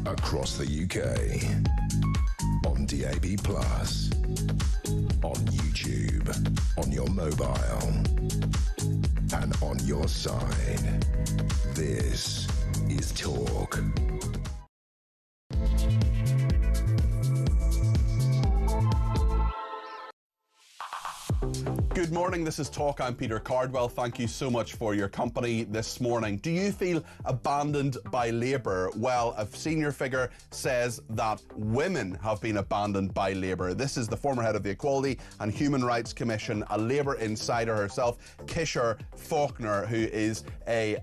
across the UK, on DAB+, on YouTube, on your mobile, and on your side. This is Talk. Good morning, this is Talk. I'm Peter Cardwell. Thank you so much for your company this morning. Do you feel abandoned by Labour? Well, a senior figure says that women have been abandoned by Labour. This is the former head of the Equality and Human Rights Commission, a Labour insider herself, Kisher Faulkner, who is a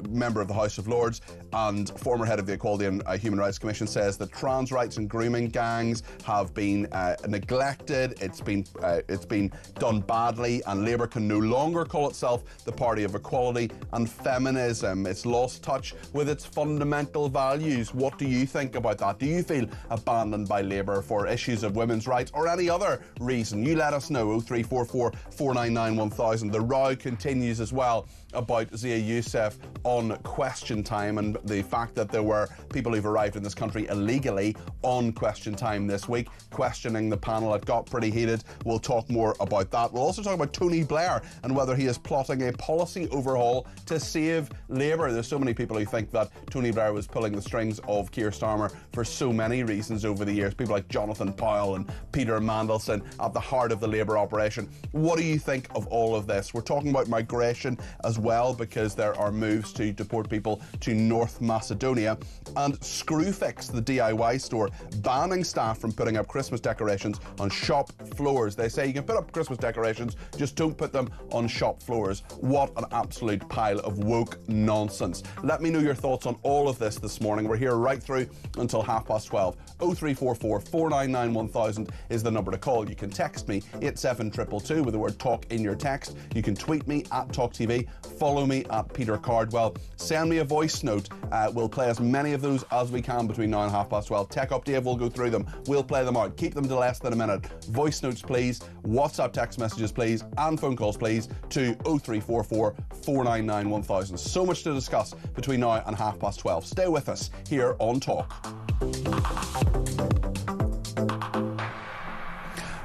member of the House of Lords and former head of the Equality and Human Rights Commission, says that trans rights and grooming gangs have been neglected. It's been done badly, and Labour can no longer call itself the party of equality and feminism. It's lost touch with its fundamental values. What do you think about that? Do you feel abandoned by Labour for issues of women's rights or any other reason? You let us know. 0344 499 1000. The row continues as well about Zia Youssef on Question Time and the fact that there were people who've arrived in this country illegally on Question Time this week, questioning the panel. It got pretty heated. We'll talk more about that. We'll also talk about Tony Blair and whether he is plotting a policy overhaul to save Labour. There's so many people who think that Tony Blair was pulling the strings of Keir Starmer for so many reasons over the years. People like Jonathan Powell and Peter Mandelson at the heart of the Labour operation. What do you think of all of this? We're talking about migration as well, because there are moves to deport people to North Macedonia. And Screwfix, the DIY store, banning staff from putting up Christmas decorations on shop floors. They say you can put up Christmas decorations, just don't put them on shop floors. What an absolute pile of woke nonsense. Let me know your thoughts on all of this morning. We're here right through until 12:30. 0344 499 1000 is the number to call. You can text me 87222 with the word talk in your text. You can tweet me at talkTV. Follow me at Peter Cardwell. Send me a voice note. We'll play as many of those as we can between now and 12:30. Tech Up Dave will go through them. We'll play them out. Keep them to less than a minute. Voice notes, please. WhatsApp text messages, please. And phone calls, please, to 0344 499 1000. So much to discuss between now and 12:30. Stay with us here on Talk.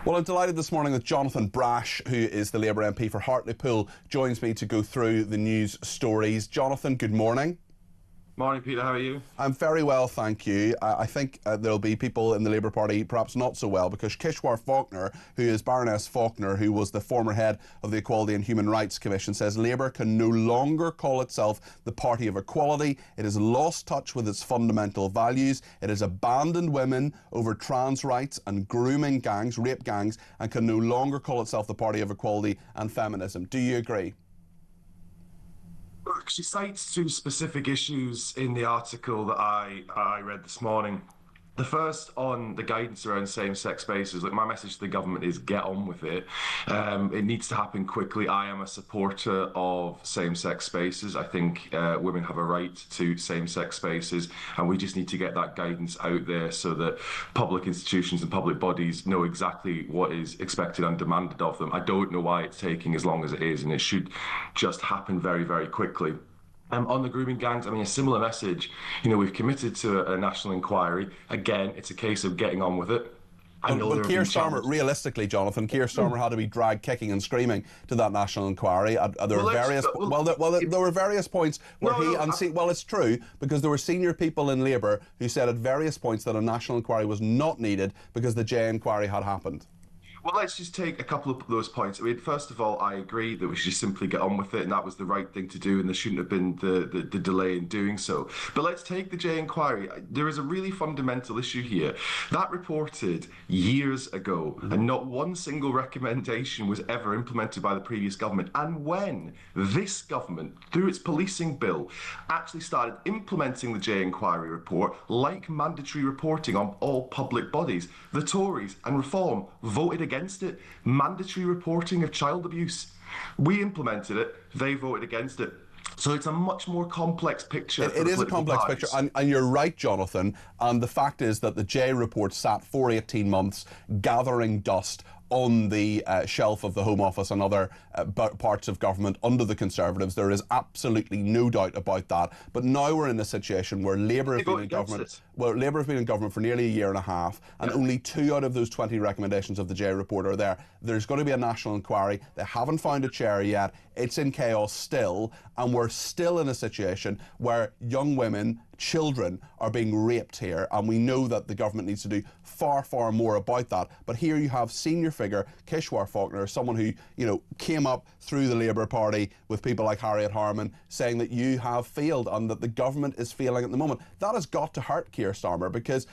Well, I'm delighted this morning that Jonathan Brash, who is the Labour MP for Hartlepool, joins me to go through the news stories. Jonathan, good morning. Morning, Peter. How are you? I'm very well, thank you. I think there'll be people in the Labour Party perhaps not so well, because Kishwar Faulkner, who is Baroness Faulkner, who was the former head of the Equality and Human Rights Commission, says Labour can no longer call itself the party of equality. It has lost touch with its fundamental values. It has abandoned women over trans rights and grooming gangs, rape gangs, and can no longer call itself the party of equality and feminism. Do you agree? Look, she cites two specific issues in the article that I read this morning. The first on the guidance around same-sex spaces. Look, my message to the government is get on with it. It needs to happen quickly. I am a supporter of same-sex spaces. I think women have a right to same-sex spaces, and we just need to get that guidance out there so that public institutions and public bodies know exactly what is expected and demanded of them. I don't know why it's taking as long as it is, and it should just happen very, very quickly. On the grooming gangs, I mean, a similar message. You know, we've committed to a national inquiry. Again, it's a case of getting on with it. But Keir Starmer, realistically, Jonathan, Keir Starmer had to be dragged kicking and screaming to that national inquiry. There were various points where well, it's true, because there were senior people in Labour who said at various points that a national inquiry was not needed because the J inquiry had happened. Well, let's just take a couple of those points. I mean, first of all, I agree that we should just simply get on with it, and that was the right thing to do, and there shouldn't have been the delay in doing so. But let's take the J inquiry. There is a really fundamental issue here. That reported years ago, and not one single recommendation was ever implemented by the previous government. And when this government, through its policing bill, actually started implementing the J inquiry report, like mandatory reporting on all public bodies, the Tories and Reform voted against it. Mandatory reporting of child abuse. We implemented it, they voted against it. So it's a much more complex picture. It is a complex picture, and you're right, Jonathan. And the fact is that the J report sat for 18 months gathering dust on the shelf of the Home Office and other parts of government under the Conservatives. There is absolutely no doubt about that. But now we're in a situation where Labour have been in government. Well, Labour have been in government for nearly a year and a half, and only 2 out of those 20 recommendations of the J report are there. There's going to be a national inquiry. They haven't found a chair yet. It's in chaos still, and we're still in a situation where young women, children are being raped here, and we know that the government needs to do far, far more about that. But here you have senior figure Kishwar Faulkner, someone who, you know, came up through the Labour Party with people like Harriet Harman, saying that you have failed and that the government is failing at the moment. That has got to hurt Keir Starmer, because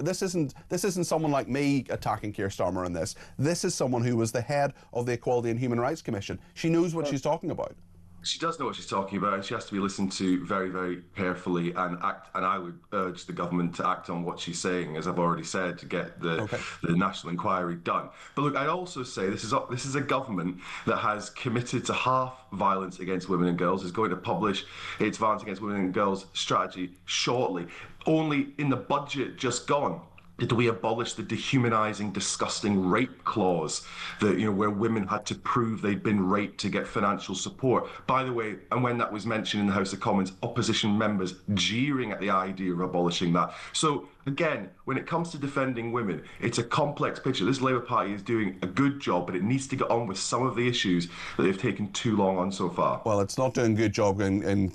this isn't someone like me attacking Keir Starmer on this. This is someone who was the head of the Equality and Human Rights Commission. She knows what she's talking about. She does know what she's talking about, and she has to be listened to very, very carefully and act. And I would urge the government to act on what she's saying, as I've already said, to get the national inquiry done. But look, I'd also say this is a government that has committed to half violence against women and girls. Is going to publish its violence against women and girls strategy shortly. Only in the budget just gone did we abolish the dehumanising, disgusting rape clause that, you know, where women had to prove they'd been raped to get financial support. By the way, and when that was mentioned in the House of Commons, opposition members jeering at the idea of abolishing that. So again, when it comes to defending women, it's a complex picture. This Labour Party is doing a good job, but it needs to get on with some of the issues that they've taken too long on so far. Well, it's not doing a good job in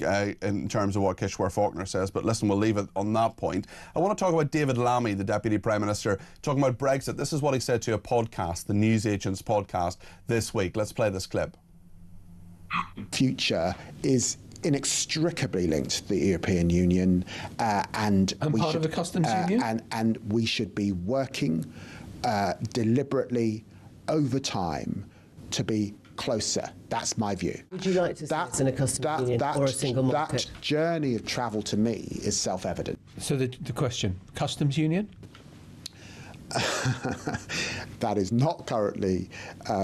terms of what Kishwar Faulkner says, but listen, we'll leave it on that point. I want to talk about David Lammy, the Deputy Prime Minister, talking about Brexit. This is what he said to a podcast, the Newsagents podcast, this week. Let's play this clip. Future is inextricably linked to the European Union, and we part should, of a customs union, and we should be working deliberately over time to be closer. That's my view. Would you like to see us in a customs union or a single market? That journey of travel to me is self-evident. So the question, customs union? That is not currently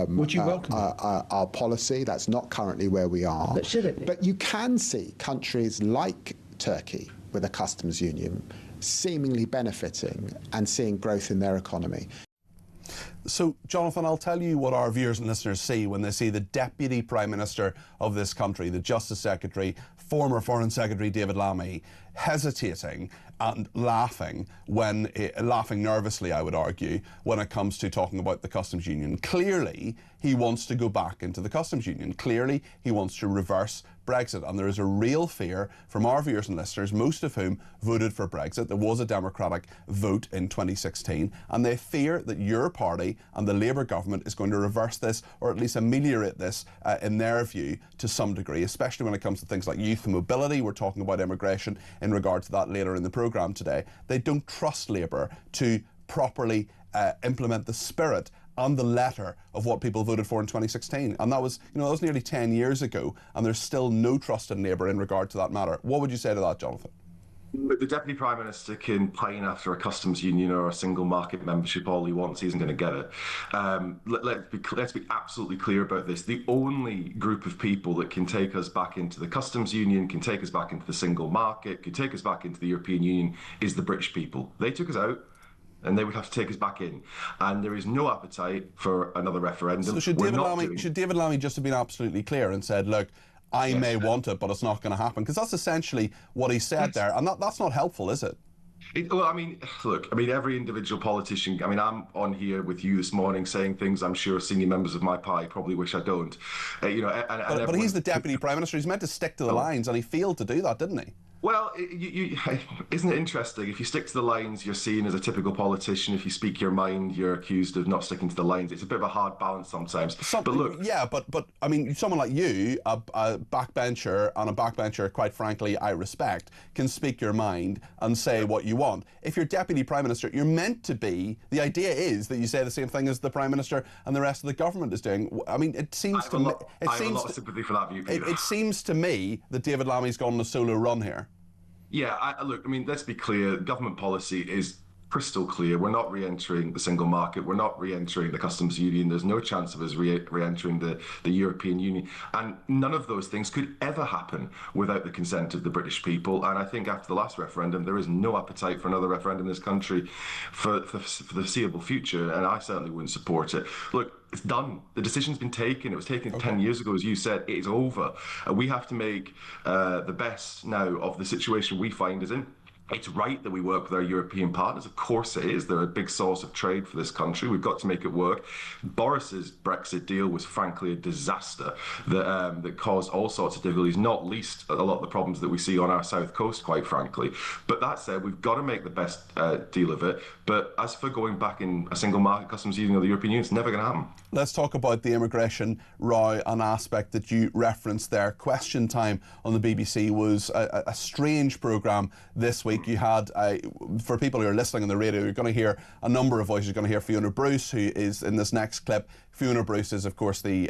Would you welcome our policy. That's not currently where we are. But should it be? But you can see countries like Turkey with a customs union seemingly benefiting and seeing growth in their economy. So, Jonathan, I'll tell you what our viewers and listeners see when they see the Deputy Prime Minister of this country, the Justice Secretary, former Foreign Secretary David Lammy, hesitating and laughing nervously, I would argue, when it comes to talking about the customs union. Clearly, he wants to go back into the customs union. Clearly, he wants to reverse Brexit, and there is a real fear from our viewers and listeners, most of whom voted for Brexit. There was a democratic vote in 2016, and they fear that your party and the Labour government is going to reverse this, or at least ameliorate this, in their view, to some degree, especially when it comes to things like youth mobility. We're talking about immigration in regard to that later in the programme today. They don't trust Labour to properly implement the spirit and the letter of what people voted for in 2016. And that was nearly 10 years ago, and there's still no trust in Labour in regard to that matter. What would you say to that, Jonathan? The Deputy Prime Minister can pine after a customs union or a single market membership all he wants. He isn't going to get it. Let's be absolutely clear about this. The only group of people that can take us back into the customs union, can take us back into the single market, can take us back into the European Union is the British people. They took us out, and they would have to take us back in. And there is no appetite for another referendum. So should David Lammy just have been absolutely clear and said, look, I may want it, but it's not going to happen? Because that's essentially what he said there, and that's not helpful, is it? Well, I mean, look, every individual politician, I'm on here with you this morning saying things I'm sure senior members of my party probably wish I don't. But he's the Deputy Prime Minister. He's meant to stick to the lines, and he failed to do that, didn't he? Well, isn't it interesting? If you stick to the lines, you're seen as a typical politician. If you speak your mind, you're accused of not sticking to the lines. It's a bit of a hard balance sometimes. But look, yeah, but I mean, someone like you, a backbencher, and a backbencher, quite frankly, I respect, can speak your mind and say what you want. If you're Deputy Prime Minister, you're meant to be. The idea is that you say the same thing as the Prime Minister and the rest of the government is doing. I mean, it seems to me. I have a lot of sympathy for that view, Peter. It seems to me that David Lammy's gone on a solo run here. Yeah, look, let's be clear. Government policy is crystal clear. We're not re-entering the single market. We're not re-entering the customs union. There's no chance of us re-entering the European Union. And none of those things could ever happen without the consent of the British people. And I think after the last referendum, there is no appetite for another referendum in this country for the foreseeable future. And I certainly wouldn't support it. Look, it's done. The decision's been taken. It was taken 10 years ago, as you said. It is over. We have to make the best now of the situation we find us in. It's right that we work with our European partners. Of course it is. They're a big source of trade for this country. We've got to make it work. Boris's Brexit deal was frankly a disaster that caused all sorts of difficulties, not least a lot of the problems that we see on our south coast, quite frankly. But that said, we've got to make the best deal of it. But as for going back in a single market customs union of the European Union, it's never going to happen. Let's talk about the immigration row, an aspect that you referenced there. Question Time on the BBC was a strange programme this week. You had, for people who are listening on the radio, you're going to hear a number of voices. You're going to hear Fiona Bruce, who is in this next clip. Fiona Bruce is, of course, the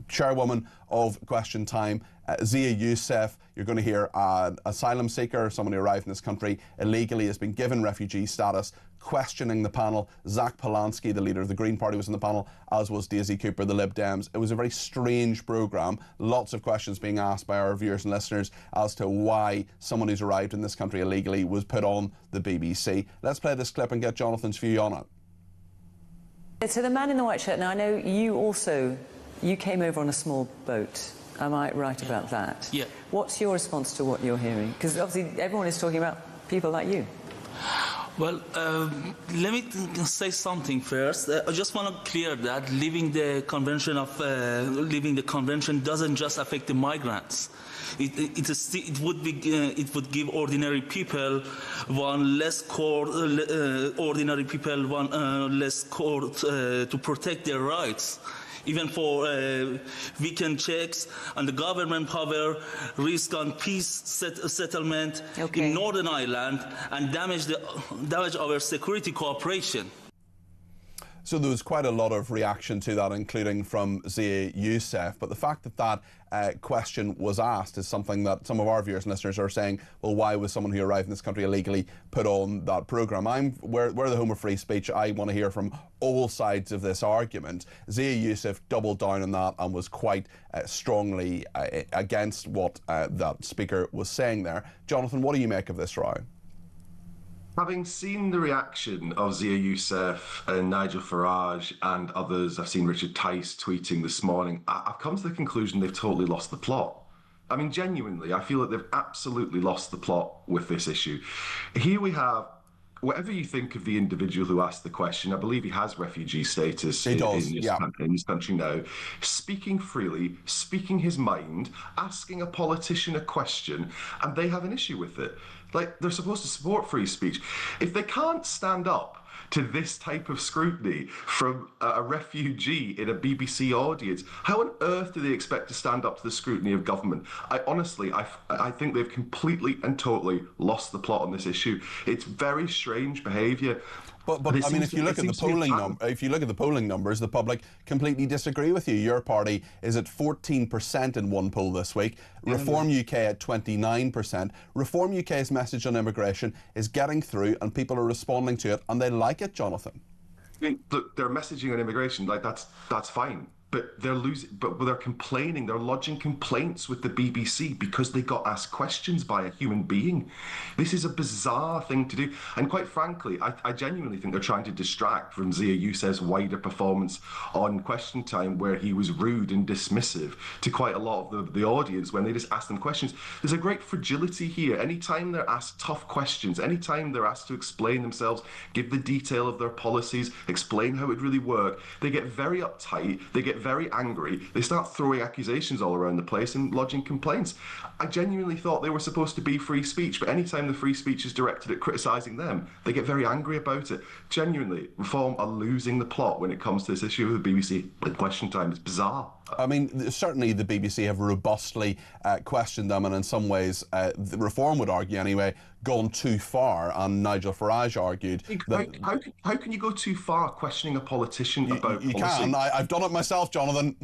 chairwoman of Question Time. Zia Youssef, you're going to hear an asylum seeker, someone who arrived in this country illegally, has been given refugee status, questioning the panel. Zach Polanski, the leader of the Green Party, was in the panel, as was Daisy Cooper, the Lib Dems. It was a very strange programme. Lots of questions being asked by our viewers and listeners as to why someone who's arrived in this country illegally was put on the BBC. Let's play this clip and get Jonathan's view on it. So the man in the white shirt, now I know you came over on a small boat. Am I right about that? Yeah. What's your response to what you're hearing? Because obviously everyone is talking about people like you. Well, let me say something first. I just want to clear that leaving the convention doesn't just affect the migrants. It would give ordinary people one less court, to protect their rights. Even for weekend checks and the government power, risk on peace settlement in Northern Ireland and damage our security cooperation. So there was quite a lot of reaction to that, including from Zia Youssef. But the fact that that question was asked is something that some of our viewers and listeners are saying, well, why was someone who arrived in this country illegally put on that programme? We're the home of free speech. I want to hear from all sides of this argument. Zia Youssef doubled down on that and was quite strongly against what that speaker was saying there. Jonathan, what do you make of this row? Having seen the reaction of Zia Youssef and Nigel Farage and others, I've seen Richard Tice tweeting this morning, I've come to the conclusion they've totally lost the plot. I mean, genuinely, I feel that they've absolutely lost the plot with this issue. Here we have, whatever you think of the individual who asked the question, I believe he has refugee status in his country now, speaking freely, speaking his mind, asking a politician a question, and they have an issue with it. Like, they're supposed to support free speech. If they can't stand up to this type of scrutiny from a refugee in a BBC audience, how on earth do they expect to stand up to the scrutiny of government? I think they've completely and totally lost the plot on this issue. It's very strange behaviour. But I mean, if you look at the polling numbers, the public completely disagree with you. Your party is at 14% in one poll this week. Reform UK at 29%. Reform UK's message on immigration is getting through, and people are responding to it, and they like it, Jonathan. I mean, look, their messaging on immigration, like that's fine. But they're complaining, they're lodging complaints with the BBC because they got asked questions by a human being. This is a bizarre thing to do. And quite frankly, I genuinely think they're trying to distract from Zia Youssef's wider performance on Question Time, where he was rude and dismissive to quite a lot of the audience when they just asked them questions. There's a great fragility here. Anytime they're asked tough questions, anytime they're asked to explain themselves, give the detail of their policies, explain how it really work, they get very uptight, they get very angry, they start throwing accusations all around the place and lodging complaints. I genuinely thought they were supposed to be free speech, but anytime the free speech is directed at criticising them, they get very angry about it. Genuinely, Reform are losing the plot when it comes to this issue of the BBC at Question Time. It's bizarre. I mean, certainly the BBC have robustly questioned them, and in some ways, the Reform would argue anyway, gone too far. And Nigel Farage argued that... How can you go too far questioning a politician about policy? You can. I've done it myself, Jonathan.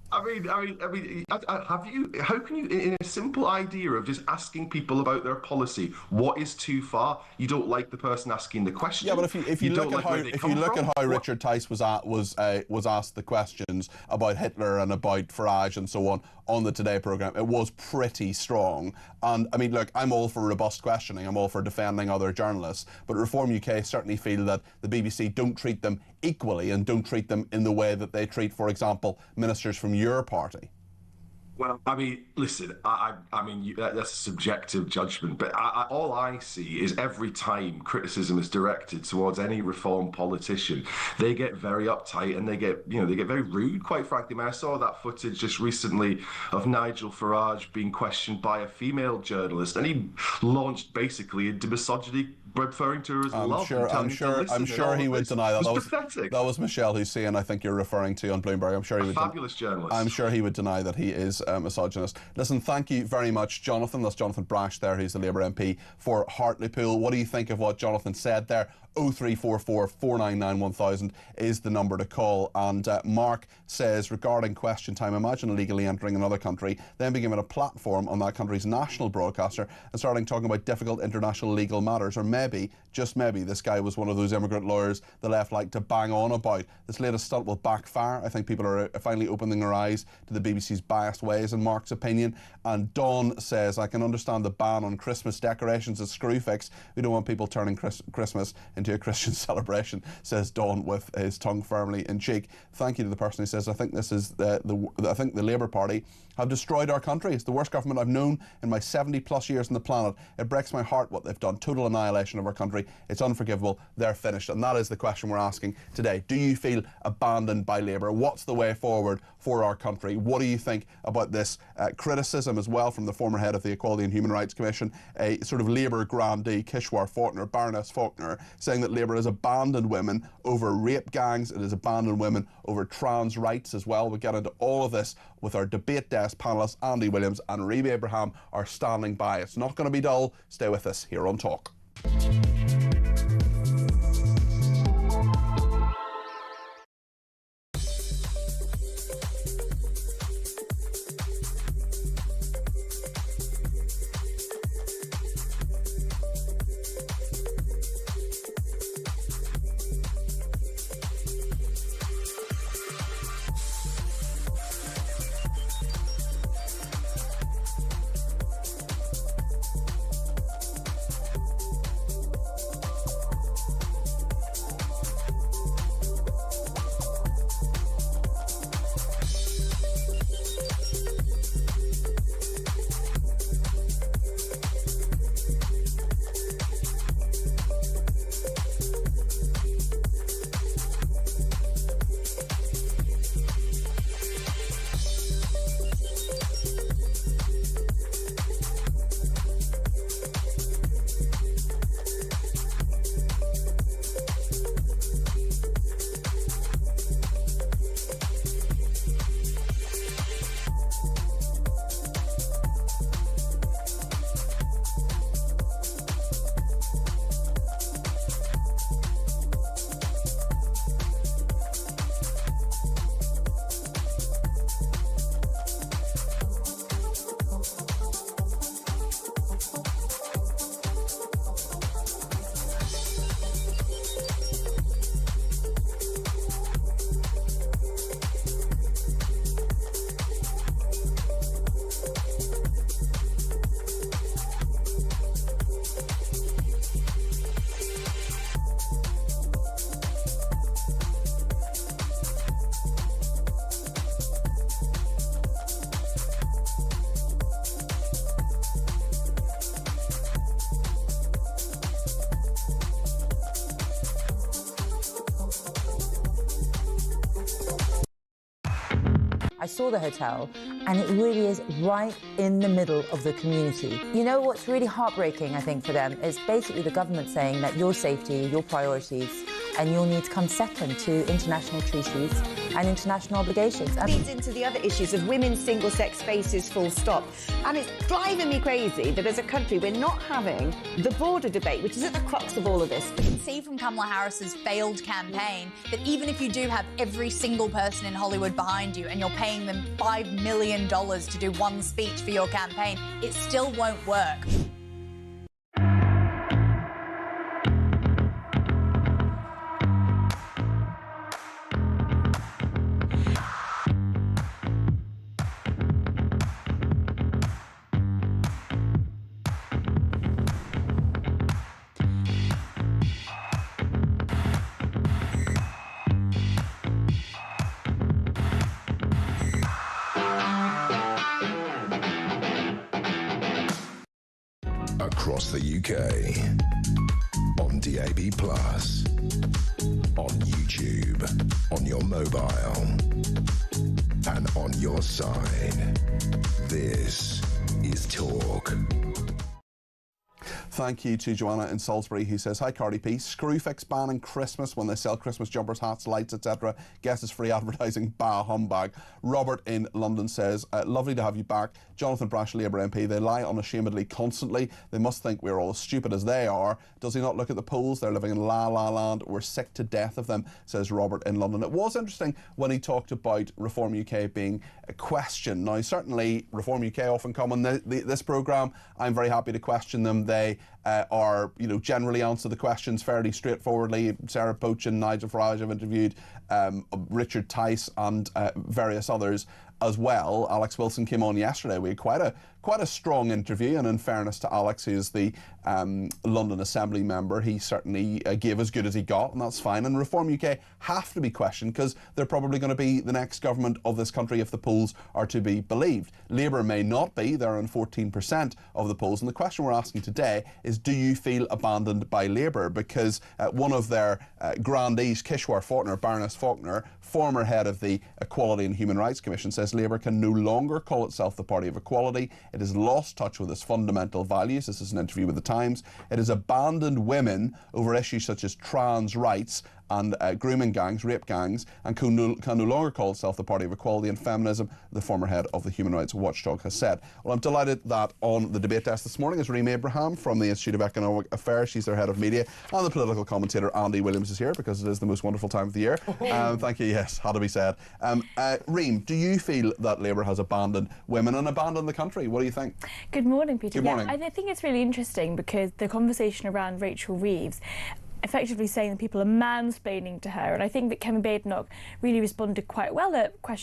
I mean, have you? How can you, in a simple idea of just asking people about their policy, what is too far? You don't like the person asking the question. Yeah, but if you look at how Richard Tice was asked the questions about Hitler and about Farage and so on the Today programme, it was pretty strong. And I mean, look, I'm all for robust questioning. I'm all for defending other journalists. But Reform UK certainly feel that the BBC don't treat them equally and don't treat them in the way that they treat, for example, ministers from your party. Well, I mean, listen, I mean, that's a subjective judgment, but all I see is every time criticism is directed towards any Reform politician, they get very uptight and they get very rude, quite frankly. I mean, I saw that footage just recently of Nigel Farage being questioned by a female journalist, and he launched basically into misogyny, referring to her as love. I'm sure he would deny that. It was pathetic. That was Michelle Hussein, I think you're referring to, on Bloomberg. I'm sure he would. Fabulous journalist. I'm sure he would deny that he is a misogynist. Listen, thank you very much, Jonathan. That's Jonathan Brash there, who's the Labour MP for Hartlepool. What do you think of what Jonathan said there? 0344 499 1000 is the number to call. And Mark says, regarding question time, imagine illegally entering another country, then being given a platform on that country's national broadcaster and starting talking about difficult international legal matters. Or maybe, just maybe, this guy was one of those immigrant lawyers the left like to bang on about. This latest stunt will backfire. I think people are finally opening their eyes to the BBC's biased ways, in Mark's opinion. And Dawn says, I can understand the ban on Christmas decorations as screwfix. We don't want people turning Christmas into a Christian celebration, says Dawn with his tongue firmly in cheek. Thank you to the person who says, I think this is I think the Labour Party have destroyed our country. It's the worst government I've known in my 70 plus years on the planet. It breaks my heart what they've done. Total annihilation of our country. It's unforgivable. They're finished. And that is the question we're asking today. Do you feel abandoned by Labour? What's the way forward for our country? What do you think about this criticism as well from the former head of the Equality and Human Rights Commission, a sort of Labour grandee, Kishwar Faulkner, Baroness Faulkner, saying that Labour has abandoned women over rape gangs, it has abandoned women over trans rights as well. We'll get into all of this with our debate desk panellists, Andy Williams and Reba Abraham, are standing by. It's not going to be dull. Stay with us here on Talk. I saw the hotel, and it really is right in the middle of the community. You know what's really heartbreaking, I think, for them is basically the government saying that your safety, your priorities and you'll need to come second to international treaties and international obligations. Leads into the other issues of women's single-sex spaces, full stop. And it's driving me crazy that as a country we're not having the border debate, which is at the crux of all of this. You can see from Kamala Harris's failed campaign that even if you do have every single person in Hollywood behind you and you're paying them $5 million to do one speech for your campaign, it still won't work. Across the UK, on DAB+, on YouTube, on your mobile, and on your side. This is Talk. Thank you to Joanna in Salisbury, who says, hi Cardi P, Screwfix banning Christmas when they sell Christmas jumpers, hats, lights, etc. Guess it's free advertising, bah humbug. Robert in London says, lovely to have you back. Jonathan Brash, Labour MP, they lie unashamedly constantly. They must think we're all as stupid as they are. Does he not look at the polls? They're living in la la land. We're sick to death of them, says Robert in London. It was interesting when he talked about Reform UK being a question. Now, certainly Reform UK often come on this programme. I'm very happy to question them. They are, generally answer the questions fairly straightforwardly. Sarah Poach and Nigel Farage have interviewed, Richard Tice and various others as well. Alex Wilson came on yesterday. We had quite a strong interview, and in fairness to Alex, who's the London Assembly member, he certainly gave as good as he got, and that's fine. And Reform UK have to be questioned because they're probably going to be the next government of this country if the polls are to be believed. Labour may not be. They're on 14% of the polls, and the question we're asking today is, do you feel abandoned by Labour? Because one of their grandees, Kishwar Faulkner, Baroness Faulkner, former head of the Equality and Human Rights Commission, says Labour can no longer call itself the party of equality. It has lost touch with its fundamental values. This is an interview with The Times. It has abandoned women over issues such as trans rights and grooming gangs, rape gangs, and can no longer call itself the party of equality and feminism, the former head of the Human Rights Watchdog has said. Well, I'm delighted that on the debate desk this morning is Reem Abraham from the Institute of Economic Affairs. She's their head of media, and the political commentator Andy Williams is here because it is the most wonderful time of the year. Thank you, yes, had to be said. Reem, do you feel that Labour has abandoned women and abandoned the country? What do you think? Good morning, Peter. Good morning. I think it's really interesting because the conversation around Rachel Reeves effectively saying that people are mansplaining to her, and I think that Kevin Badenoch really responded quite well at Prime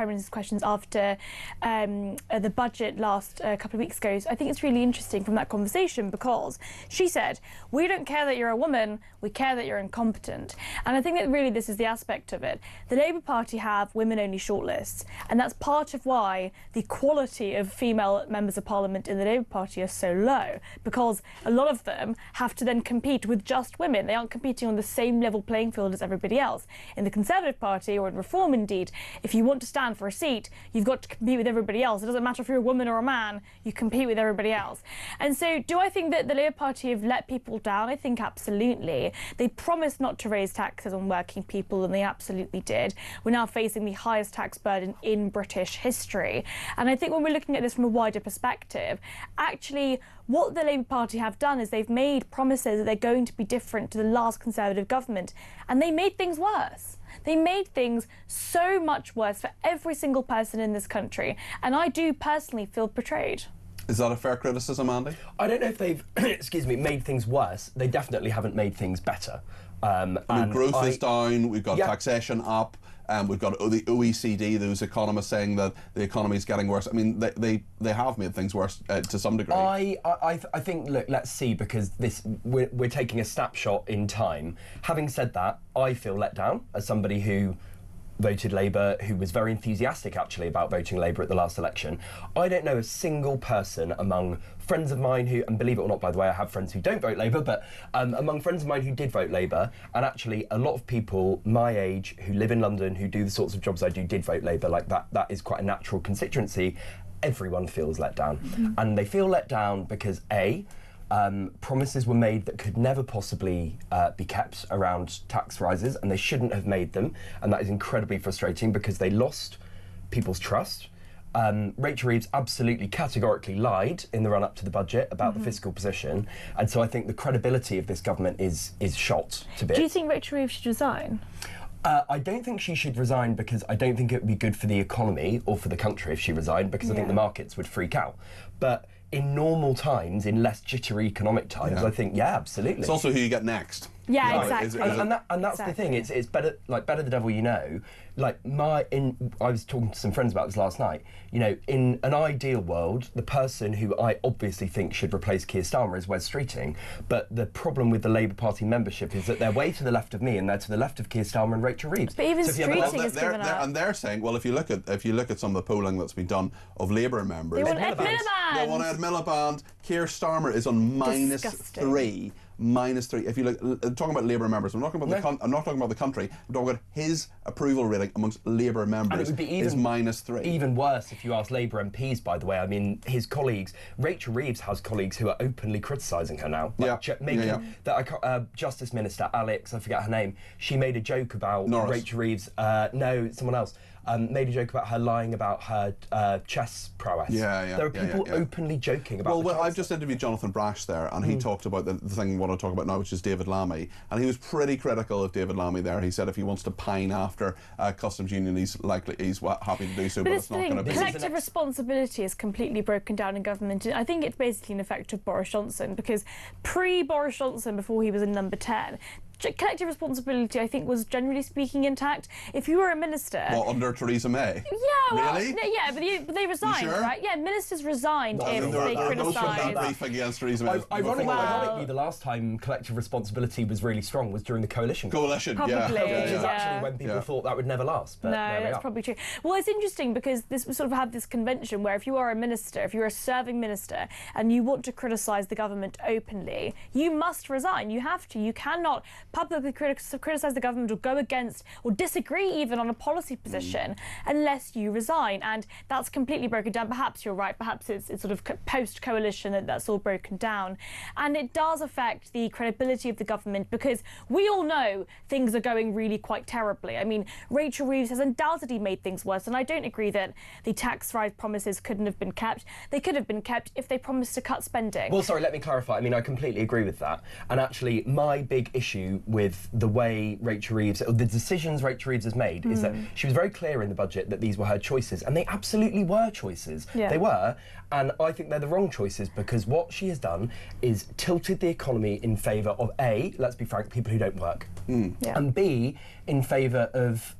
Minister's questions after the budget last couple of weeks ago. So I think it's really interesting from that conversation because she said, we don't care that you're a woman, we care that you're incompetent. And I think that really this is the aspect of it. The Labour Party have women-only shortlists, and that's part of why the quality of female members of Parliament in the Labour Party are so low, because a lot of them have to then compete with just women. They aren't competing on the same level playing field as everybody else. In the Conservative Party, or in Reform indeed, if you want to stand for a seat, you've got to compete with everybody else. It doesn't matter if you're a woman or a man, you compete with everybody else. And so do I think that the Labour Party have let people down? I think absolutely. They promised not to raise taxes on working people, and they absolutely did. We're now facing the highest tax burden in British history. And I think when we're looking at this from a wider perspective, actually what the Labour Party have done is they've made promises that they're going to be different to the last Conservative government, and they made things worse. They made things so much worse for every single person in this country, and I do personally feel betrayed. Is that a fair criticism, Andy? I don't know if they've, made things worse. They definitely haven't made things better. Growth is down, we've got taxation up, we've got the OECD, those economists saying that the economy is getting worse. I mean, they have made things worse to some degree. I think, look, let's see, because we're taking a snapshot in time. Having said that, I feel let down as somebody who voted Labour, who was very enthusiastic actually about voting Labour at the last election. I don't know a single person among friends of mine who, and believe it or not, by the way, I have friends who don't vote Labour, but among friends of mine who did vote Labour, and actually a lot of people my age who live in London, who do the sorts of jobs I do, did vote Labour. Like that is quite a natural constituency. Everyone feels let down. And they feel let down because A, Promises were made that could never possibly be kept around tax rises, and they shouldn't have made them, and that is incredibly frustrating because they lost people's trust. Rachel Reeves absolutely categorically lied in the run-up to the budget about the fiscal position, and so I think the credibility of this government is shot to bits. Do you think Rachel Reeves should resign? I don't think she should resign because I don't think it would be good for the economy or for the country if she resigned, because I think the markets would freak out. But in normal times, in less jittery economic times, I think, absolutely. It's also who you get next. Yeah, right. exactly. And that's the thing. It's better the devil you know. I was talking to some friends about this last night. You know, in an ideal world, the person who I obviously think should replace Keir Starmer is Wes Streeting. But the problem with the Labour Party membership is that they're way to the left of me, and they're to the left of Keir Starmer and Rachel Reeves. But even Streeting is given up. And they're saying, well, if you look at some of the polling that's been done of Labour members, they want Ed Miliband. They want Ed Miliband. Keir Starmer is on -3. -3. If you look, talking about Labour members, I'm not talking about the country. I'm talking about his approval rating amongst Labour members. And it would be is -3. Even worse if you ask Labour MPs. By the way, I mean his colleagues. Rachel Reeves has colleagues who are openly criticising her now. Justice Minister Alex, I forget her name. She made a joke about Rachel Reeves. No, someone else. Made a joke about her lying about her chess prowess. There are people openly joking about. Well, I've just interviewed Jonathan Brash there, and he talked about the thing we want to talk about now, which is David Lammy, and he was pretty critical of David Lammy there. He said if he wants to pine after customs union, he's happy to do so, but it's not going to be. Collective responsibility is completely broken down in government. I think it's basically an effect of Boris Johnson, because pre-Boris Johnson, before he was in number 10, collective responsibility, I think, was generally speaking intact. If you were a minister... Well, under Theresa May? Yeah, well... Really? Yeah, but they resigned, sure? Right? Yeah, ministers resigned if they criticised... beef against Theresa May. Ironically, the last time collective responsibility was really strong was during the coalition. Probably, Which is actually when people thought that would never last. But no, that's probably true. Well, it's interesting because we sort of have this convention where if you are a minister, if you're a serving minister, and you want to criticise the government openly, you must resign. You have to. You cannot publicly criticise the government or go against or disagree even on a policy position unless you resign, and that's completely broken down. Perhaps you're right, perhaps it's sort of post-coalition that's all broken down, and it does affect the credibility of the government because we all know things are going really quite terribly. I mean, Rachel Reeves has undoubtedly made things worse, and I don't agree that the tax rise promises couldn't have been kept. They could have been kept if they promised to cut spending. Well, sorry, let me clarify. I mean, I completely agree with that, and actually my big issue with the way Rachel Reeves, or the decisions Rachel Reeves has made, is that she was very clear in the budget that these were her choices, and they absolutely were choices. They were, and I think they're the wrong choices because what she has done is tilted the economy in favour of A, let's be frank, people who don't work, and B, in favour of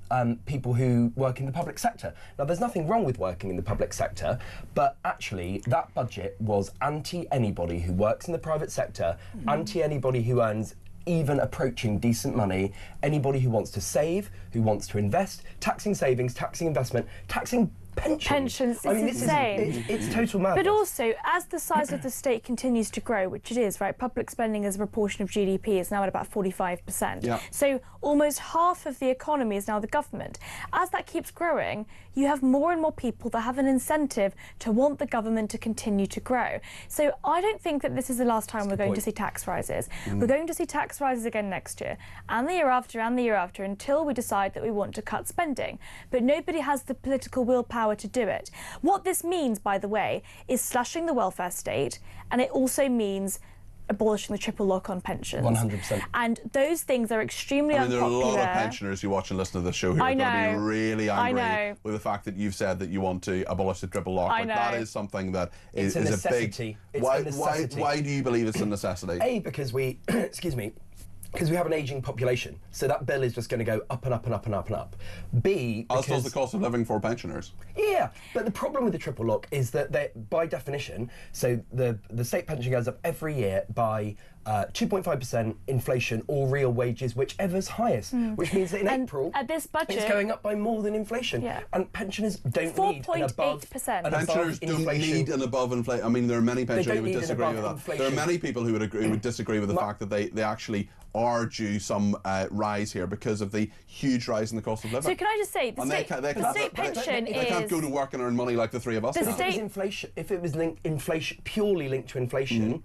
people who work in the public sector. Now, there's nothing wrong with working in the public sector, but actually that budget was anti-anybody who works in the private sector, anti-anybody who earns even approaching decent money, anybody who wants to save, who wants to invest, taxing savings, taxing investment, taxing pensions. I mean, it's insane. It's total madness. But also, as the size of the state continues to grow, which it is, right, public spending as a proportion of GDP is now at about 45%. Yeah. So almost half of the economy is now the government. As that keeps growing, you have more and more people that have an incentive to want the government to continue to grow. So I don't think that this is the last time we're going to see tax rises. We're going to see tax rises again next year, and the year after, and the year after, until we decide that we want to cut spending. But nobody has the political willpower to do it. What this means, by the way, is slashing the welfare state, and it also means abolishing the triple lock on pensions. 100%. And those things are extremely unpopular. There are a lot of pensioners who watch and listen to this show who are going to be really angry with the fact that you've said that you want to abolish the triple lock. I know. That is something that is a big... Why do you believe it's a necessity? A, because we... excuse me. Because we have an ageing population, so that bill is just going to go up and up and up and up and up. B, as does the cost of living for pensioners. Yeah, but the problem with the triple lock is that by definition, so the state pension goes up every year by 2.5% inflation or real wages, whichever's highest, which means that in April, at this budget, it's going up by more than inflation. Yeah. And pensioners don't need an above 4.8%. Pensioners don't need an above inflation. I mean, there are many pensioners who would disagree with that. Inflation. There are many people who would disagree with the fact that they actually are due some rise here because of the huge rise in the cost of living. So can I just say, the state pension is... They can't go to work and earn money like the three of us. If it was purely linked to inflation,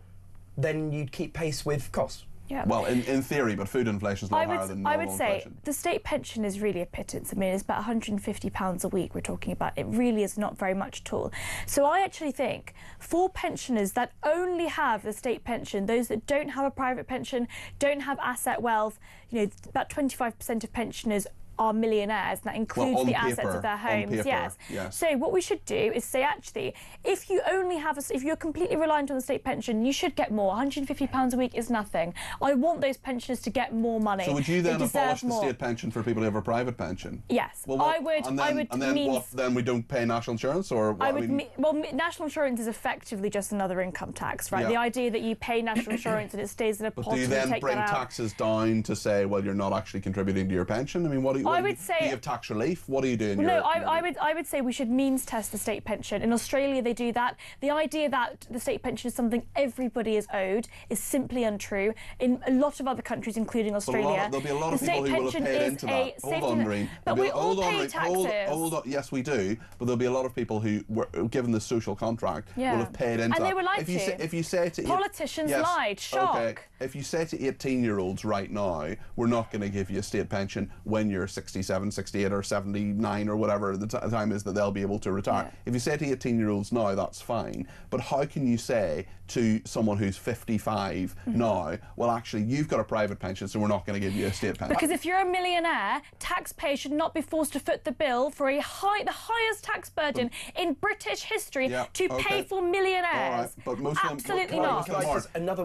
then you'd keep pace with costs. Yeah. Well, in theory, but food inflation is a lot higher than normal inflation. I would say the state pension is really a pittance. I mean, it's about £150 a week we're talking about. It really is not very much at all. So I actually think for pensioners that only have the state pension, those that don't have a private pension, don't have asset wealth, about 25% of pensioners are millionaires, and that includes the assets of their homes. Yes. So what we should do is say, actually, if you only have if you're completely reliant on the state pension, you should get more. £150 a week is nothing. I want those pensioners to get more money. So would you then abolish the state pension for people who have a private pension? Yes. Well, I would. And then what? Then we don't pay national insurance, or what? Well, national insurance is effectively just another income tax, right? The idea that you pay national insurance and it stays in a pot. But do you then bring taxes down to say, well, you're not actually contributing to your pension? I mean, what do you? I would say, do you have tax relief? What are you doing? I would say we should means test the state pension. In Australia, they do that. The idea that the state pension is something everybody is owed is simply untrue. In a lot of other countries, including Australia, there'll be a lot of people who will have paid into that. Hold on, Maureen. But we all pay taxes. Hold on. Yes, we do. But there'll be a lot of people who were given the social contract will have paid into that. And they were lied If you say to politicians lied. Shock. Okay. If you say to 18-year-olds right now, we're not going to give you a state pension when you're 67, 68 or 79 or whatever the time is that they'll be able to retire. If you say to 18-year-olds now, that's fine. But how can you say to someone who's 55 now, well, actually, you've got a private pension, so we're not going to give you a state pension? Because if you're a millionaire, taxpayers should not be forced to foot the bill for the highest tax burden in British history to pay for millionaires. All right, but most absolutely not. Another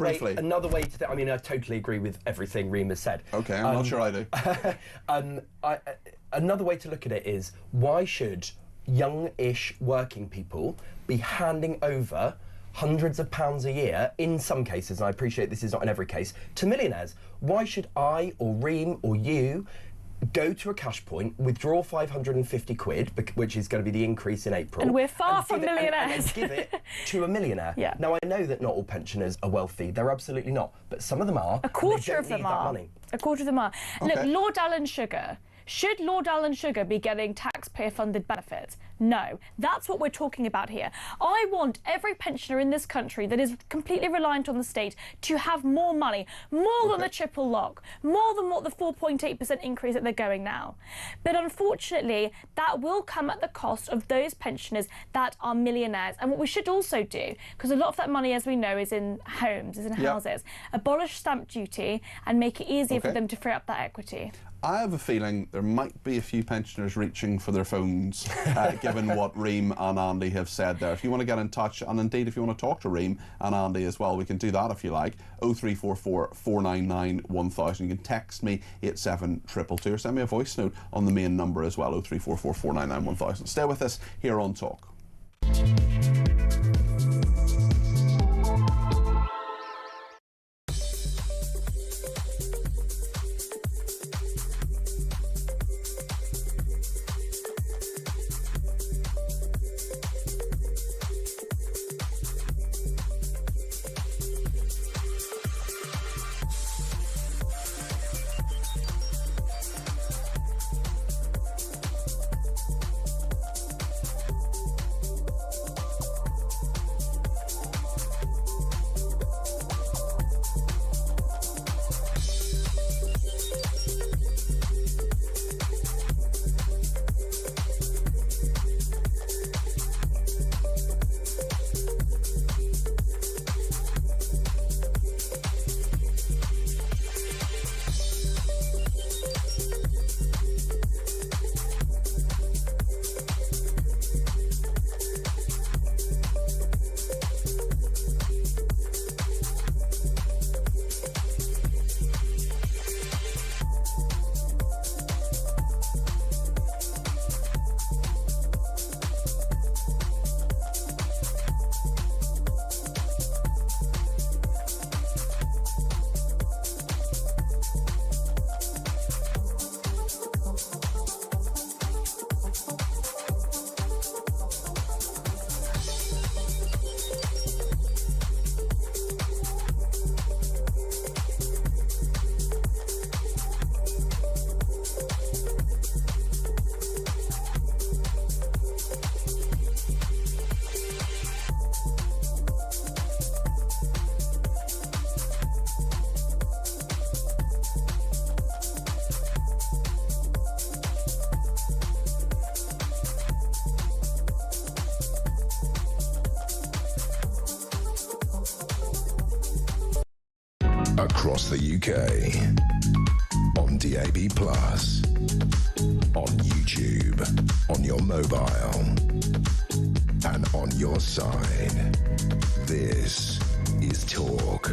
way to I mean, I totally agree with everything Reem has said. Okay, I'm not sure I do. Another way to look at it is, why should young-ish working people be handing over hundreds of pounds a year, in some cases, and I appreciate this is not in every case, to millionaires? Why should I or Reem or you go to a cash point, withdraw 550 quid, which is going to be the increase in April, and we're far from millionaires, and give it to a millionaire? Now, I know that not all pensioners are wealthy. They're absolutely not, but some of them are. A quarter of them are. A quarter of them are. Look, Lord Alan Sugar. Should Lord Alan Sugar be getting taxpayer-funded benefits? No. That's what we're talking about here. I want every pensioner in this country that is completely reliant on the state to have more money, more than the triple lock, more than what the 4.8% increase that they're going now. But unfortunately, that will come at the cost of those pensioners that are millionaires. And what we should also do, because a lot of that money, as we know, is in homes, is in houses, abolish stamp duty and make it easier for them to free up that equity. I have a feeling there might be a few pensioners reaching for their phones, given what Reem and Andy have said there. If you want to get in touch, and indeed if you want to talk to Reem and Andy as well, we can do that if you like. 0344 499 1000. You can text me 87222 or send me a voice note on the main number as well, 0344 499 1000. Stay with us here on Talk. across the UK. On DAB+, on YouTube, on your mobile, and on your side. This is Talk.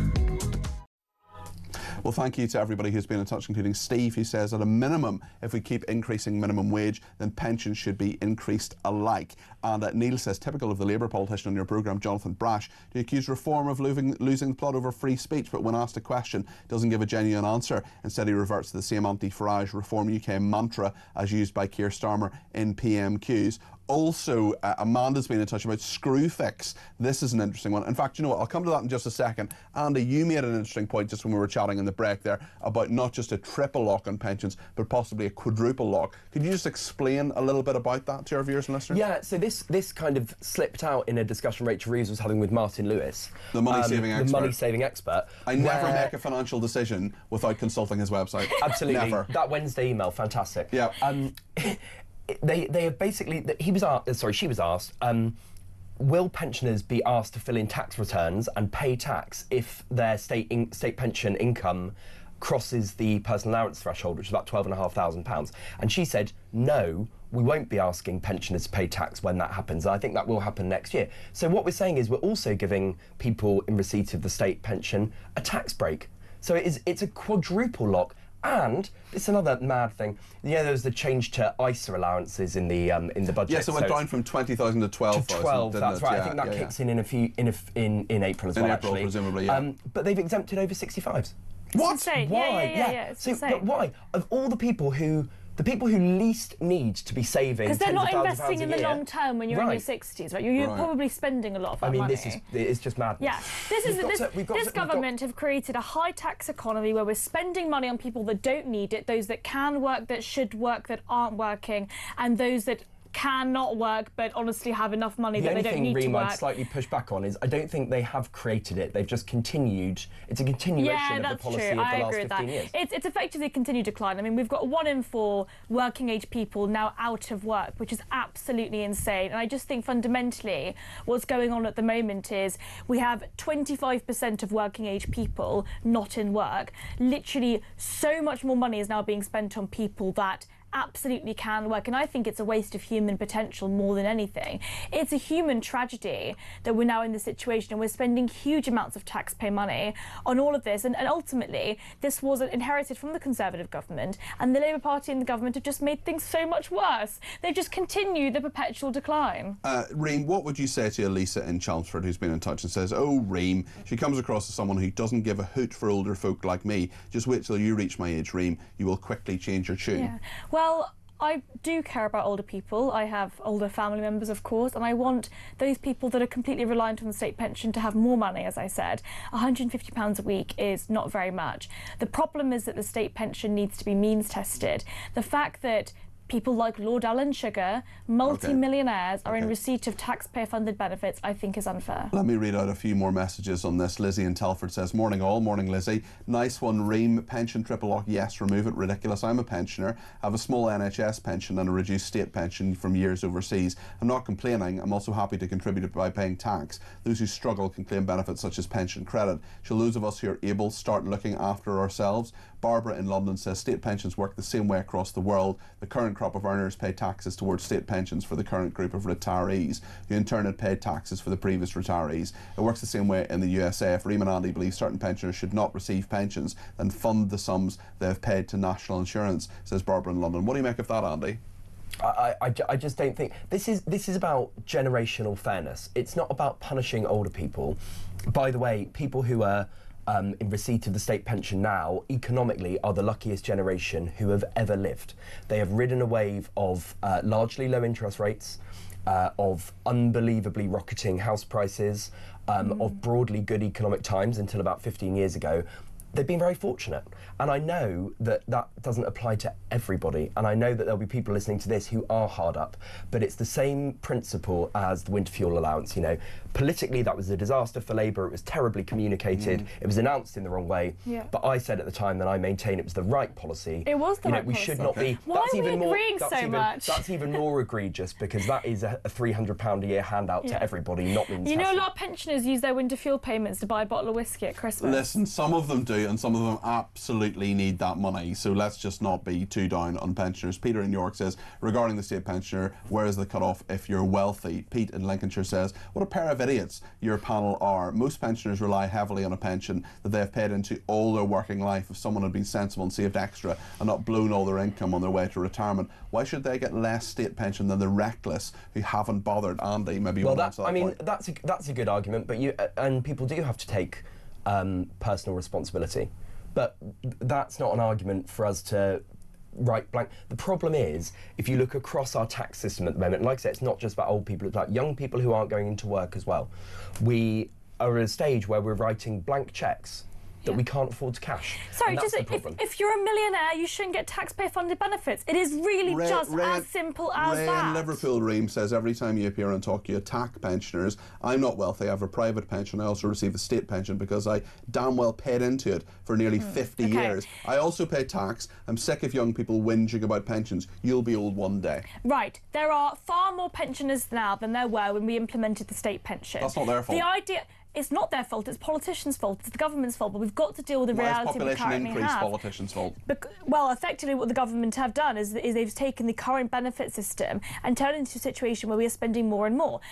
Well, thank you to everybody who's been in touch, including Steve, who says at a minimum, if we keep increasing minimum wage, then pensions should be increased alike. And Neil says, typical of the Labour politician on your programme, Jonathan Brash, to accuse Reform of losing the plot over free speech, but when asked a question, doesn't give a genuine answer. Instead, he reverts to the same anti-Farage Reform UK mantra as used by Keir Starmer in PMQs. Also, Amanda's been in touch about Screwfix. This is an interesting one. In fact, you know what? I'll come to that in just a second. Andy, you made an interesting point just when we were chatting in the break there about not just a triple lock on pensions, but possibly a quadruple lock. Could you just explain a little bit about that to our viewers and listeners? Yeah, so this kind of slipped out in a discussion Rachel Reeves was having with Martin Lewis. The money-saving expert. The money-saving expert. I never make a financial decision without consulting his website. Absolutely. Never. That Wednesday email, fantastic. Yeah. They have basically, she was asked, will pensioners be asked to fill in tax returns and pay tax if their state pension income crosses the personal allowance threshold, which is about £12,500? And she said, no, we won't be asking pensioners to pay tax when that happens. And I think that will happen next year. So what we're saying is we're also giving people in receipt of the state pension a tax break. So it's a quadruple lock. And it's another mad thing. Yeah, there was the change to ISA allowances in the budget. Yes, it went down from 20,000 to 12,000. To 12, that's right. Yeah, I think that kicks in April as well. In April, actually. Presumably, yeah. But they've exempted over 65s. What? Why? Yeah, it's insane. But why? Of all the people who least need to be saving, because they're not investing in the year, long term when you're in your 60s, right? You're probably spending a lot of that money. It's just madness. Yeah, this government have created a high tax economy where we're spending money on people that don't need it, those that can work, that should work, that aren't working, and those that cannot work but honestly have enough money that they don't need to work. The only thing I'd slightly push back on is I don't think they have created it. They've just continued. It's a continuation of the policy of the last 15 years. It's effectively continued decline. I mean, we've got 1 in 4 working age people now out of work, which is absolutely insane. And I just think fundamentally what's going on at the moment is we have 25% of working age people not in work. Literally so much more money is now being spent on people that absolutely can work, and I think it's a waste of human potential more than anything. It's a human tragedy that we're now in this situation and we're spending huge amounts of taxpayer money on all of this, and ultimately this was inherited from the Conservative government, and the Labour Party and the government have just made things so much worse. They've just continued the perpetual decline. Reem, what would you say to Elisa in Chelmsford who's been in touch and says, oh Reem, she comes across as someone who doesn't give a hoot for older folk like me. Just wait till you reach my age, Reem, you will quickly change your tune. Yeah. Well, I do care about older people. I have older family members, of course, and I want those people that are completely reliant on the state pension to have more money, as I said. £150 a week is not very much. The problem is that the state pension needs to be means tested. The fact that people like Lord Alan Sugar, multi-millionaires, are in receipt of taxpayer-funded benefits, I think is unfair. Let me read out a few more messages on this. Lizzie in Telford says, morning all, morning Lizzie. Nice one, Reem. Pension triple lock, yes, remove it. Ridiculous. I'm a pensioner. I have a small NHS pension and a reduced state pension from years overseas. I'm not complaining. I'm also happy to contribute by paying tax. Those who struggle can claim benefits such as pension credit. Shall those of us who are able start looking after ourselves? Barbara in London says state pensions work the same way across the world. The current crop of earners pay taxes towards state pensions for the current group of retirees, who in turn had paid taxes for the previous retirees. It works the same way in the USA. If Reem and Andy believe certain pensioners should not receive pensions, then fund the sums they have paid to national insurance, says Barbara in London. What do you make of that, Andy? I just don't think this is about generational fairness. It's not about punishing older people. By the way, people who are in receipt of the state pension now, economically, are the luckiest generation who have ever lived. They have ridden a wave of largely low interest rates, of unbelievably rocketing house prices, of broadly good economic times until about 15 years ago. They've been very fortunate. And I know that that doesn't apply to everybody. And I know that there'll be people listening to this who are hard up. But it's the same principle as the winter fuel allowance. You know, politically, that was a disaster for Labour. It was terribly communicated. It was announced in the wrong way. Yeah. But I said at the time that I maintain it was the right policy. It was the right policy. We should not be. Why are we agreeing so much? That's even more egregious, because that is a £300 a year handout to everybody, not means. You know, a lot of pensioners use their winter fuel payments to buy a bottle of whiskey at Christmas. Listen, some of them do. do, and some of them absolutely need that money. So let's just not be too down on pensioners. Peter in York says, regarding the state pensioner, where is the cut-off if you're wealthy? Pete in Lincolnshire says, what a pair of idiots your panel are. Most pensioners rely heavily on a pension that they have paid into all their working life. If someone had been sensible and saved extra and not blown all their income on their way to retirement, why should they get less state pension than the reckless who haven't bothered? Andy, maybe you want to answer that point. That's a good argument, but and people do have to take personal responsibility, but that's not an argument for us to write blank. The problem is, if you look across our tax system at the moment, like I said, it's not just about old people, it's about young people who aren't going into work as well. We are at a stage where we're writing blank cheques that we can't afford to cash. Sorry, just if you're a millionaire, you shouldn't get taxpayer-funded benefits. It is really as simple as Ray that. in Liverpool Ream says, every time you appear on Talk, you attack pensioners. I'm not wealthy, I have a private pension. I also receive a state pension because I damn well paid into it for nearly 50 years. I also pay tax. I'm sick of young people whinging about pensions. You'll be old one day. Right, there are far more pensioners now than there were when we implemented the state pension. That's not their fault. The idea... It's not their fault, it's politicians' fault, it's the government's fault, but we've got to deal with the reality we currently have. Why is population increase politicians' fault? Well, effectively what the government have done is they've taken the current benefit system and turned it into a situation where we are spending more and more.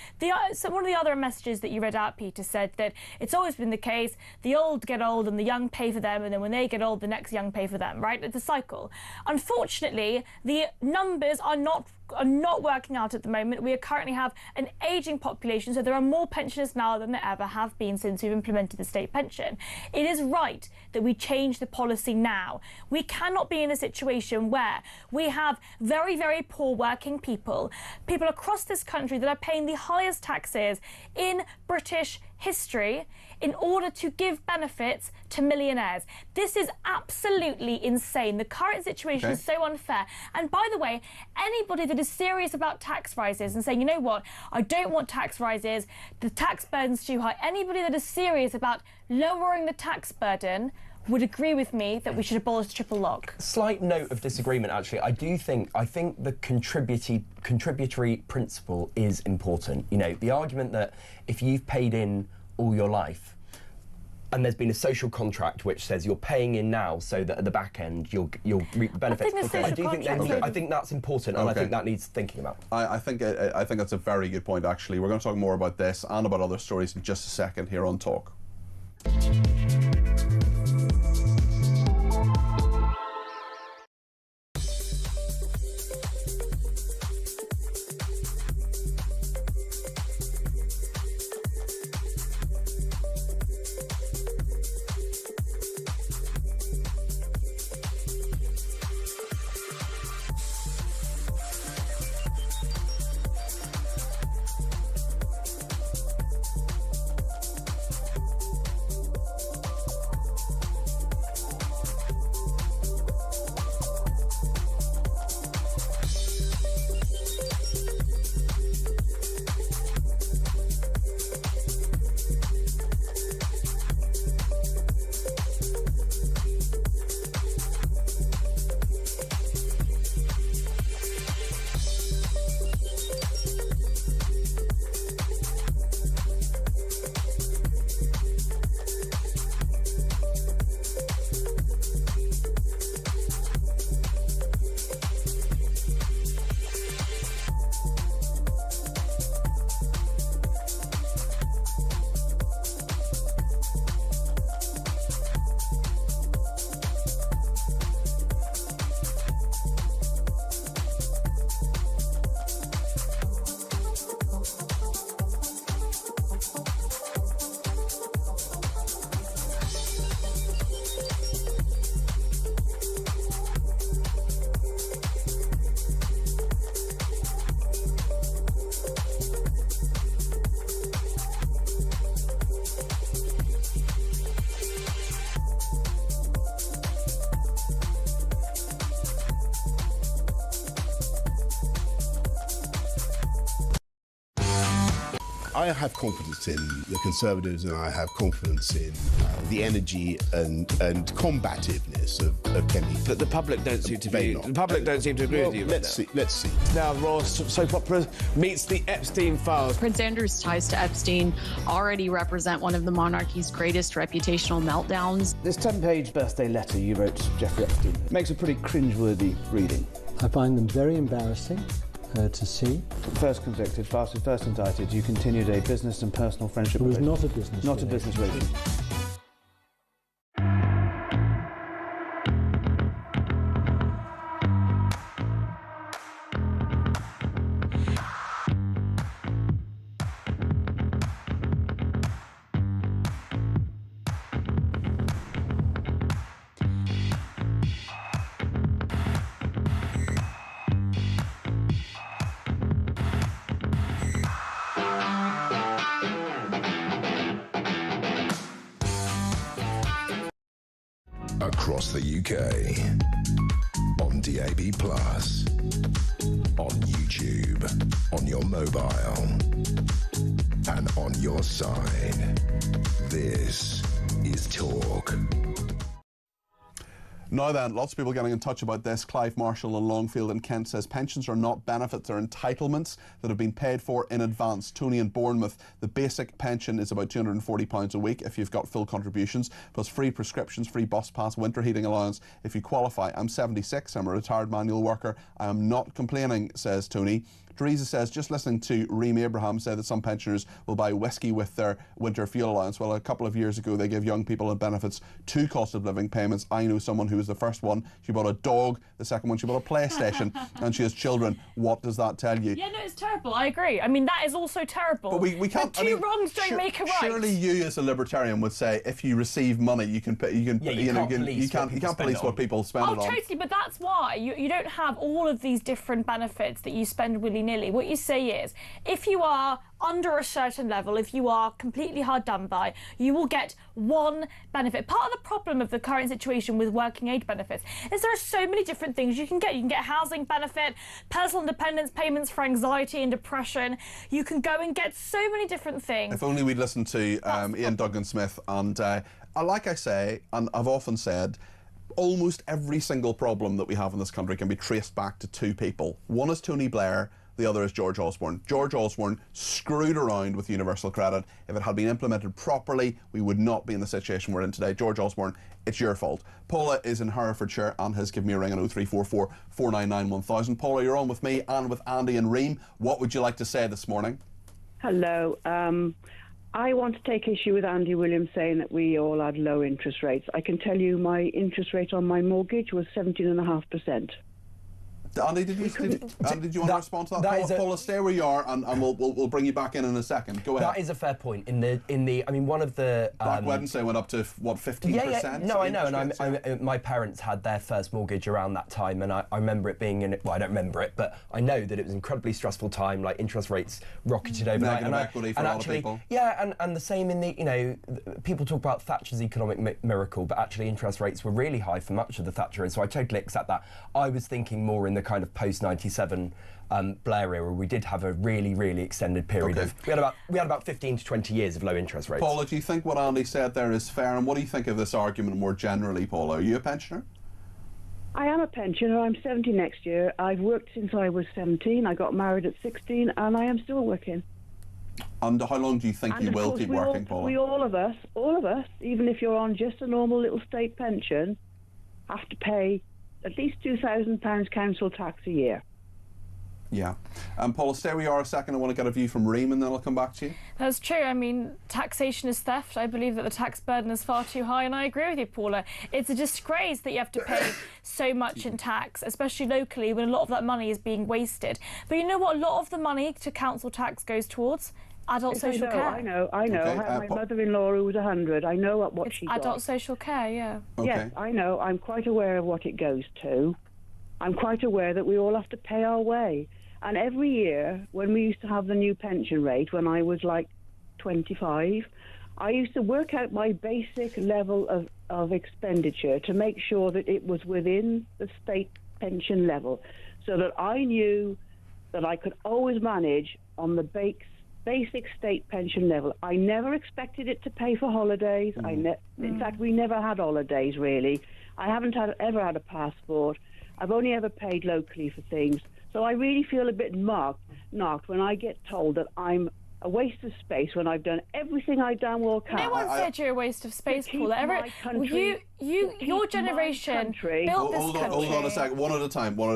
So one of the other messages that you read out, Peter, said that it's always been the case, the old get old and the young pay for them, and then when they get old, the next young pay for them, right? It's a cycle. Unfortunately, the numbers are not working out at the moment. We currently have an ageing population, so there are more pensioners now than there ever have been since we've implemented the state pension. It is right that we change the policy now. We cannot be in a situation where we have very, very poor working people across this country that are paying the highest taxes in British history in order to give benefits to millionaires. This is absolutely insane. The current situation is so unfair. And by the way, anybody that is serious about tax rises and saying, you know what, I don't want tax rises, the tax burden's too high, anybody that is serious about lowering the tax burden would agree with me that we should abolish triple lock. Slight note of disagreement, actually. I think the contributory principle is important. You know, the argument that if you've paid in all your life and there's been a social contract which says you're paying in now so that at the back end you'll reap the benefits. I think that's important, and I think that needs thinking about. I think that's a very good point, actually. We're going to talk more about this and about other stories in just a second here on Talk. I have confidence in the Conservatives, and I have confidence in the energy and combativeness of Kemi. But the public don't seem to agree with you. Let's see. Now, Royal soap opera meets the Epstein files. Prince Andrew's ties to Epstein already represent one of the monarchy's greatest reputational meltdowns. This 10-page birthday letter you wrote to Jeffrey Epstein makes a pretty cringeworthy reading. I find them very embarrassing to see. First convicted, first indicted, you continued a business and personal friendship. It was not a business Not a business relationship. Across the UK, on DAB+, on YouTube, on your mobile, and on your side. This is Talk. Now then, lots of people getting in touch about this. Clive Marshall in Longfield in Kent says pensions are not benefits, they're entitlements that have been paid for in advance. Tony in Bournemouth, the basic pension is about £240 a week if you've got full contributions, plus free prescriptions, free bus pass, winter heating allowance if you qualify. I'm 76, I'm a retired manual worker. I am not complaining, says Tony. Teresa says, just listening to Reem Abraham say that some pensioners will buy whiskey with their winter fuel allowance. Well, a couple of years ago, they gave young people benefits to cost of living payments. I know someone who was the first one. She bought a dog. The second one, she bought a PlayStation. And she has children. What does that tell you? Yeah, no, it's terrible. I agree. I mean, that is also terrible. But we can't. But two wrongs don't make a right. Surely you, as a libertarian, would say if you receive money, you can't police what people spend it on. Oh, totally. But that's why you don't have all of these different benefits that you spend willy-nilly. What you say is, if you are under a certain level, if you are completely hard done by, you will get one benefit. Part of the problem of the current situation with working age benefits is there are so many different things you can get. You can get a housing benefit, personal independence payments for anxiety and depression. You can go and get so many different things. If only we'd listened to Ian Duggan-Smith. And like I say, and I've often said, almost every single problem that we have in this country can be traced back to two people. One is Tony Blair, the other is George Osborne. George Osborne screwed around with universal credit. If it had been implemented properly, we would not be in the situation we're in today. George Osborne, it's your fault. Paula is in Herefordshire and has given me a ring on 0344 499 1000. Paula, you're on with me and with Andy and Reem. What would you like to say this morning? Hello. I want to take issue with Andy Williams saying that we all had low interest rates. I can tell you my interest rate on my mortgage was 17.5%. Andy, did you want to respond to that? Paula, stay where you are, and we'll bring you back in a second. Go ahead. That is a fair point. In the, I mean, one of the Black Wednesday went up to what, 15%? Yeah. No, I know, and my parents had their first mortgage around that time, and I remember it being I don't remember it, but I know that it was an incredibly stressful time. Like interest rates rocketed overnight, negative equity for a lot of people. Yeah, and the same in the people talk about Thatcher's economic miracle, but actually interest rates were really high for much of the Thatcher, so I totally accept that. I was thinking more in the kind of post-97 Blair era, we did have a really, really extended period of... We had about 15 to 20 years of low interest rates. Paula, do you think what Andy said there is fair, and what do you think of this argument more generally, Paula? Are you a pensioner? I am a pensioner. I'm 70 next year. I've worked since I was 17. I got married at 16, and I am still working. And how long do you think you will keep working, Paula? All of us, even if you're on just a normal little state pension, have to pay at least £2,000 council tax a year. Yeah. Paula, stay where you are a second. I want to get a view from Reem and then I'll come back to you. That's true. I mean, taxation is theft. I believe that the tax burden is far too high, and I agree with you, Paula. It's a disgrace that you have to pay so much in tax, especially locally, when a lot of that money is being wasted. But you know what? A lot of the money to council tax goes towards adult social care. I know. Okay. I had my mother-in-law who was 100. I know what she got. Adult social care, yeah. Okay. Yes, I know. I'm quite aware of what it goes to. I'm quite aware that we all have to pay our way. And every year, when we used to have the new pension rate, when I was like 25, I used to work out my basic level of expenditure to make sure that it was within the state pension level, so that I knew that I could always manage on the basic state pension level. I never expected it to pay for holidays. In fact, we never had holidays, really. I haven't ever had a passport. I've only ever paid locally for things. So I really feel a bit knocked when I get told that I'm a waste of space when I've done everything I damn well can. No one said you're a waste of space, Paula. Your generation built this country. Hold on a second. One at a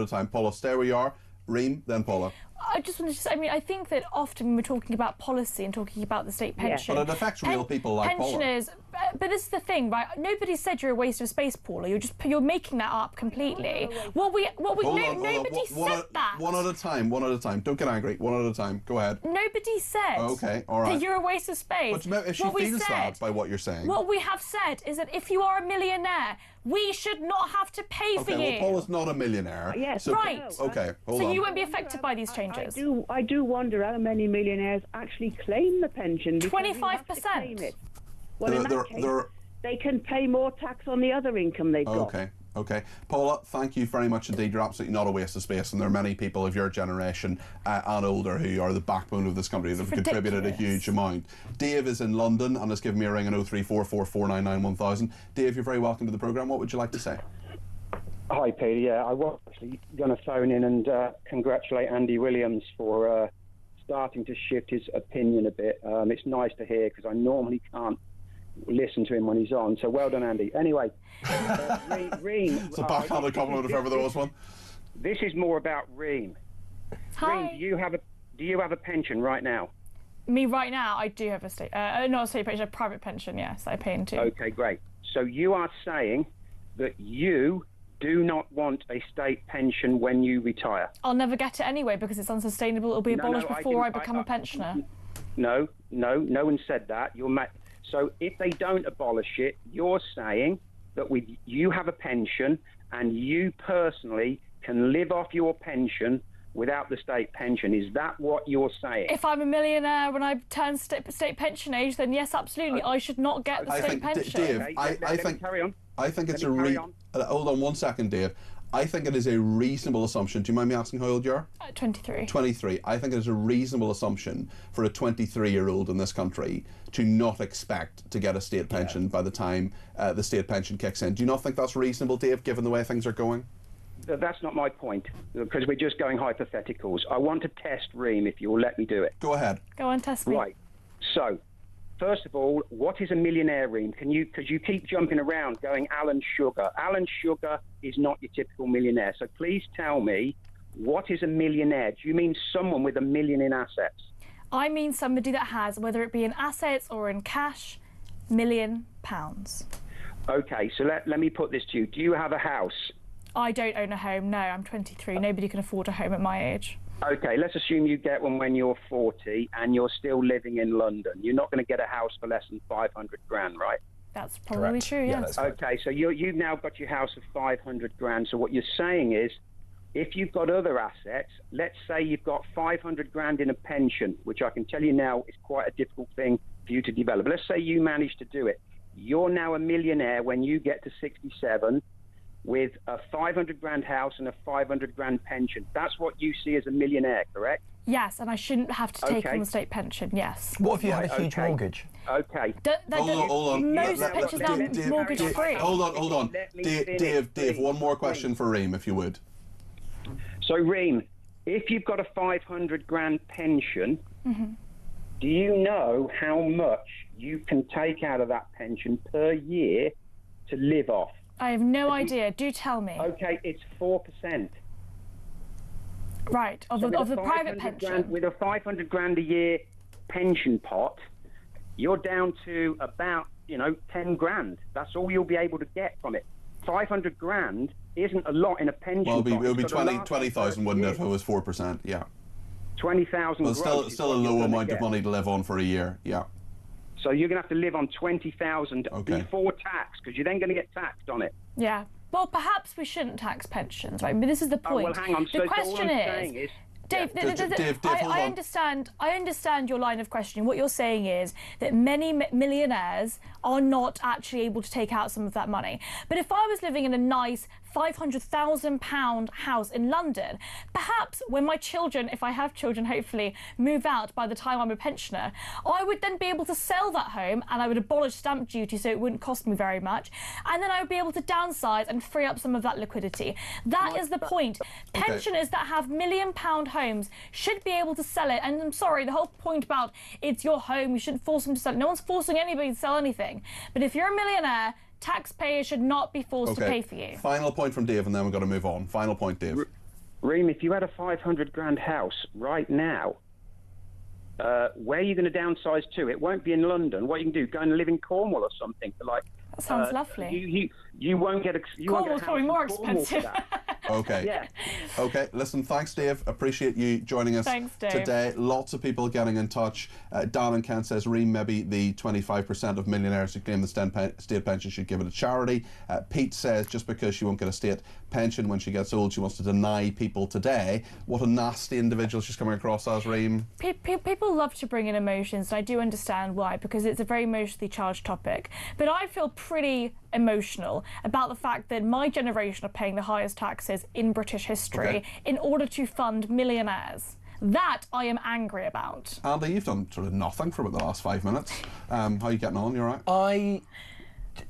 time. Paula, stay where you are. Reem, then Paula. I just want to say, I think that often when we're talking about policy and talking about the state pension... But it affects real people like pensioners, Paula. But this is the thing, right? Nobody said you're a waste of space, Paula. You're making that up completely. Nobody said that. One at a time. Don't get angry. One at a time. Go ahead. Nobody said that you're a waste of space. But if she feels that by what you're saying... What we have said is that if you are a millionaire, we should not have to pay for you. Well, Paula's not a millionaire. Yes. So, right. Okay, hold on. So you won't be affected by these changes. I do wonder how many millionaires actually claim the pension. 25%. Well, in that case, they can pay more tax on the other income they've got. Okay. Paula, thank you very much indeed. You're absolutely not a waste of space, and there are many people of your generation and older who are the backbone of this country that have contributed a huge amount. Dave is in London and has given me a ring on 03444991000. Dave, you're very welcome to the programme. What would you like to say? Hi, Peter. Yeah, I was actually going to phone in and congratulate Andy Williams for starting to shift his opinion a bit. It's nice to hear because I normally can't listen to him when he's on. So well done, Andy. Anyway, Reem. It's a backhanded compliment if ever there was one. This is more about Reem. Hi. Reem, do you have a pension right now? Me right now, I do have not a state pension, a private pension. Yes, I pay into. Okay, great. So you are saying that you do not want a state pension when you retire? I'll never get it anyway because it's unsustainable. It'll be abolished before I become a pensioner. No one said that. So if they don't abolish it, you're saying that you have a pension and you personally can live off your pension without the state pension. Is that what you're saying? If I'm a millionaire when I turn state pension age, then yes, absolutely, I should not get the state pension. Dave, I think it's hold on 1 second, Dave. I think it is a reasonable assumption. Do you mind me asking how old you are? 23. 23. I think it is a reasonable assumption for a 23-year-old in this country to not expect to get a state pension by the time the state pension kicks in. Do you not think that's reasonable, Dave, given the way things are going? That's not my point, because we're just going hypotheticals. I want to test Reem, if you'll let me do it. Go ahead. Go on, test me. Right. So, first of all, what is a millionaire, Reem? Because you keep jumping around going Alan Sugar. Alan Sugar is not your typical millionaire. So please tell me, what is a millionaire? Do you mean someone with $1 million in assets? I mean somebody that has, whether it be in assets or in cash, £1 million. Okay, so let me put this to you. Do you have a house? I don't own a home, no. I'm 23. Nobody can afford a home at my age. Okay, let's assume you get one when you're 40 and you're still living in London. You're not going to get a house for less than 500 grand, right? That's probably true, yes. Okay, so you've now got your house for 500 grand. So what you're saying is, if you've got other assets, let's say you've got 500 grand in a pension, which I can tell you now is quite a difficult thing for you to develop. Let's say you manage to do it. You're now a millionaire when you get to 67 with a 500 grand house and a 500 grand pension. That's what you see as a millionaire, correct? Yes, and I shouldn't have to take on the state pension, yes. What if you had a huge mortgage? Okay. Hold on. Most pensions are mortgage-free. Hold on. Dave, one more question for Reem, if you would. So, Reem, if you've got a 500 grand pension, do you know how much you can take out of that pension per year to live off? I have no idea. Do tell me. Okay, it's 4%. Right, of the private pension. With a 500 grand a year pension pot, you're down to about, 10 grand. That's all you'll be able to get from it. 500 grand isn't a lot in a pension pot. Well, it would be 20,000, wouldn't it, if it was 4%, yeah. 20,000 Well, still a low amount of money to live on for a year, yeah. So you're going to have to live on 20,000 before tax, because you're then going to get taxed on it. Yeah. Well, perhaps we shouldn't tax pensions, right? But this is the point. Oh, well, hang on. The question is, Dave, Dave, hold I on. understand your line of questioning. What you're saying is that many millionaires are not actually able to take out some of that money. But if I was living in a nice £500,000 house in London, perhaps when my children, if I have children, hopefully move out by the time I'm a pensioner, I would then be able to sell that home and I would abolish stamp duty so it wouldn't cost me very much. And then I would be able to downsize and free up some of that liquidity. That is the point. Pensioners that have £1 million homes should be able to sell it. And I'm sorry, the whole point about it's your home, you shouldn't force them to sell it. No one's forcing anybody to sell anything. But if you're a millionaire, taxpayers should not be forced to pay for you. Final point from Dave, and then we've got to move on. Final point, Dave. Reem, if you had a 500 grand house right now, where are you going to downsize to? It won't be in London. What you can do, go and live in Cornwall or something. Like, that sounds lovely. You won't get a. Cornwall's probably more expensive. Okay. Yeah. Okay. Listen, thanks, Dave. Appreciate you joining us today. Lots of people getting in touch. Dan and Kent says, Reem, maybe the 25% of millionaires who claim the state pension should give it a charity. Pete says, just because she won't get a state pension when she gets old, she wants to deny people today. What a nasty individual she's coming across as, Reem. People love to bring in emotions, and I do understand why, because it's a very emotionally charged topic. But I feel pretty emotional about the fact that my generation are paying the highest taxes in British history in order to fund millionaires. That I am angry about. Andy, you've done sort of nothing for about the last 5 minutes. How are you getting on? You all right? I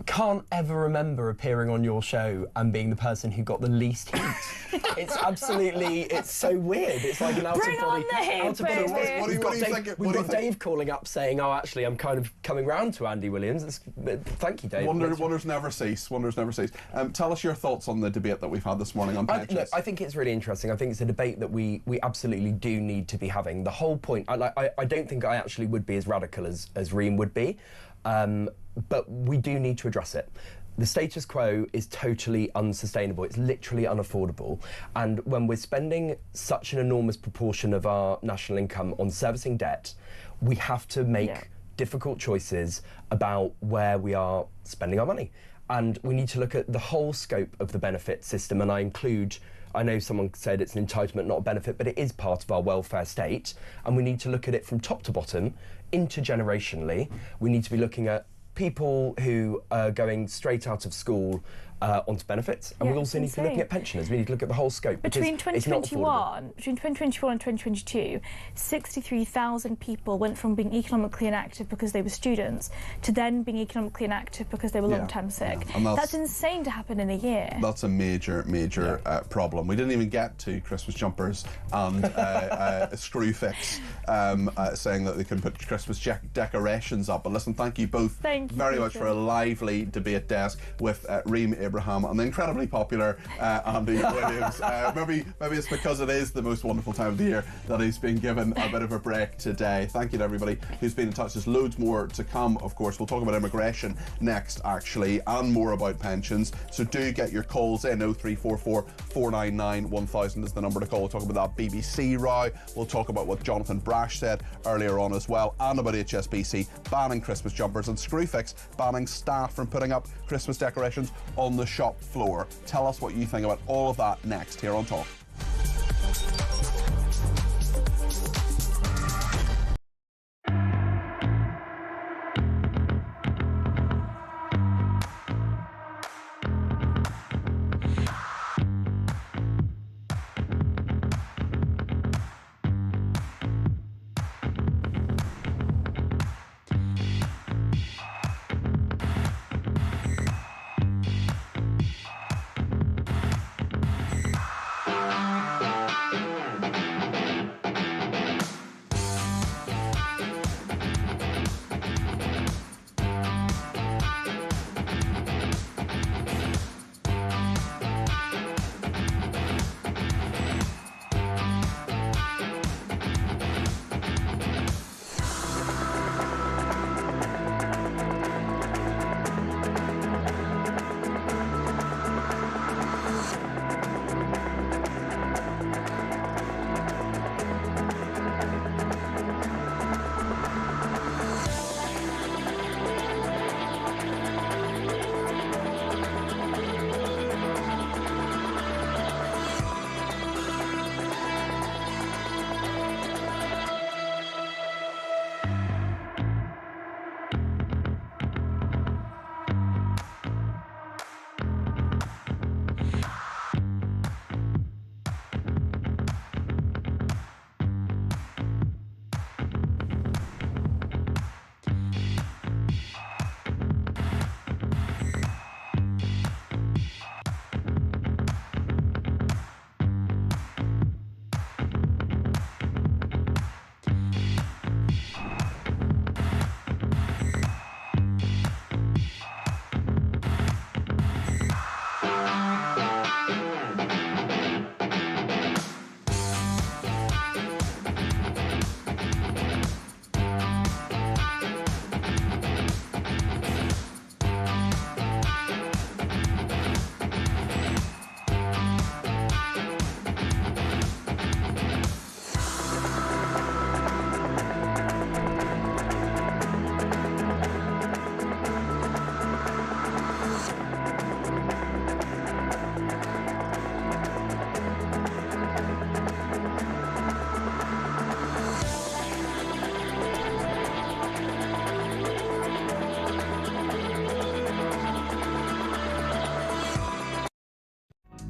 can't ever remember appearing on your show and being the person who got the least heat. It's absolutely, it's so weird. It's like an out-of-body... What do you think? We've got Dave calling up saying, oh, actually, I'm kind of coming round to Andy Williams. Thank you, Dave. Wonders never cease. Wonders never cease. Tell us your thoughts on the debate that we've had this morning on pensions. Look, I think it's really interesting. I think it's a debate that we absolutely do need to be having. The whole point... I don't think I actually would be as radical as Reem would be. But we do need to address it. The status quo is totally unsustainable. It's literally unaffordable. And when we're spending such an enormous proportion of our national income on servicing debt, we have to make difficult choices about where we are spending our money. And we need to look at the whole scope of the benefit system. And I know someone said it's an entitlement, not a benefit, but it is part of our welfare state. And we need to look at it from top to bottom, intergenerationally. We need to be looking at people who are going straight out of school onto benefits, and we also need to be looking at pensioners. We need to look at the whole scope. Between 2021 and 2022, 63,000 people went from being economically inactive because they were students to then being economically inactive because they were long-term sick. Yeah. That's insane to happen in a year. That's a major problem. We didn't even get to Christmas jumpers and Screwfix saying that they can put Christmas decorations up. But listen, thank you both very much for a lively debate desk with Reem Abraham and the incredibly popular Andy Williams. Maybe it's because it is the most wonderful time of the year that he's been given a bit of a break today. Thank you to everybody who's been in touch. There's loads more to come, of course. We'll talk about immigration next, actually, and more about pensions. So do get your calls in. 0344 499 1000 is the number to call. We'll talk about that BBC row. We'll talk about what Jonathan Brash said earlier on as well, and about HSBC banning Christmas jumpers and Screwfix banning staff from putting up Christmas decorations on the shop floor. Tell us what you think about all of that next here on Talk.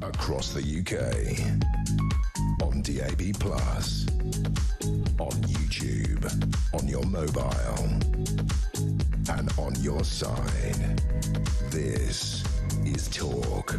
Across the UK. On DAB+. On YouTube. On your mobile. And on your side. This is Talk.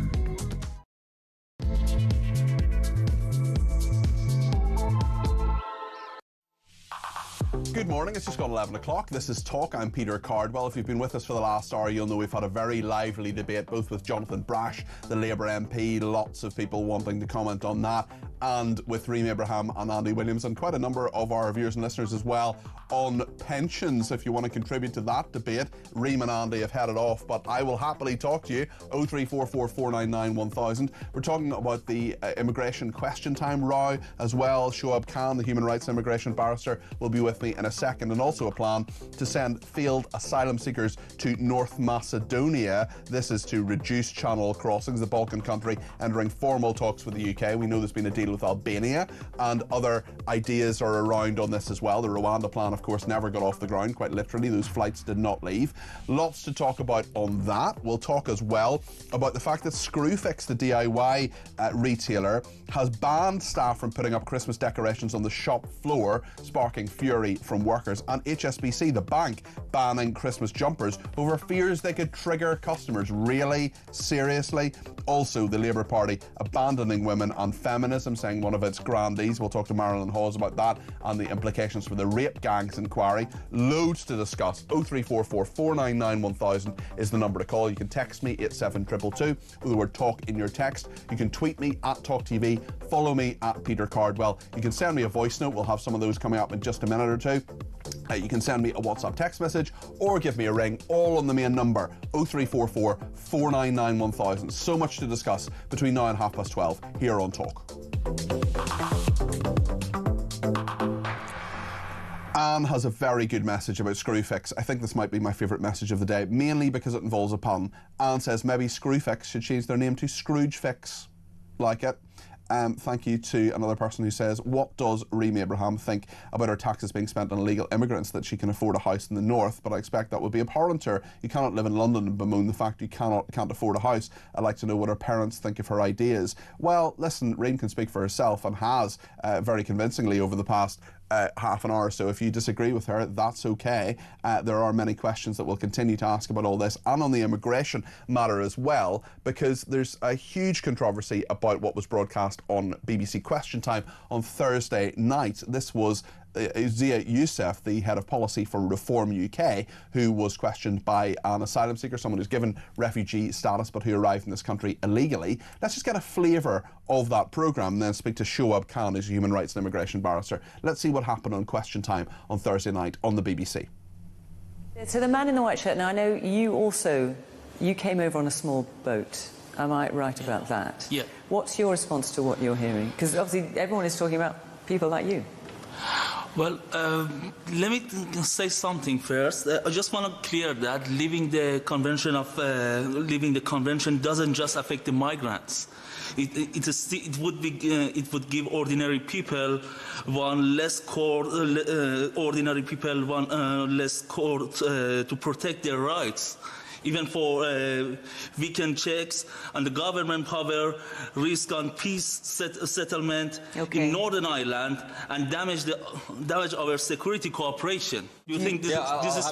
Good morning, it's just gone 11 o'clock. This is Talk. I'm Peter Cardwell. If you've been with us for the last hour, you'll know we've had a very lively debate, both with Jonathan Brash, the Labour MP, lots of people wanting to comment on that, and with Reem Abraham and Andy Williams, and quite a number of our viewers and listeners as well on pensions. If you want to contribute to that debate, Reem and Andy have headed off, but I will happily talk to you. 0344 499 1000. We're talking about the immigration question time row as well. Shoaib Khan, the human rights and immigration barrister, will be with me in a second, and also a plan to send failed asylum seekers to North Macedonia. This is to reduce channel crossings, the Balkan country entering formal talks with the UK. We know there's been a deal with Albania, and other ideas are around on this as well. The Rwanda plan, of course, never got off the ground, quite literally. Those flights did not leave. Lots to talk about on that. We'll talk as well about the fact that Screwfix, the DIY retailer, has banned staff from putting up Christmas decorations on the shop floor, sparking fury from workers, and HSBC, the bank, banning Christmas jumpers over fears they could trigger customers. Really? Seriously? Also, the Labour Party abandoning women and feminism, saying one of its grandees. We'll talk to Marilyn Hawes about that and the implications for the rape gangs inquiry. Loads to discuss. 0344 499 1000 is the number to call. You can text me 87222 with the word talk in your text. You can tweet me at talkTV. Follow me at Peter Cardwell. You can send me a voice note. We'll have some of those coming up in just a minute or two. You can send me a WhatsApp text message or give me a ring, all on the main number 0344 499 1000. So much to discuss between now and 12:30 here on Talk. Anne has a very good message about Screwfix. I think this might be my favourite message of the day, mainly because it involves a pun. Anne says maybe Screwfix should change their name to Scroogefix. Like it. Thank you to another person who says, what does Reem Abraham think about her taxes being spent on illegal immigrants that she can afford a house in the north? But I expect that would be abhorrent to her. You cannot live in London and bemoan the fact you can't afford a house. I'd like to know what her parents think of her ideas. Well, listen, Reem can speak for herself and has very convincingly over the past half an hour or so. If you disagree with her, that's okay. There are many questions that we'll continue to ask about all this and on the immigration matter as well, because there's a huge controversy about what was broadcast on BBC Question Time on Thursday night. This was Zia Youssef, the head of policy for Reform UK, who was questioned by an asylum seeker, someone who's given refugee status but who arrived in this country illegally. Let's just get a flavour of that programme and then speak to Shoaib Khan, who's a human rights and immigration barrister. Let's see what happened on Question Time on Thursday night on the BBC. So the man in the white shirt, now I know you came over on a small boat. Am I right about that? Yeah. What's your response to what you're hearing? Because obviously everyone is talking about people like you. Well, let me say something first. I just want to clear that leaving the convention doesn't just affect the migrants. It would give ordinary people one less court to protect their rights. Even for weekend checks, and the government power risk on peace settlement in Northern Ireland and damage our security cooperation. Do you think this is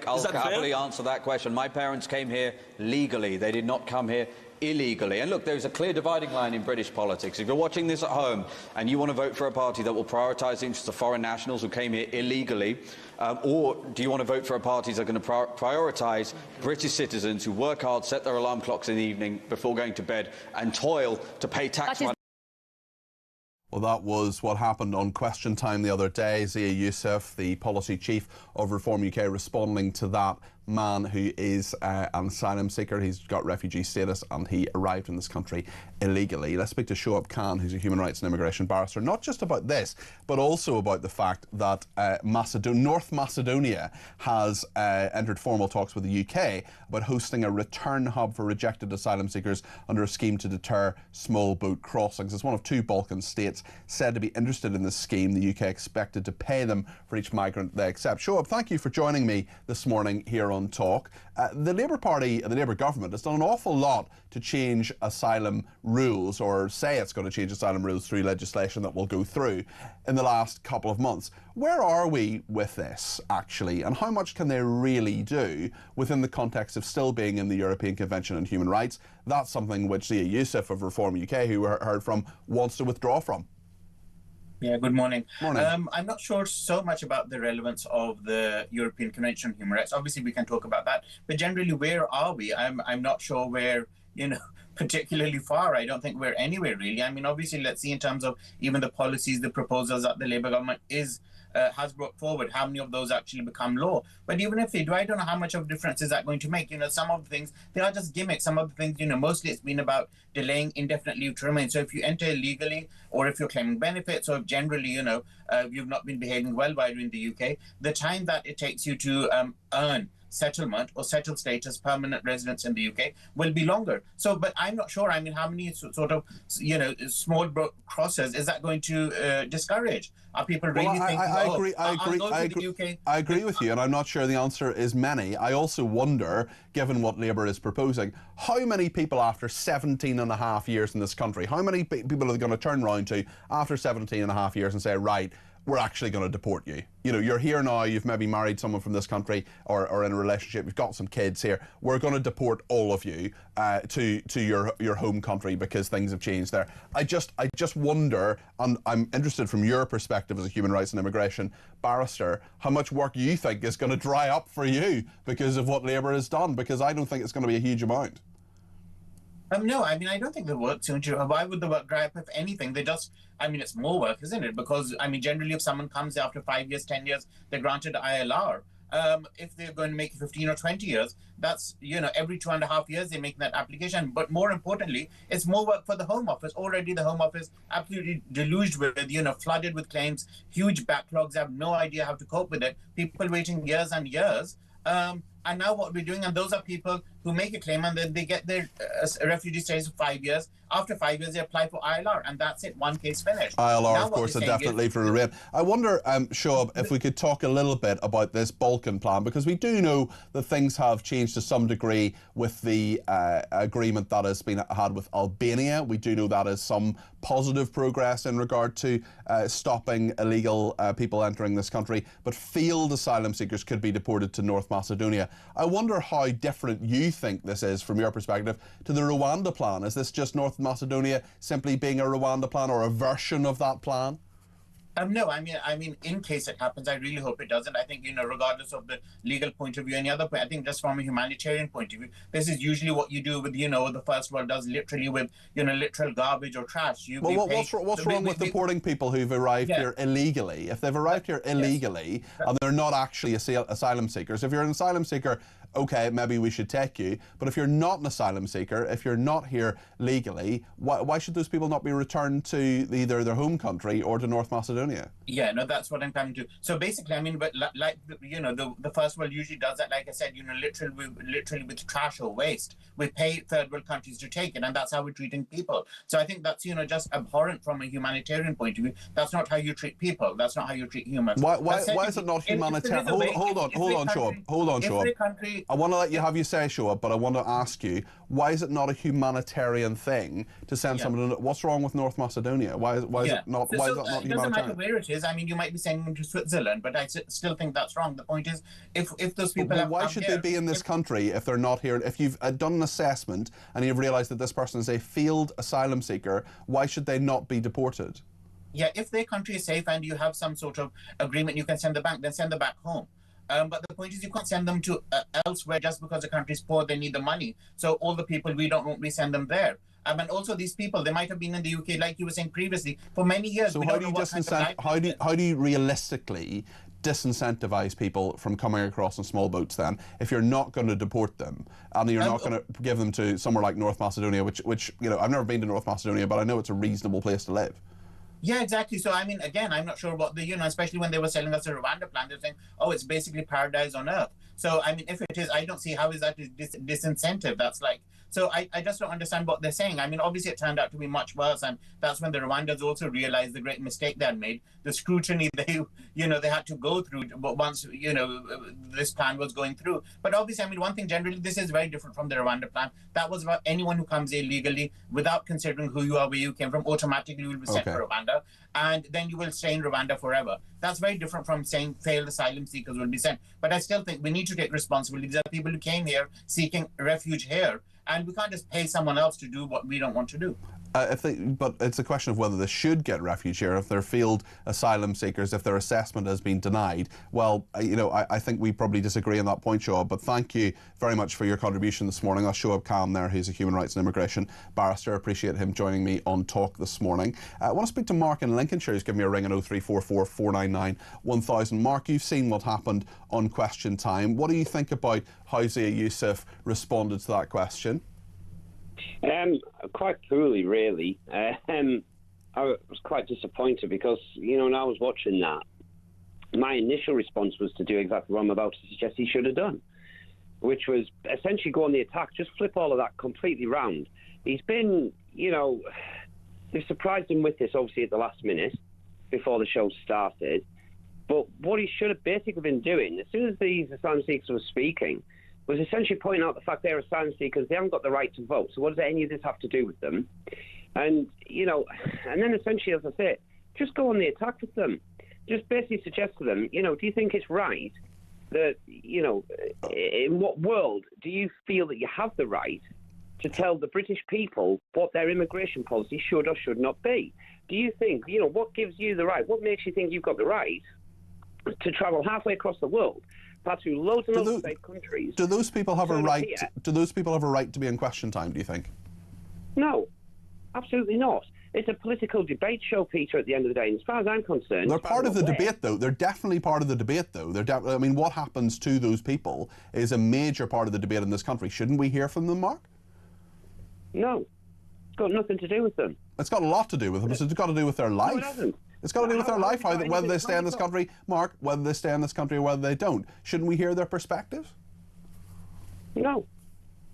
I'll happily answer that question. My parents came here legally. They did not come here illegally. And look, there's a clear dividing line in British politics. If you're watching this at home and you want to vote for a party that will prioritise the interests of foreign nationals who came here illegally, or do you want to vote for a party that are going to prioritise British citizens who work hard, set their alarm clocks in the evening before going to bed and toil to pay tax money? Well, that was what happened on Question Time the other day. Zia Youssef, the policy chief of Reform UK, responding to that man who is an asylum seeker. He's got refugee status and he arrived in this country illegally. Let's speak to Shoaib Khan, who's a human rights and immigration barrister, not just about this, but also about the fact that North Macedonia has entered formal talks with the UK about hosting a return hub for rejected asylum seekers under a scheme to deter small boat crossings. It's one of two Balkan states said to be interested in this scheme. The UK expected to pay them for each migrant they accept. Shoaib, thank you for joining me this morning here on Talk. The Labour Party and the Labour government has done an awful lot to change asylum rules, or say it's going to change asylum rules through legislation that will go through in the last couple of months. Where are we with this, actually, and how much can they really do within the context of still being in the European Convention on Human Rights? That's something which Zia Youssef of Reform UK, who we heard from, wants to withdraw from. Yeah, good morning. Morning. I'm not sure so much about the relevance of the European Convention on Human Rights. Obviously, we can talk about that, but generally, where are we? I'm not sure where, particularly far. I don't think we're anywhere really. I mean, obviously, let's see in terms of even the policies, the proposals that the Labour government has brought forward, how many of those actually become law. But even if they do, I don't know how much of a difference is that going to make. Some of the things, they are just gimmicks. Some of the things, mostly it's been about delaying indefinite leave to remain. So if you enter illegally, or if you're claiming benefits, or if generally, you've not been behaving well while you're in the UK, the time that it takes you to earn settlement or settled status, permanent residence in the UK, will be longer. So, but I'm not sure. I mean, how many sort of, small crosses is that going to discourage? Are people really thinking, I agree with you, and I'm not sure the answer is many. I also wonder, given what Labour is proposing, how many people after 17 and a half years in this country, how many people are they going to turn around to after 17 and a half years and say, right, we're actually going to deport you. You're here now, you've maybe married someone from this country or in a relationship, you've got some kids here. We're going to deport all of you to your home country because things have changed there. I just wonder, and I'm interested from your perspective as a human rights and immigration barrister, how much work you think is going to dry up for you because of what Labour has done, because I don't think it's going to be a huge amount. No, I mean, I don't think the work's going to. Why would the work dry up if anything? It's more work, isn't it? Because, generally if someone comes after 5 years, 10 years, they're granted ILR. If they're going to make 15 or 20 years, that's, every 2.5 years they make that application. But more importantly, it's more work for the Home Office. Already the Home Office absolutely deluged with, flooded with claims, huge backlogs, have no idea how to cope with it. People waiting years and years. And now what we're doing, and those are people who make a claim and then they get their refugee status for 5 years. After 5 years, they apply for ILR, and that's it. One case finished. ILR, now of course, indefinitely for remain. I wonder, Shoaib, if we could talk a little bit about this Balkan plan, because we do know that things have changed to some degree with the agreement that has been had with Albania. We do know that is some positive progress in regard to stopping illegal people entering this country, but failed asylum seekers could be deported to North Macedonia. I wonder how different you think this is from your perspective to the Rwanda plan. Is this just North Macedonia simply being a Rwanda plan or a version of that plan? No, I mean, in case it happens, I really hope it doesn't. I think, regardless of the legal point of view, any other point, I think just from a humanitarian point of view, this is usually what you do with, the First World does literally with, literal garbage or trash. What's wrong with deporting people who've arrived here illegally? If they've arrived here illegally and they're not actually asylum seekers, if you're an asylum seeker, okay, maybe we should take you. But if you're not an asylum seeker, if you're not here legally, why should those people not be returned to either their home country or to North Macedonia? Yeah, no, that's what I'm coming to. So basically, but like, the First World usually does that, like I said, literally with trash or waste. We pay third world countries to take it, and that's how we're treating people. So I think that's, just abhorrent from a humanitarian point of view. That's not how you treat people. That's not how you treat humans. Why is it not humanitarian? Hold on, Shoaib. I want to let you have your say, Shoaib, but I want to ask you, why is it not a humanitarian thing to send someone to... What's wrong with North Macedonia? Why is it not humanitarian? It doesn't matter where it is. I mean, you might be sending them to Switzerland, but I still think that's wrong. The point is, if those people have... Why should they be in this country if they're not here? If you've done an assessment and you've realised that this person is a failed asylum seeker, why should they not be deported? Yeah, if their country is safe and you have some sort of agreement you can send them back, then send them back home. But the point is, you can't send them to elsewhere just because the country's poor, they need the money. So all the people we send them there. And also these people, they might have been in the UK, like you were saying previously, for many years. So how do you realistically disincentivize people from coming across in small boats then, if you're not going to deport them and you're not going to give them to somewhere like North Macedonia, which I've never been to North Macedonia, but I know it's a reasonable place to live. Yeah, exactly. So, I mean, again, I'm not sure what especially when they were selling us a Rwanda plan, they're saying, oh, it's basically paradise on earth. So, I mean, if it is, I don't see how is that a disincentive. That's like So I just don't understand what they're saying. I mean, obviously it turned out to be much worse, and that's when the Rwandans also realized the great mistake they had made. The scrutiny they had to go through once, this plan was going through. But obviously, I mean, one thing generally, this is very different from the Rwanda plan. That was about anyone who comes illegally without considering who you are, where you came from, automatically will be sent to Rwanda, and then you will stay in Rwanda forever. That's very different from saying failed asylum seekers will be sent. But I still think we need to take responsibility. These are people who came here seeking refuge here, and we can't just pay someone else to do what we don't want to do. But it's a question of whether they should get refuge here. If they're failed asylum seekers, if their assessment has been denied, well, I think we probably disagree on that point, Shoaib. But thank you very much for your contribution this morning. That's Shoaib Khan there, who's a human rights and immigration barrister. Appreciate him joining me on Talk this morning. I want to speak to Mark in Lincolnshire, who's given me a ring on 0344 499 1000. Mark, you've seen what happened on Question Time. What do you think about how Zia Youssef responded to that question? Quite poorly, really. I was quite disappointed because, when I was watching that, my initial response was to do exactly what I'm about to suggest he should have done, which was essentially go on the attack, just flip all of that completely round. He's been, they've surprised him with this, obviously, at the last minute before the show started. But what he should have basically been doing, as soon as these asylum seekers were speaking, was essentially pointing out the fact they're asylum seekers, they haven't got the right to vote. So what does any of this have to do with them? And, and then essentially, as I say, just go on the attack with them. Just basically suggest to them, do you think it's right that, in what world do you feel that you have the right to tell the British people what their immigration policy should or should not be? Do you think, what gives you the right? What makes you think you've got the right to travel halfway across the world? Pass through loads and loads of safe countries. Do those people have a right? Do those people have a right to be in Question Time? Do you think? No, absolutely not. It's a political debate show, Peter. At the end of the day, and as far as I'm concerned, they're part of the debate, though. They're definitely part of the debate, though. I mean, what happens to those people is a major part of the debate in this country. Shouldn't we hear from them, Mark? No, it's got nothing to do with them. It's got a lot to do with them. It's got to do with their life. No, it hasn't. It's got to do with their life, whether they stay in this country, Mark, whether they stay in this country or whether they don't. Shouldn't we hear their perspectives? No.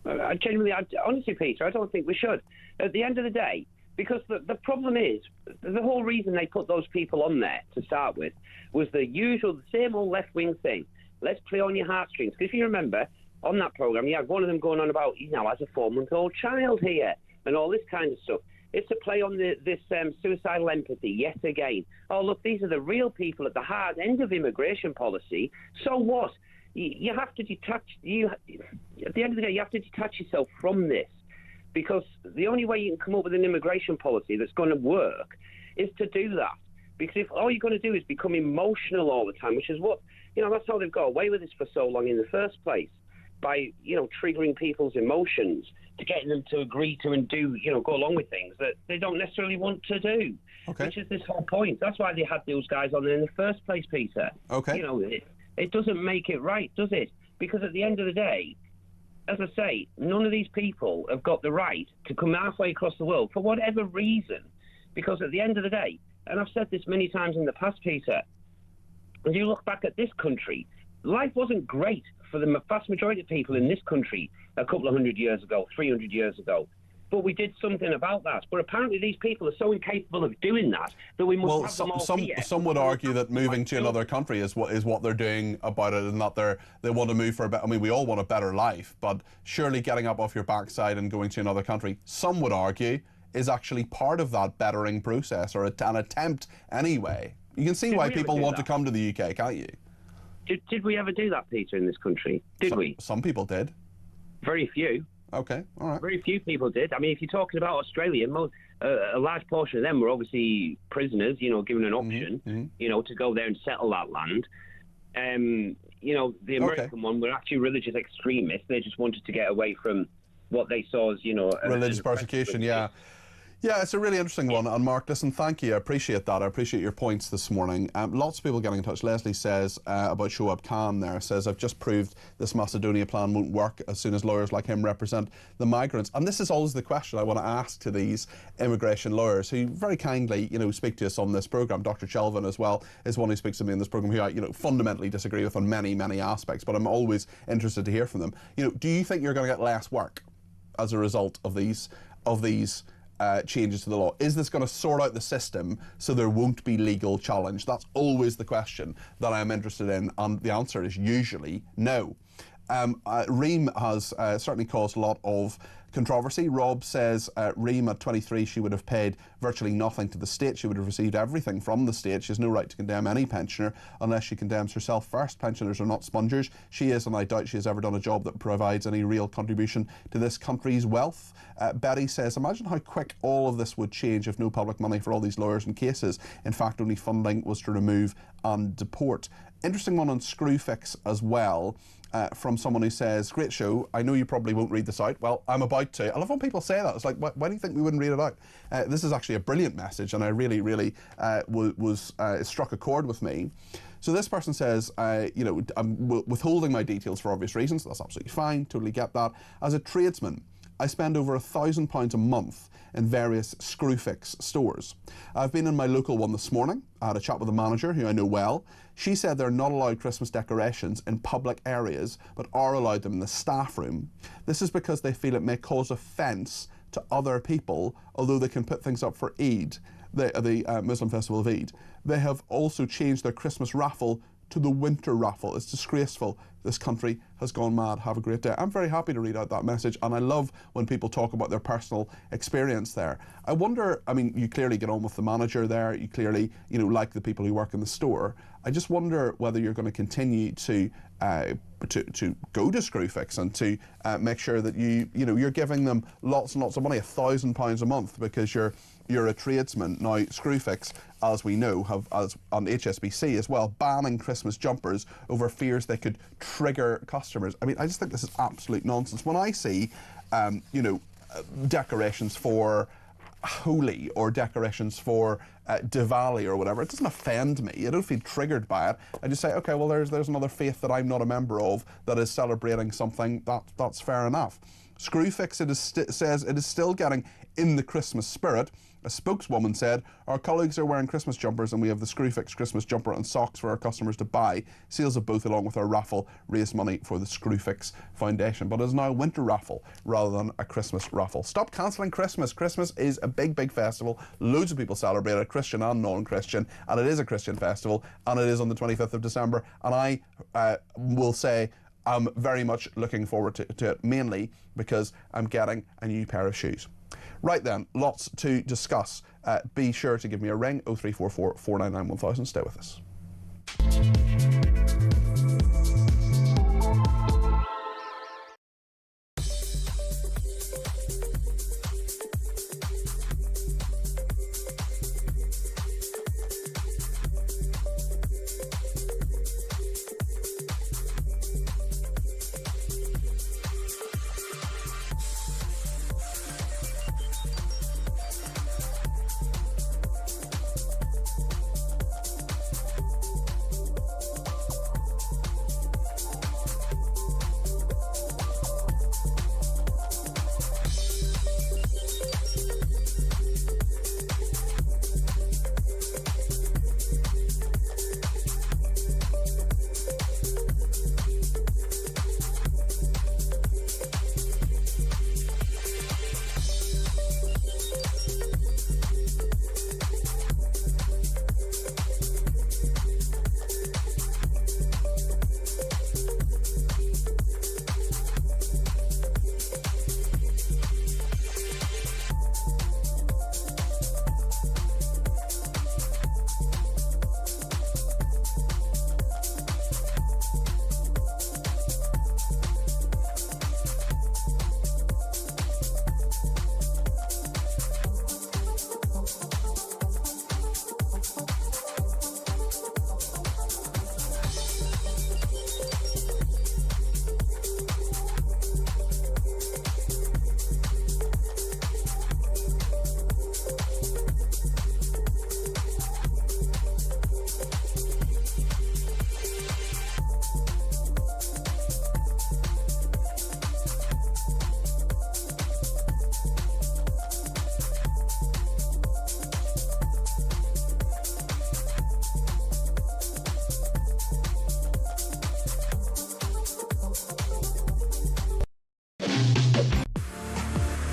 Honestly, Peter, I don't think we should. At the end of the day, because the problem is, the whole reason they put those people on there to start with was the same old left-wing thing. Let's play on your heartstrings. Because if you remember, on that programme, you had one of them going on about, he now has a 4-month-old child here and all this kind of stuff. It's to play on this suicidal empathy yet again. Oh, look, these are the real people at the hard end of immigration policy. So what? You have to detach. At the end of the day, you have to detach yourself from this, because the only way you can come up with an immigration policy that's going to work is to do that. Because if all you're going to do is become emotional all the time, which is what that's how they've got away with this for so long in the first place, by triggering people's emotions, to getting them to agree to and do, go along with things that they don't necessarily want to do. Okay. Which is this whole point. That's why they had those guys on there in the first place, Peter. Okay. It doesn't make it right, does it? Because at the end of the day, as I say, none of these people have got the right to come halfway across the world for whatever reason. Because at the end of the day, and I've said this many times in the past, Peter, as you look back at this country, life wasn't great for the vast majority of people in this country a couple of 100 years ago, 300 years ago. But we did something about that. But apparently these people are so incapable of doing that we must have them all here. Some would argue that moving to another country is what they're doing about it, and that they want to move for a better. I mean, we all want a better life, but surely getting up off your backside and going to another country, some would argue, is actually part of that bettering process, or an attempt anyway. You can see why people want to come to the UK, can't you? Did we ever do that, Peter, in this country? Did we? Some people did. Very few. Okay, all right. Very few people did. I mean, if you're talking about Australia, a large portion of them were obviously prisoners, given an option, to go there and settle that land. The American one were actually religious extremists. They just wanted to get away from what they saw as, religious persecution, yeah. Yeah, it's a really interesting one. And Mark, listen, thank you. I appreciate that. I appreciate your points this morning. Lots of people getting in touch. Leslie says about Shoaib Khan there, says, I've just proved this Macedonia plan won't work as soon as lawyers like him represent the migrants. And this is always the question I want to ask to these immigration lawyers who very kindly, speak to us on this programme. Dr. Chelvin as well is one who speaks to me in this programme, who I, fundamentally disagree with on many, many aspects, but I'm always interested to hear from them. Do you think you're going to get less work as a result of these changes to the law? Is this going to sort out the system so there won't be legal challenge? That's always the question that I'm interested in, and the answer is usually no. Reem has certainly caused a lot of controversy. Rob says Reem at 23, she would have paid virtually nothing to the state. She would have received everything from the state. She has no right to condemn any pensioner unless she condemns herself first. Pensioners are not spongers. She is, and I doubt she has ever done a job that provides any real contribution to this country's wealth. Betty says, imagine how quick all of this would change if no public money for all these lawyers and cases. In fact, only funding was to remove and deport. Interesting one on Screwfix as well. From someone who says, great show, I know you probably won't read this out. Well, I'm about to. I love when people say that. It's like, why do you think we wouldn't read it out? This is actually a brilliant message, and I really, really it struck a chord with me. So this person says, you know, I'm withholding my details for obvious reasons. That's absolutely fine, totally get that. As a tradesman, I spend over £1,000 a month in various Screwfix stores. I've been in my local one this morning. I had a chat with the manager, who I know well. She said they're not allowed Christmas decorations in public areas, but are allowed them in the staff room. This is because they feel it may cause offence to other people, although they can put things up for Eid, the Muslim festival of Eid. They have also changed their Christmas raffle to the winter raffle. It's disgraceful. This country has gone mad. Have a great day. I'm very happy to read out that message, and I love when people talk about their personal experience there. I wonder, I mean, you clearly get on with the manager there. You clearly, you know, like the people who work in the store. I just wonder whether you're going to continue to go to Screwfix and to make sure that you're giving them lots and lots of money, £1,000 a month, because you're a tradesman. Now, Screwfix, as we know, have, as on HSBC as well, banning Christmas jumpers over fears they could trigger customers. I mean, I just think this is absolute nonsense. When I see, decorations for Holi or decorations for Diwali or whatever, it doesn't offend me. I don't feel triggered by it. I just say, okay, well, there's another faith that I'm not a member of that is celebrating something. That's fair enough. Screwfix says it is still getting in the Christmas spirit. A spokeswoman said, our colleagues are wearing Christmas jumpers and we have the Screwfix Christmas jumper and socks for our customers to buy. Sales of both, along with our raffle, raised money for the Screwfix Foundation. But it is now a winter raffle rather than a Christmas raffle. Stop cancelling Christmas. Christmas is a big, big festival. Loads of people celebrate it, Christian and non-Christian, and it is a Christian festival, and it is on the 25th of December. And I will say, I'm very much looking forward to it, mainly because I'm getting a new pair of shoes. Right then, lots to discuss. Be sure to give me a ring, 0344 499 1000. Stay with us.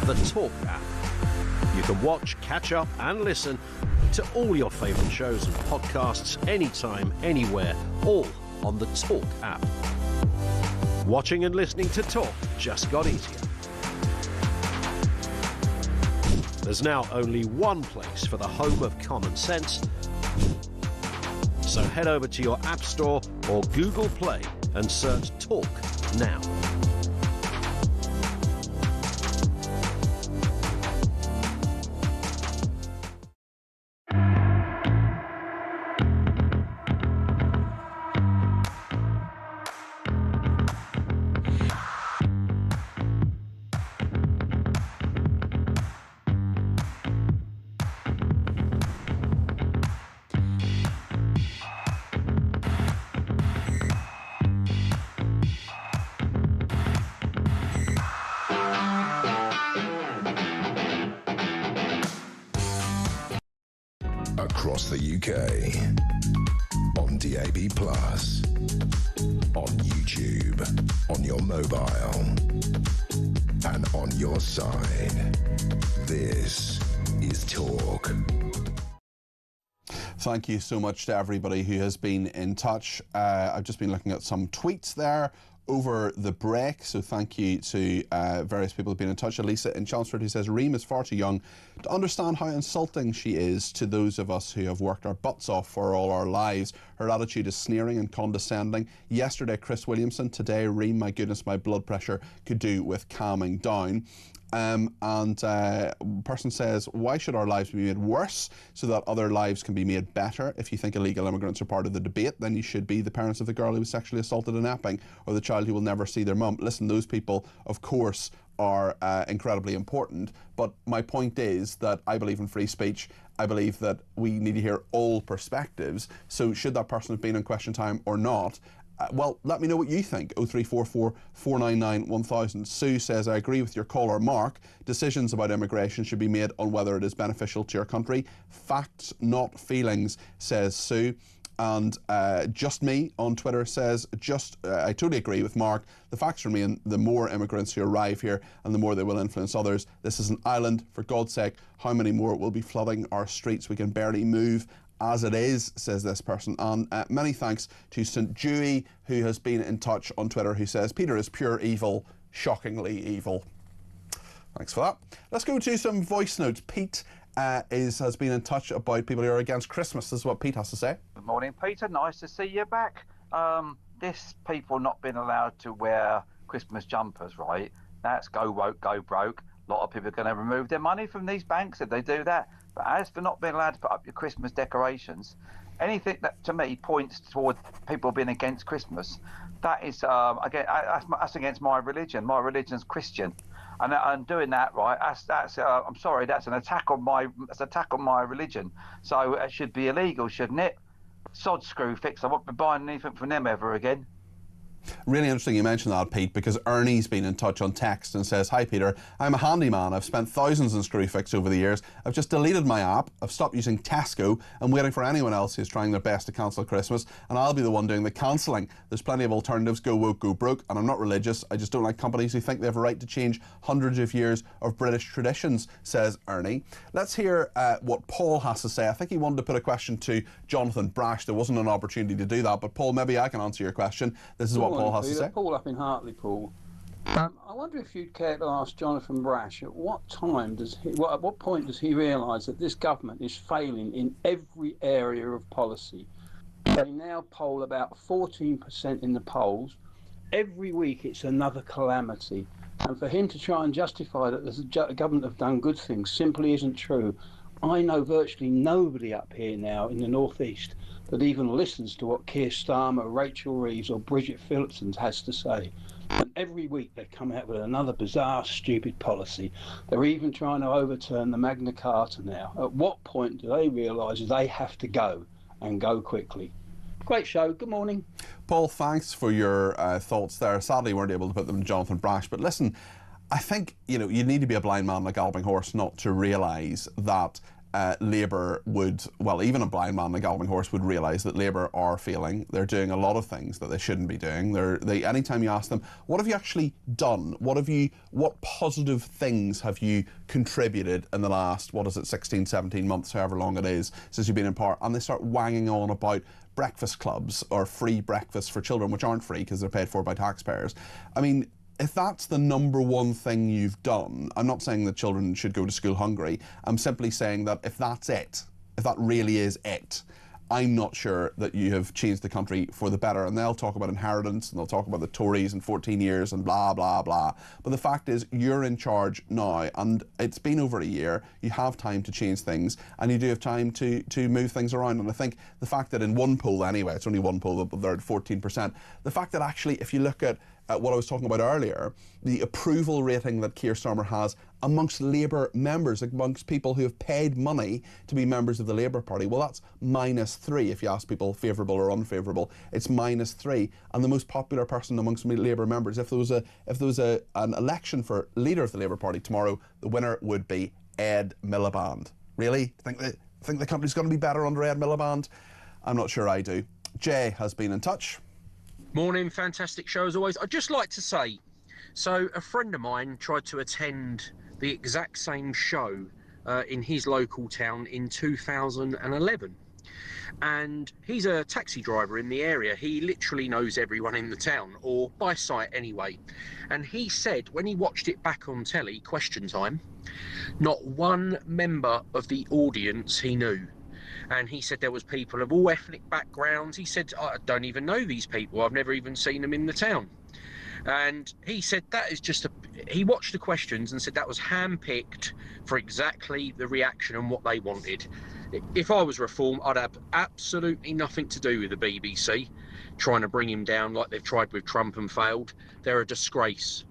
the Talk app. You can watch, catch up and listen to all your favourite shows and podcasts anytime, anywhere, all on the Talk app. Watching and listening to Talk just got easier. There's now only one place for the home of common sense. So head over to your App Store or Google Play and search Talk now. Across the UK, on DAB+, on YouTube, on your mobile, and on your side. This is Talk. Thank you so much to everybody who has been in touch. I've just been looking at some tweets there over the break, so thank you to various people who've been in touch. Elisa in Chelmsford, who says Reem is far too young to understand how insulting she is to those of us who have worked our butts off for all our lives. Her attitude is sneering and condescending. Yesterday Chris Williamson, today Reem. My goodness, my blood pressure could do with calming down. Person says, why should our lives be made worse so that other lives can be made better? If you think illegal immigrants are part of the debate, then you should be the parents of the girl who was sexually assaulted in Epping, or the child who will never see their mum. Listen, those people, of course, are incredibly important. But my point is that I believe in free speech. I believe that we need to hear all perspectives. So should that person have been on Question Time or not? Well, let me know what you think. 0344 499 1000. Sue says, I agree with your caller, Mark. Decisions about immigration should be made on whether it is beneficial to your country. Facts, not feelings, says Sue. And Just Me on Twitter says, I totally agree with Mark. The facts remain, the more immigrants who arrive here and the more they will influence others. This is an island, for God's sake. How many more will be flooding our streets? We can barely move as it is, says this person. And many thanks to St. Dewey, who has been in touch on Twitter, who says, Peter is pure evil, shockingly evil. Thanks for that. Let's go to some voice notes. Pete has been in touch about people who are against Christmas. This is what Pete has to say. Good morning, Peter. Nice to see you back. This people not being allowed to wear Christmas jumpers, right? That's go woke, go broke. A lot of people are going to remove their money from these banks if they do that. But as for not being allowed to put up your Christmas decorations, anything that to me points toward people being against Christmas, that is again that's against my religion. My religion's Christian, and doing that, right? That's I'm sorry, that's an attack on my religion. So it should be illegal, shouldn't it? Sod Screwfix. I won't be buying anything from them ever again. Really interesting you mentioned that, Pete, because Ernie's been in touch on text and says, hi Peter, I'm a handyman. I've spent thousands in Screwfix over the years. I've just deleted my app. I've stopped using Tesco. I'm waiting for anyone else who's trying their best to cancel Christmas, and I'll be the one doing the cancelling. There's plenty of alternatives. Go woke, go broke. And I'm not religious. I just don't like companies who think they have a right to change hundreds of years of British traditions, says Ernie. Let's hear what Paul has to say. I think he wanted to put a question to Jonathan Brash. There wasn't an opportunity to do that, but Paul, maybe I can answer your question. This is what Paul has to say. Paul up in Hartlepool. I wonder if you'd care to ask Jonathan Brash at what point does he realise that this government is failing in every area of policy? They now poll about 14% in the polls. Every week it's another calamity. And for him to try and justify that the government have done good things simply isn't true. I know virtually nobody up here now in the North East that even listens to what Keir Starmer, Rachel Reeves or Bridget Phillipson has to say. And every week they come out with another bizarre, stupid policy. They're even trying to overturn the Magna Carta now. At what point do they realise they have to go, and go quickly? Great show. Good morning. Paul, thanks for your thoughts there. Sadly, we weren't able to put them to Jonathan Brash, but listen, I think you need to be a blind man like a galloping horse not to realise that Labour would, well, even a blind man on a galloping horse would realise that Labour are failing. They're doing a lot of things that they shouldn't be doing. Anytime you ask them, what have you actually done? What positive things have you contributed in the last, 16, 17 months, however long it is, since you've been in power? And they start wanging on about breakfast clubs or free breakfasts for children, which aren't free because they're paid for by taxpayers. I mean, if that's the number one thing you've done, I'm not saying that children should go to school hungry. I'm simply saying that if that's it, if that really is it, I'm not sure that you have changed the country for the better. And they'll talk about inheritance and they'll talk about the Tories in 14 years and blah, blah, blah. But the fact is, you're in charge now and it's been over a year. You have time to change things and you do have time to move things around. And I think the fact that in one poll anyway, it's only one poll, but they're at 14%. The fact that actually, if you look at what I was talking about earlier, the approval rating that Keir Starmer has amongst Labour members, amongst people who have paid money to be members of the Labour Party, well, that's -3 if you ask people favourable or unfavourable. It's -3, and the most popular person amongst Labour members, if there was an election for leader of the Labour Party tomorrow, the winner would be Ed Miliband. Really? Think the country's going to be better under Ed Miliband? I'm not sure I do. Jay has been in touch. Morning, fantastic show as always. I'd just like to say, so a friend of mine tried to attend the exact same show in his local town in 2011. And he's a taxi driver in the area. He literally knows everyone in the town, or by sight anyway. And he said when he watched it back on telly, Question Time, not one member of the audience he knew. And he said there was people of all ethnic backgrounds. He said, I don't even know these people. I've never even seen them in the town. And he said that is just he watched the questions and said that was handpicked for exactly the reaction and what they wanted. If I was Reform, I'd have absolutely nothing to do with the BBC trying to bring him down like they've tried with Trump and failed. They're a disgrace.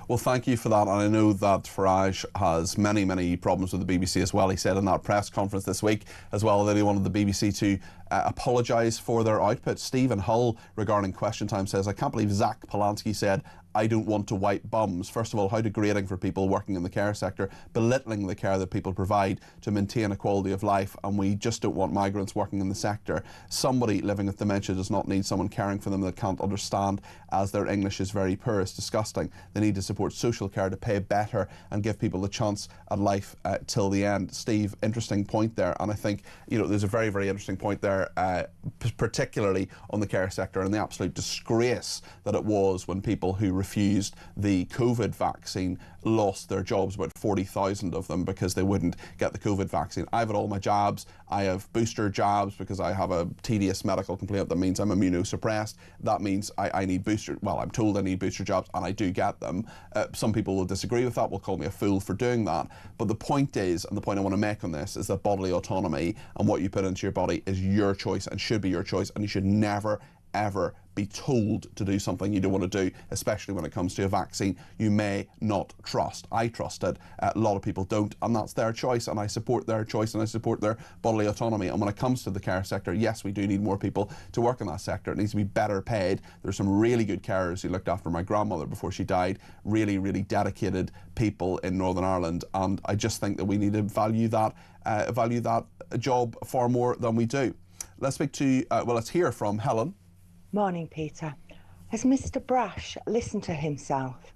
Well, thank you for that. And I know that Farage has many, many problems with the BBC as well. He said in that press conference this week as well that he wanted the BBC to apologise for their output. Stephen Hull, regarding Question Time, says, I can't believe Zach Polanski said, I don't want to wipe bums. First of all, how degrading for people working in the care sector, belittling the care that people provide to maintain a quality of life, and we just don't want migrants working in the sector. Somebody living with dementia does not need someone caring for them that can't understand, as their English is very poor. It's disgusting. They need to support social care to pay better and give people the chance at life till the end. Steve, interesting point there, and I think there's a very, very interesting point there, particularly on the care sector and the absolute disgrace that it was when people who refused the COVID vaccine lost their jobs, about 40,000 of them, because they wouldn't get the COVID vaccine. I've had all my jabs. I have booster jabs because I have a tedious medical complaint that means I'm immunosuppressed. That means I need booster, well, I'm told I need booster jabs and I do get them. Some people will disagree with that, will call me a fool for doing that. But the point is, and the point I want to make on this, is that bodily autonomy and what you put into your body is your choice and should be your choice, and you should never, ever be told to do something you don't want to do, especially when it comes to a vaccine you may not trust. I trust it. A lot of people don't, and that's their choice, and I support their choice and I support their bodily autonomy. And when it comes to the care sector, yes, we do need more people to work in that sector. It needs to be better paid. There's some really good carers who looked after my grandmother before she died, really, really dedicated people in Northern Ireland, and I just think that we need to value that job far more than we do. Let's speak to, let's hear from Helen. Morning, Peter. Has Mr. Brash listened to himself?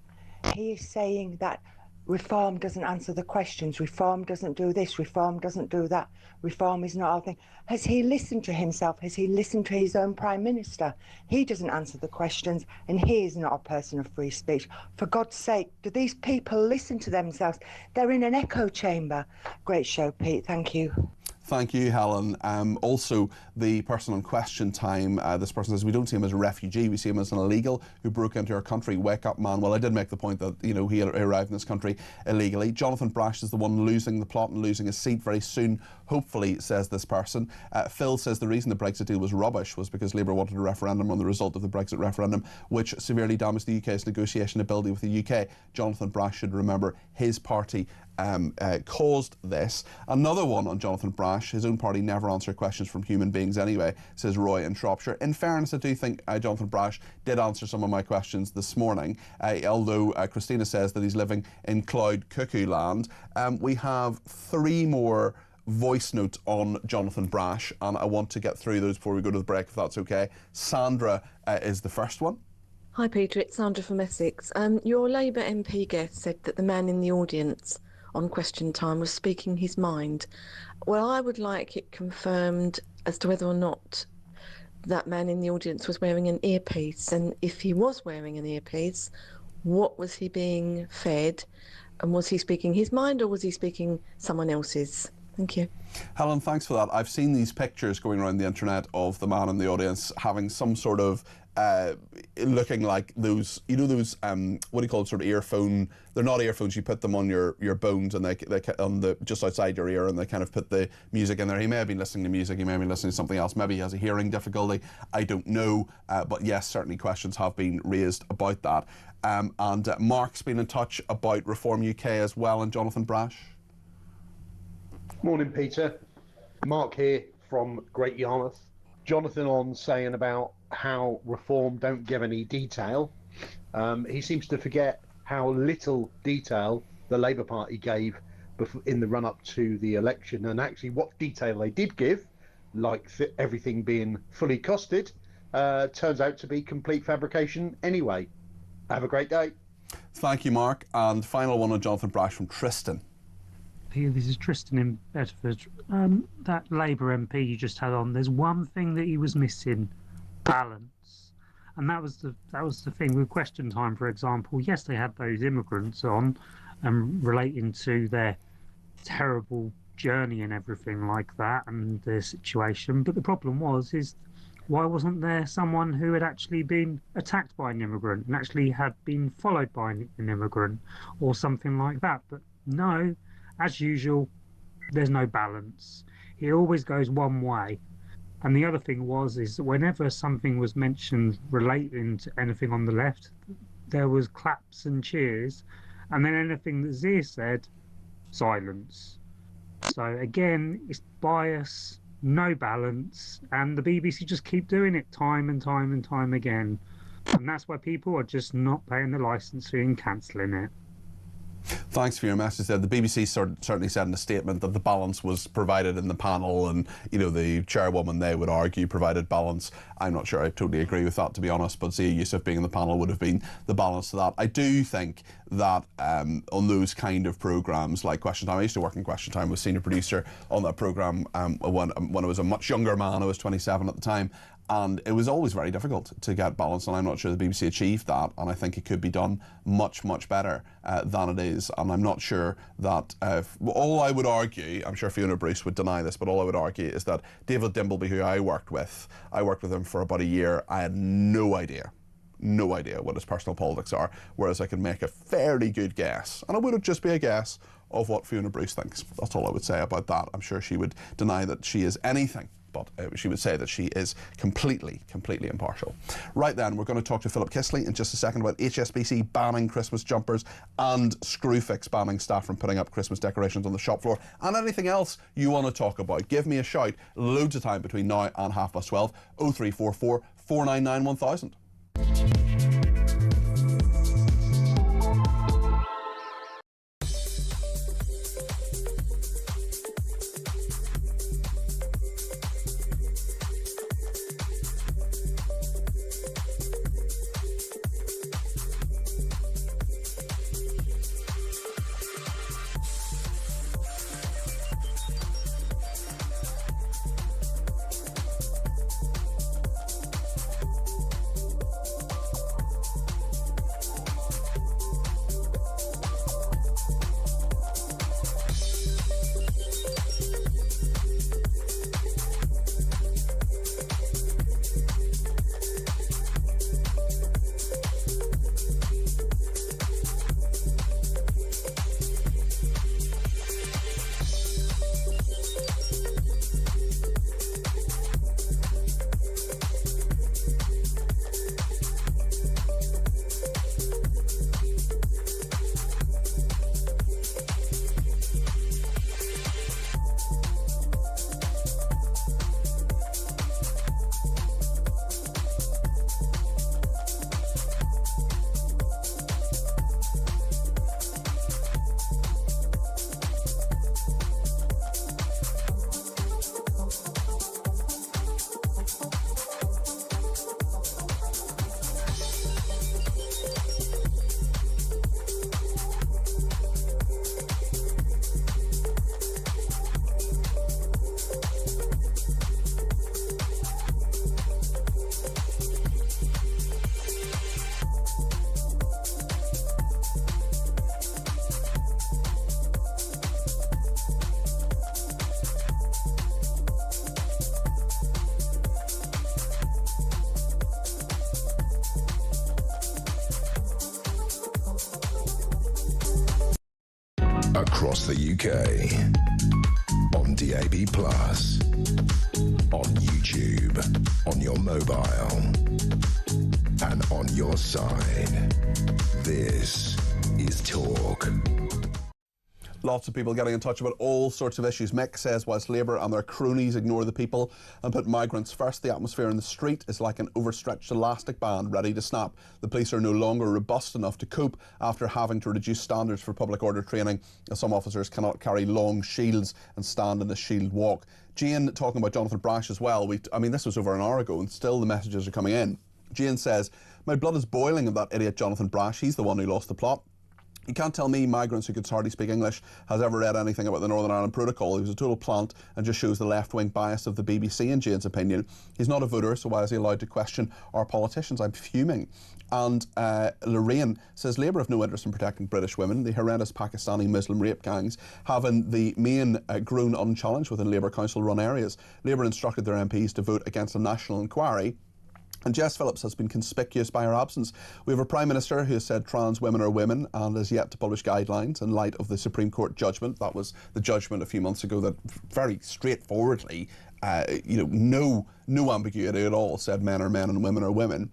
He is saying that reform doesn't answer the questions, reform doesn't do this, reform doesn't do that, reform is not all thing. Has he listened to himself? Has he listened to his own Prime Minister? He doesn't answer the questions, and he is not a person of free speech. For God's sake, do these people listen to themselves? They're in an echo chamber. Great show, Pete. Thank you. Thank you, Helen. Also, the person on Question Time, this person says, we don't see him as a refugee, we see him as an illegal who broke into our country. Wake up, man. Well, I did make the point that, he arrived in this country illegally. Jonathan Brash is the one losing the plot and losing his seat very soon, hopefully, says this person. Phil says the reason the Brexit deal was rubbish was because Labour wanted a referendum on the result of the Brexit referendum, which severely damaged the UK's negotiation ability with the UK. Jonathan Brash should remember his party caused this. Another one on Jonathan Brash, his own party never answer questions from human beings anyway, says Roy in Shropshire. In fairness, I do think Jonathan Brash did answer some of my questions this morning, although Christina says that he's living in cloud cuckoo land. We have 3 more voice notes on Jonathan Brash, and I want to get through those before we go to the break, if that's okay. Sandra is the first one. Hi Peter, it's Sandra from Essex. Your Labour MP guest said that the man in the audience on Question Time was speaking his mind. Well, I would like it confirmed as to whether or not that man in the audience was wearing an earpiece, and if he was wearing an earpiece, what was he being fed, and was he speaking his mind or was he speaking someone else's? Thank you. Helen, thanks for that. I've seen these pictures going around the internet of the man in the audience having some sort of looking like those, you know, those what do you call it, sort of earphone. They're not earphones. You put them on your bones, and they on the just outside your ear, and they kind of put the music in there. He may have been listening to music. He may have been listening to something else. Maybe he has a hearing difficulty. I don't know. But yes, certainly questions have been raised about that. And Mark's been in touch about Reform UK as well, and Jonathan Brash. Morning, Peter. Mark here from Great Yarmouth. Jonathan on saying about how Reform don't give any detail. He seems to forget how little detail the Labour Party gave in the run-up to the election, and actually what detail they did give, like everything being fully costed, turns out to be complete fabrication anyway. Have a great day. Thank you, Mark. And final one on Jonathan Brash from Tristan. Peter, this is Tristan in Bedford. That Labour MP you just had on, there's one thing that he was missing: balance. And that was the thing with Question Time, for example. Yes, they had those immigrants on and relating to their terrible journey and everything like that and their situation. But the problem is why wasn't there someone who had actually been attacked by an immigrant and actually had been followed by an immigrant or something like that? But no, as usual, there's no balance. It always goes one way. And the other thing is that whenever something was mentioned relating to anything on the left, there was claps and cheers, and then anything that Zia said, silence. So again, it's bias, no balance, and the BBC just keep doing it time and time and time again. And that's why people are just not paying the licence fee and cancelling it. Thanks for your message there. The BBC certainly said in a statement that the balance was provided in the panel, and you know, the chairwoman, they would argue, provided balance. I'm not sure I totally agree with that, to be honest, but Zia Yusuf being in the panel would have been the balance to that. I do think that on those kind of programmes like Question Time, I used to work in Question Time, was senior producer on that programme when I was a much younger man. I was 27 at the time. And it was always very difficult to get balance, and I'm not sure the BBC achieved that, and I think it could be done much, much better than it is. And I'm not sure that, all I would argue, I'm sure Fiona Bruce would deny this, but all I would argue is that David Dimbleby, who I worked with him for about a year. I had no idea what his personal politics are, whereas I could make a fairly good guess, and it would just be a guess of what Fiona Bruce thinks. That's all I would say about that. I'm sure she would deny that she is anything, but she would say that she is completely impartial. Right then, we're going to talk to Philip Kisley in just a second about HSBC banning Christmas jumpers and Screwfix banning staff from putting up Christmas decorations on the shop floor, and anything else you want to talk about. Give me a shout. Loads of time between now and 12:30. 0344 499 1000. Across the UK. On DAB+. On YouTube. On your mobile. And on your side. This is Talk. Lots of people getting in touch about all sorts of issues. Mick says, whilst Labour and their cronies ignore the people and put migrants first, the atmosphere in the street is like an overstretched elastic band ready to snap. The police are no longer robust enough to cope after having to reduce standards for public order training. Some officers cannot carry long shields and stand in the shield walk. Jane, talking about Jonathan Brash as well, I mean, this was over an hour ago and still the messages are coming in. Jane says, my blood is boiling of that idiot Jonathan Brash. He's the one who lost the plot. You can't tell me migrants who could hardly speak English has ever read anything about the Northern Ireland Protocol. He was a total plant and just shows the left-wing bias of the BBC in Jane's opinion. He's not a voter, so why is he allowed to question our politicians? I'm fuming. And Lorraine says Labour have no interest in protecting British women. The horrendous Pakistani Muslim rape gangs having the main grown unchallenged within Labour council-run areas. Labour instructed their MPs to vote against a national inquiry. And Jess Phillips has been conspicuous by her absence. We have a Prime Minister who has said trans women are women and has yet to publish guidelines in light of the Supreme Court judgment. That was the judgment a few months ago that very straightforwardly, no ambiguity at all, said men are men and women are women.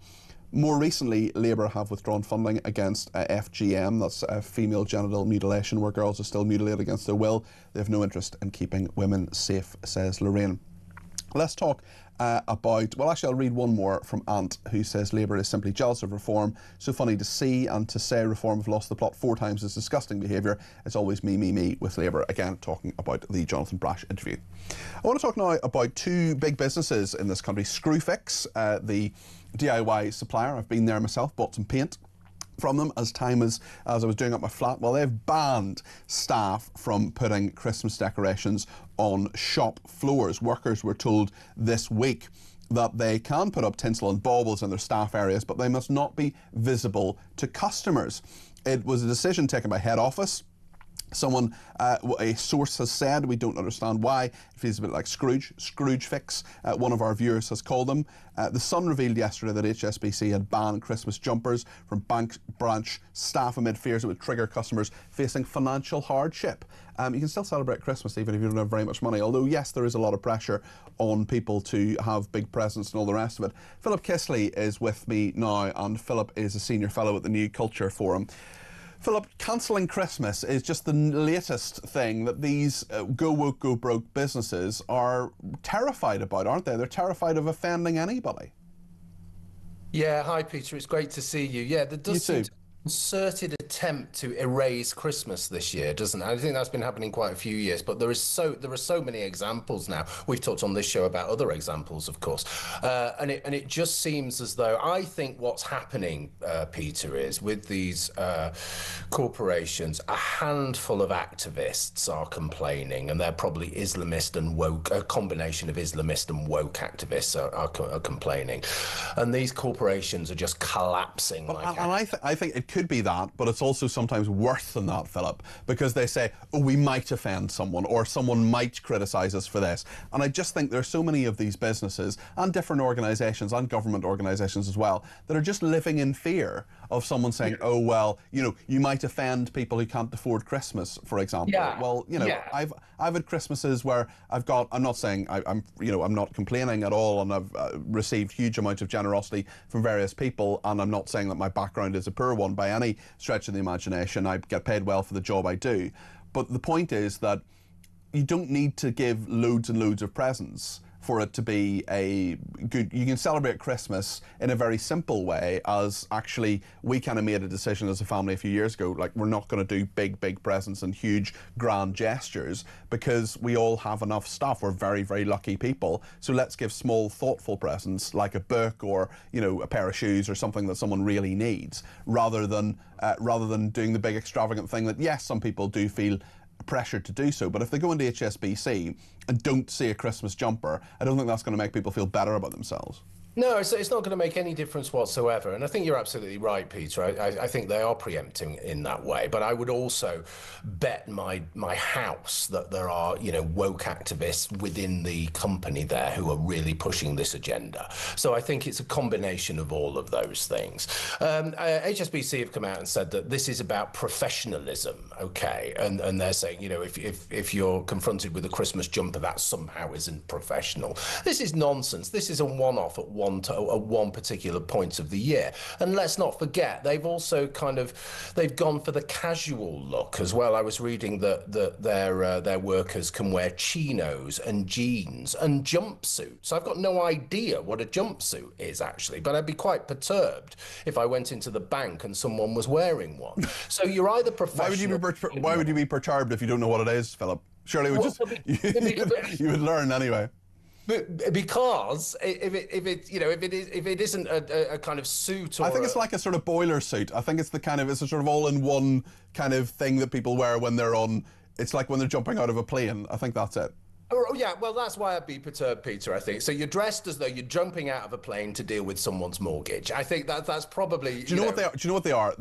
More recently, Labour have withdrawn funding against FGM, that's female genital mutilation, where girls are still mutilated against their will. They have no interest in keeping women safe, says Lorraine. Let's talk about, well, actually I'll read one more from Ant, who says Labour is simply jealous of reform. So funny to see, and to say reform have lost the plot 4 times is disgusting behaviour. It's always me with Labour. Again, talking about the Jonathan Brash interview. I want to talk now about 2 big businesses in this country. Screwfix, the DIY supplier. I've been there myself, bought some paint from them as I was doing up my flat. Well, they've banned staff from putting Christmas decorations on shop floors. Workers were told this week that they can put up tinsel and baubles in their staff areas, but they must not be visible to customers. It was a decision taken by head office. Someone, a source has said, we don't understand why. It feels a bit like Scrooge fix, one of our viewers has called them. The Sun revealed yesterday that HSBC had banned Christmas jumpers from bank branch staff amid fears it would trigger customers facing financial hardship. You can still celebrate Christmas even if you don't have very much money, although yes, there is a lot of pressure on people to have big presents and all the rest of it. Philip Kisley is with me now, and Philip is a senior fellow at the New Culture Forum. Philip, cancelling Christmas is just the latest thing that these go woke, go broke businesses are terrified about, aren't they? They're terrified of offending anybody. Yeah, hi Peter, it's great to see you. Yeah, there does seem to be a concerted attempt to erase Christmas this year, doesn't it? I think that's been happening quite a few years, but there are so many examples now. We've talked on this show about other examples, of course, and it just seems as though, I think what's happening, Peter, is with these corporations, a handful of activists are complaining, and they're probably Islamist and woke, a combination of Islamist and woke activists are complaining, and these corporations are just collapsing. I think it could be that, but it's also sometimes worse than that, Philip, because they say, oh, we might offend someone, or someone might criticise us for this. And I just think there's so many of these businesses and different organisations and government organisations as well that are just living in fear of someone saying, oh, well, you might offend people who can't afford Christmas, for example. Yeah. Well, I've had Christmases where I'm not saying I'm not complaining at all, and I've received huge amounts of generosity from various people, and I'm not saying that my background is a poor one by any stretch of the imagination. I get paid well for the job I do. But the point is that you don't need to give loads and loads of presents for it to be a good. You can celebrate Christmas in a very simple way, as actually we kind of made a decision as a family a few years ago, like we're not going to do big presents and huge grand gestures because we all have enough stuff. We're very, very lucky people. So let's give small, thoughtful presents like a book or, a pair of shoes or something that someone really needs, rather than doing the big extravagant thing that, yes, some people do feel pressured to do so, but if they go into HSBC and don't see a Christmas jumper, I don't think that's going to make people feel better about themselves. No, it's not going to make any difference whatsoever. And I think you're absolutely right, Peter. I think they are preempting in that way. But I would also bet my house that there are, woke activists within the company there who are really pushing this agenda. So I think it's a combination of all of those things. HSBC have come out and said that this is about professionalism, okay? And they're saying, if you're confronted with a Christmas jumper, that somehow isn't professional. This is nonsense. This is a one-off at one particular point of the year. And let's not forget, they've also they've gone for the casual look as well. I was reading that their workers can wear chinos and jeans and jumpsuits. I've got no idea what a jumpsuit is actually, but I'd be quite perturbed if I went into the bank and someone was wearing one. So you're either professional... Why would you be perturbed if you don't know what it is, Philip? Surely it would you would learn anyway. Because if it isn't a kind of suit, or I think it's like a sort of boiler suit. I think it's it's a sort of all-in-one kind of thing that people wear when they're on. It's like when they're jumping out of a plane. I think that's it. Oh yeah, well that's why I'd be perturbed, Peter. I think so. You're dressed as though you're jumping out of a plane to deal with someone's mortgage. I think that's probably. Do you know what they are? Do you know what they are?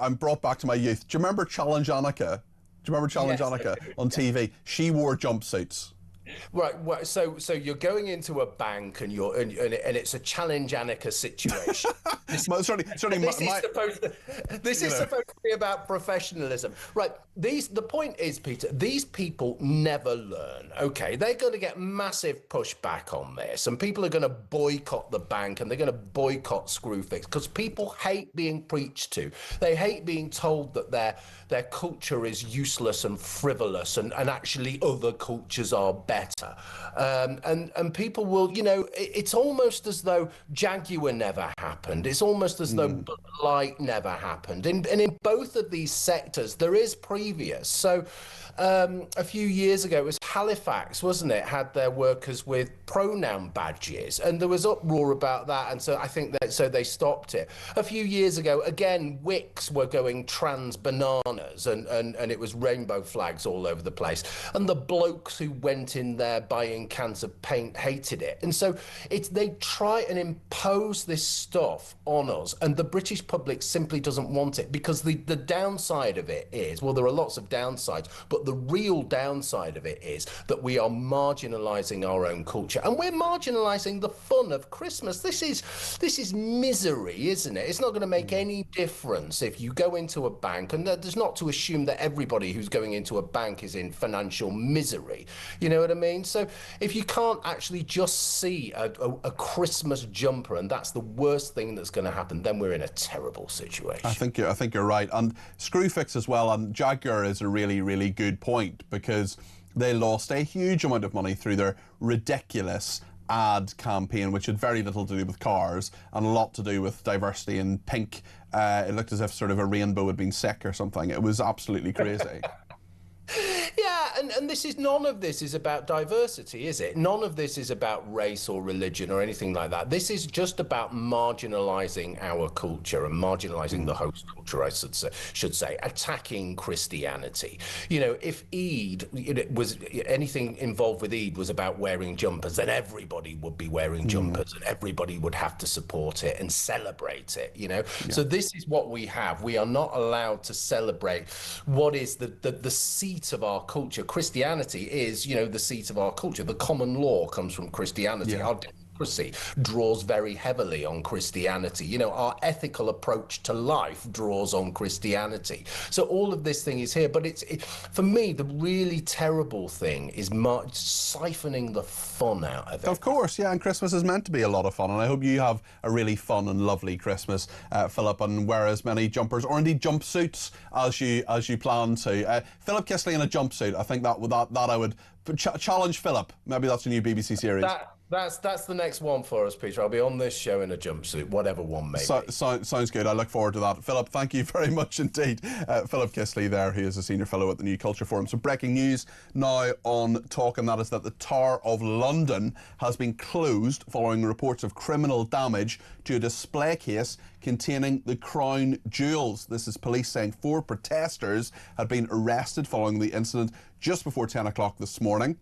I'm brought back to my youth. Do you remember Challenge Annika? Do you remember Challenge Annika on TV? She wore jumpsuits. Right. So you're going into a bank and it's a Challenge Annika situation. This is supposed to be about professionalism, right? The point is, Peter, these people never learn. Okay, they're going to get massive pushback on this, and people are going to boycott the bank and they're going to boycott Screwfix because people hate being preached to. They hate being told that their culture is useless and frivolous, and actually other cultures are better. And people will, it's almost as though Jaguar never happened. It's almost as though Bud Light never happened. And in both of these sectors, there is previous. So a few years ago, it was Halifax, wasn't it, had their workers with pronoun badges, and there was uproar about that, and so I think so they stopped it. A few years ago, again, Wicks were going trans bananas, and it was rainbow flags all over the place, and the blokes who went in there buying cans of paint hated it. And so they try and impose this stuff on us, and the British public simply doesn't want it, because the downside of it is, well, there are lots of downsides, but the real downside of it is that we are marginalising our own culture, and we're marginalising the fun of Christmas. This is misery, isn't it? It's not going to make any difference if you go into a bank, and there's not to assume that everybody who's going into a bank is in financial misery. You know what I mean? So if you can't actually just see a Christmas jumper, and that's the worst thing that's going to happen, then we're in a terrible situation. I think you're right. And Screwfix as well, and Jaguar is a really, really good point, because they lost a huge amount of money through their ridiculous ad campaign, which had very little to do with cars and a lot to do with diversity and pink. It looked as if sort of a rainbow had been sick or something. It was absolutely crazy. Yeah, and none of this is about diversity, is it? None of this is about race or religion or anything like that. This is just about marginalising our culture and marginalising the host culture, I should say, attacking Christianity. If Eid, was anything involved with Eid was about wearing jumpers, then everybody would be wearing jumpers, and everybody would have to support it and celebrate it, Yeah. So this is what we have. We are not allowed to celebrate what is the seat of our culture. Christianity is, the seat of our culture. The common law comes from Christianity. Yeah. Our democracy draws very heavily on Christianity. Our ethical approach to life draws on Christianity. So all of this thing is here, but for me, the really terrible thing is siphoning the fun out of it. Of course, yeah, and Christmas is meant to be a lot of fun, and I hope you have a really fun and lovely Christmas, Philip, and wear as many jumpers or indeed jumpsuits as you plan to. Philip Kisley in a jumpsuit, I think that I would challenge Philip. Maybe that's a new BBC series. That's the next one for us, Peter. I'll be on this show in a jumpsuit, whatever one may be. Sounds good. I look forward to that. Philip, thank you very much indeed. Philip Kisley there, who is a senior fellow at the New Culture Forum. So breaking news now on Talk, and that is that the Tower of London has been closed following reports of criminal damage to a display case containing the crown jewels. This is police saying 4 protesters had been arrested following the incident just before 10 o'clock this morning.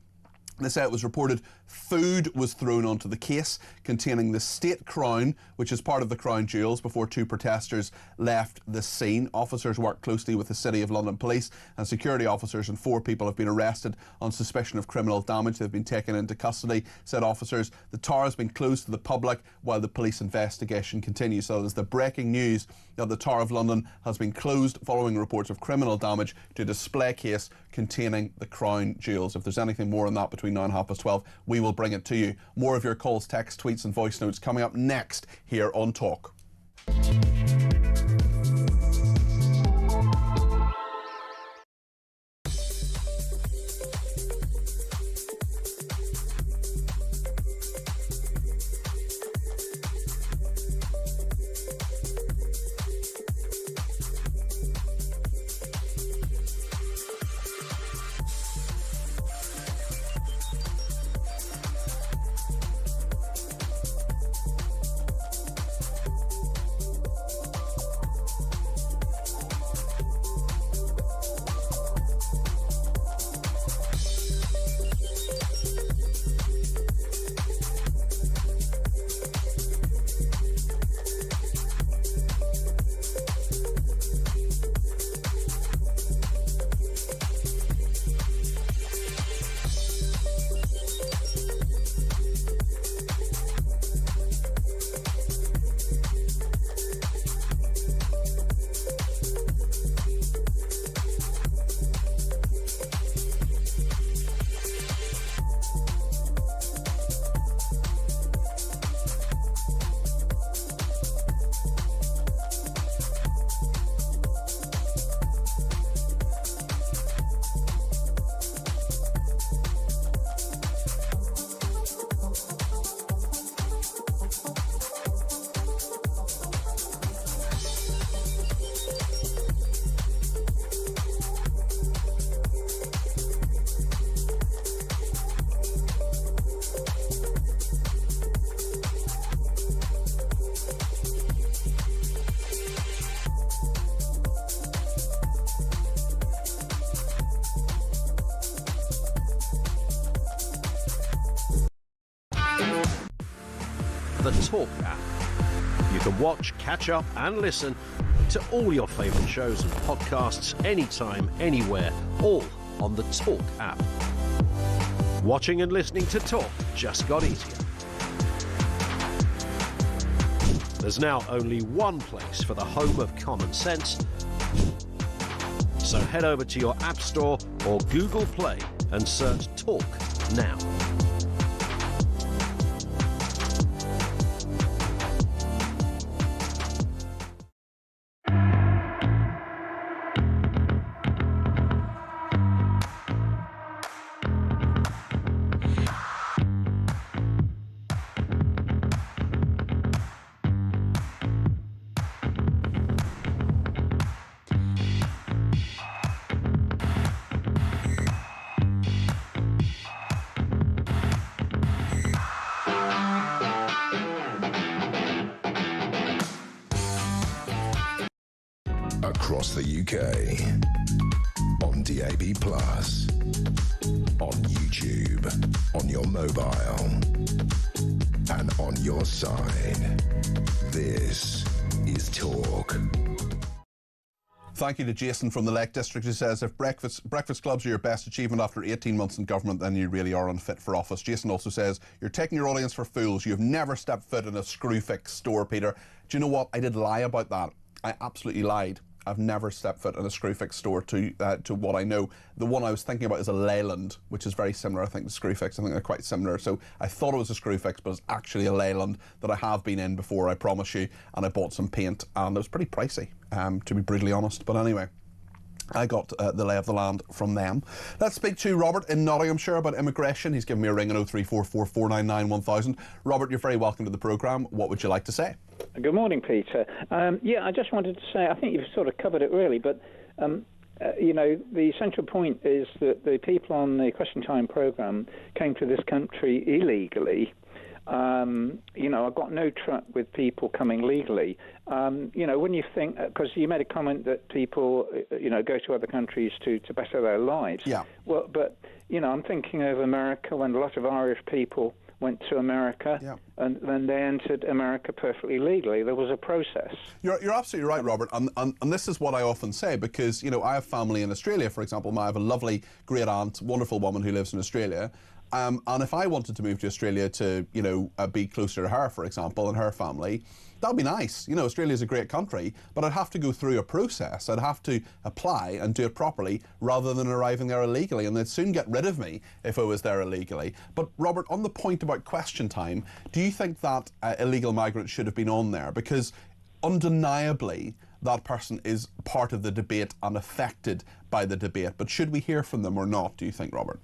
They say it was reported food was thrown onto the case containing the state crown, which is part of the crown jewels, before two protesters left the scene. Officers worked closely with the City of London Police and security officers, and 4 people have been arrested on suspicion of criminal damage. They've been taken into custody, said officers. The tower has been closed to the public while the police investigation continues. So there's the breaking news that the Tower of London has been closed following reports of criminal damage to a display case containing the crown jewels. If there's anything more on that between now and 12:30, we will bring it to you. More of your calls, texts, tweets and voice notes coming up next here on Talk. The Talk app. You can watch, catch up and listen to all your favourite shows and podcasts anytime, anywhere, all on the Talk app. Watching and listening to Talk just got easier. There's now only one place for the home of common sense. So head over to your App Store or Google Play and search Talk now. Across the UK, on DAB+, on YouTube, on your mobile, and on your side. This is Talk. Thank you to Jason from the Lake District, who says, if breakfast clubs are your best achievement after 18 months in government, then you really are unfit for office. Jason also says, you're taking your audience for fools. You have never stepped foot in a Screwfix store, Peter. Do you know what? I did lie about that. I absolutely lied. I've never stepped foot in a Screwfix store to what I know. The one I was thinking about is a Leyland, which is very similar, I think, to Screwfix. I think they're quite similar. So I thought it was a Screwfix, but it's actually a Leyland that I have been in before, I promise you. And I bought some paint, and it was pretty pricey, to be brutally honest. But anyway, I got the lay of the land from them. Let's speak to Robert in Nottinghamshire about immigration. He's given me a ring on 03444 499 1000. Robert, you're very welcome to the programme. What would you like to say? Good morning, Peter. Yeah, I just wanted to say, I think you've sort of covered it really, but, you know, the central point is that the people on the Question Time programme came to this country illegally. You know, I've got no truck with people coming legally. You know, when you think, because you made a comment that people, you know, go to other countries to better their lives. Yeah. Well, but I'm thinking of America when a lot of Irish people went to America, and then they entered America perfectly legally. There was a process. You're absolutely right, Robert, and this is what I often say, because, I have family in Australia, for example. I have a lovely great aunt, wonderful woman who lives in Australia, and if I wanted to move to Australia to, be closer to her, for example, and her family, that'd be nice. Australia's a great country, but I'd have to go through a process. I'd have to apply and do it properly rather than arriving there illegally, and they'd soon get rid of me if I was there illegally. But Robert, on the point about question time, do you think that illegal migrants should have been on there? Because undeniably, that person is part of the debate and affected by the debate. But should we hear from them or not, do you think, Robert?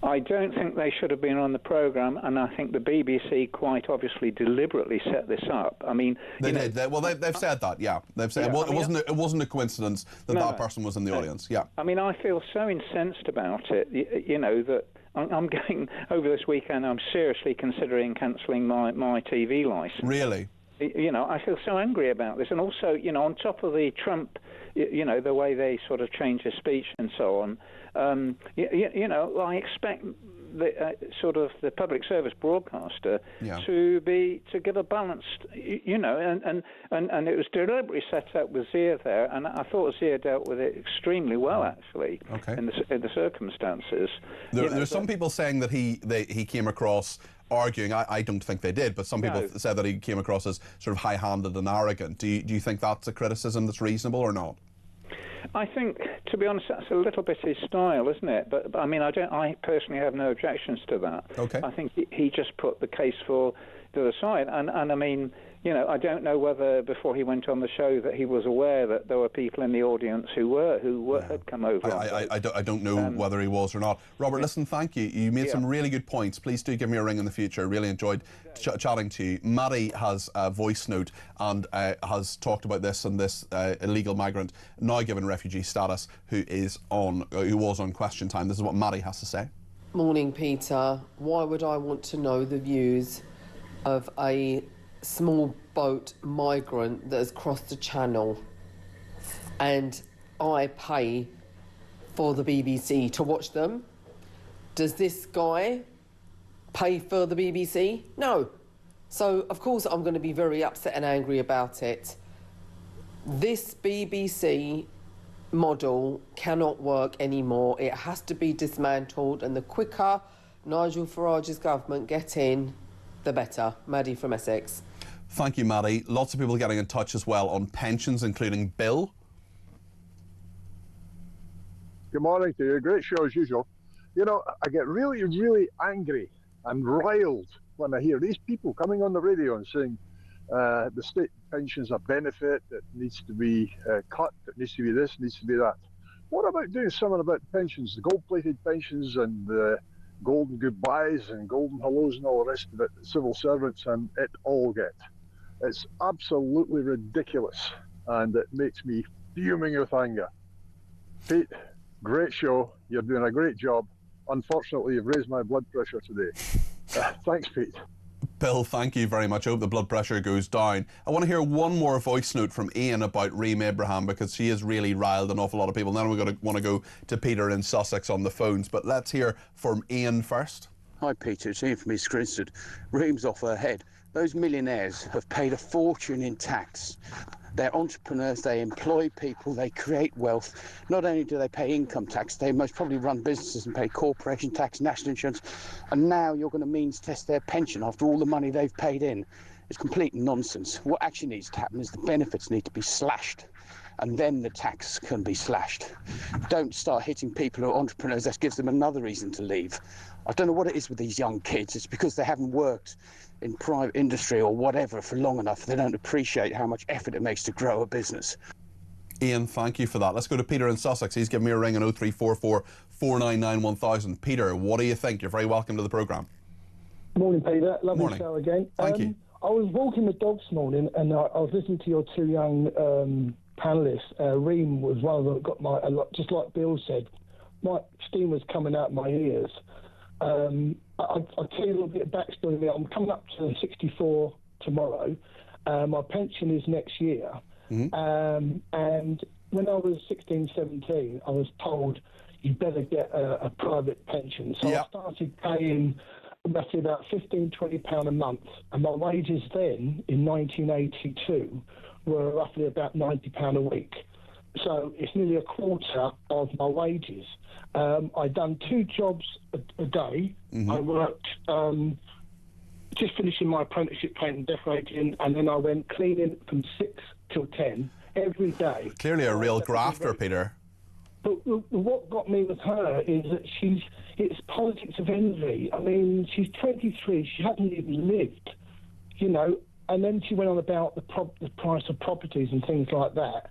I don't think they should have been on the programme, and I think the BBC quite obviously deliberately set this up. I mean, they did. They've said that. Yeah, they've said it wasn't a coincidence that that person was in the audience. Yeah. I mean, I feel so incensed about it. That I'm going over this weekend. I'm seriously considering cancelling my TV licence. Really? I feel so angry about this, and also, on top of the Trump, the way they sort of change his speech and so on. I expect the public service broadcaster to give a balanced, and it was deliberately set up with Zia there, and I thought Zia dealt with it extremely well, actually, in the circumstances. There's some people saying that he came across arguing. I don't think they did, but some people said that he came across as sort of high-handed and arrogant. Do you think that's a criticism that's reasonable or not? I think, to be honest, that's a little bit his style, isn't it? But I mean, I personally have no objections to that. Okay. I think he just put the case for the other side, and I mean, I don't know whether before he went on the show that he was aware that there were people in the audience who had come over. I don't know whether he was or not. Robert, listen, thank you. You made some really good points. Please do give me a ring in the future. I really enjoyed chatting to you. Maddie has a voice note and has talked about this and this illegal migrant now given refugee status who was on Question Time. This is what Maddie has to say. Morning, Peter. Why would I want to know the views of a small boat migrant that has crossed the channel, and I pay for the BBC to watch them? Does this guy pay for the BBC? No. So of course I'm going to be very upset and angry about it. This BBC model cannot work anymore. It has to be dismantled, and the quicker Nigel Farage's government get in, the better. Maddie from Essex. Thank you, Maddie. Lots of people getting in touch as well on pensions, including Bill. Good morning to you. Great show as usual. I get really, really angry and riled when I hear these people coming on the radio and saying the state pension's a benefit that needs to be cut, that needs to be this, needs to be that. What about doing something about pensions, the gold-plated pensions and the golden goodbyes and golden hellos and all the rest of it that civil servants and it all get? It's absolutely ridiculous, and it makes me fuming with anger. Pete, great show. You're doing a great job. Unfortunately, you've raised my blood pressure today. Thanks, Pete. Bill, thank you very much. I hope the blood pressure goes down. I want to hear one more voice note from Ian about Reem Abraham, because she has really riled an awful lot of people. Then we're want to go to Peter in Sussex on the phones. But let's hear from Ian first. Hi, Peter. It's Ian from East Grinstead. Reem's off her head. Those millionaires have paid a fortune in tax. They're entrepreneurs, they employ people, they create wealth. Not only do they pay income tax, they most probably run businesses and pay corporation tax, national insurance, and now you're going to means test their pension after all the money they've paid in. It's complete nonsense. What actually needs to happen is the benefits need to be slashed, and then the tax can be slashed. Don't start hitting people who are entrepreneurs. That gives them another reason to leave. I don't know what it is with these young kids. It's because they haven't worked in private industry or whatever for long enough. They don't appreciate how much effort it makes to grow a business. Ian, thank you for that. Let's go to Peter in Sussex. He's given me a ring on 0344 499 1000. Peter, what do you think? You're very welcome to the programme. Morning, Peter. Lovely Morning. show again. Thank you. I was walking the dog this morning, and I was listening to your two young panellists. Reem was one of them. Got just like Bill said, my steam was coming out my ears. I'll tell you a little bit of backstory there. I'm coming up to 64 tomorrow. My pension is next year. And when I was 16, 17, I was told, you better get a private pension. So I started paying roughly about £15-20 a month, and my wages then in 1982 were roughly about £90 a week. So it's nearly a quarter of my wages. I'd done 2 jobs a day. I worked just finishing my apprenticeship painting and decorating, and then I went cleaning from 6 till 10 every day. Clearly a real grafter, Peter. But what got me with her is that it's politics of envy. I mean, she's 23, she hasn't even lived, you know, and then she went on about the price of properties and things like that.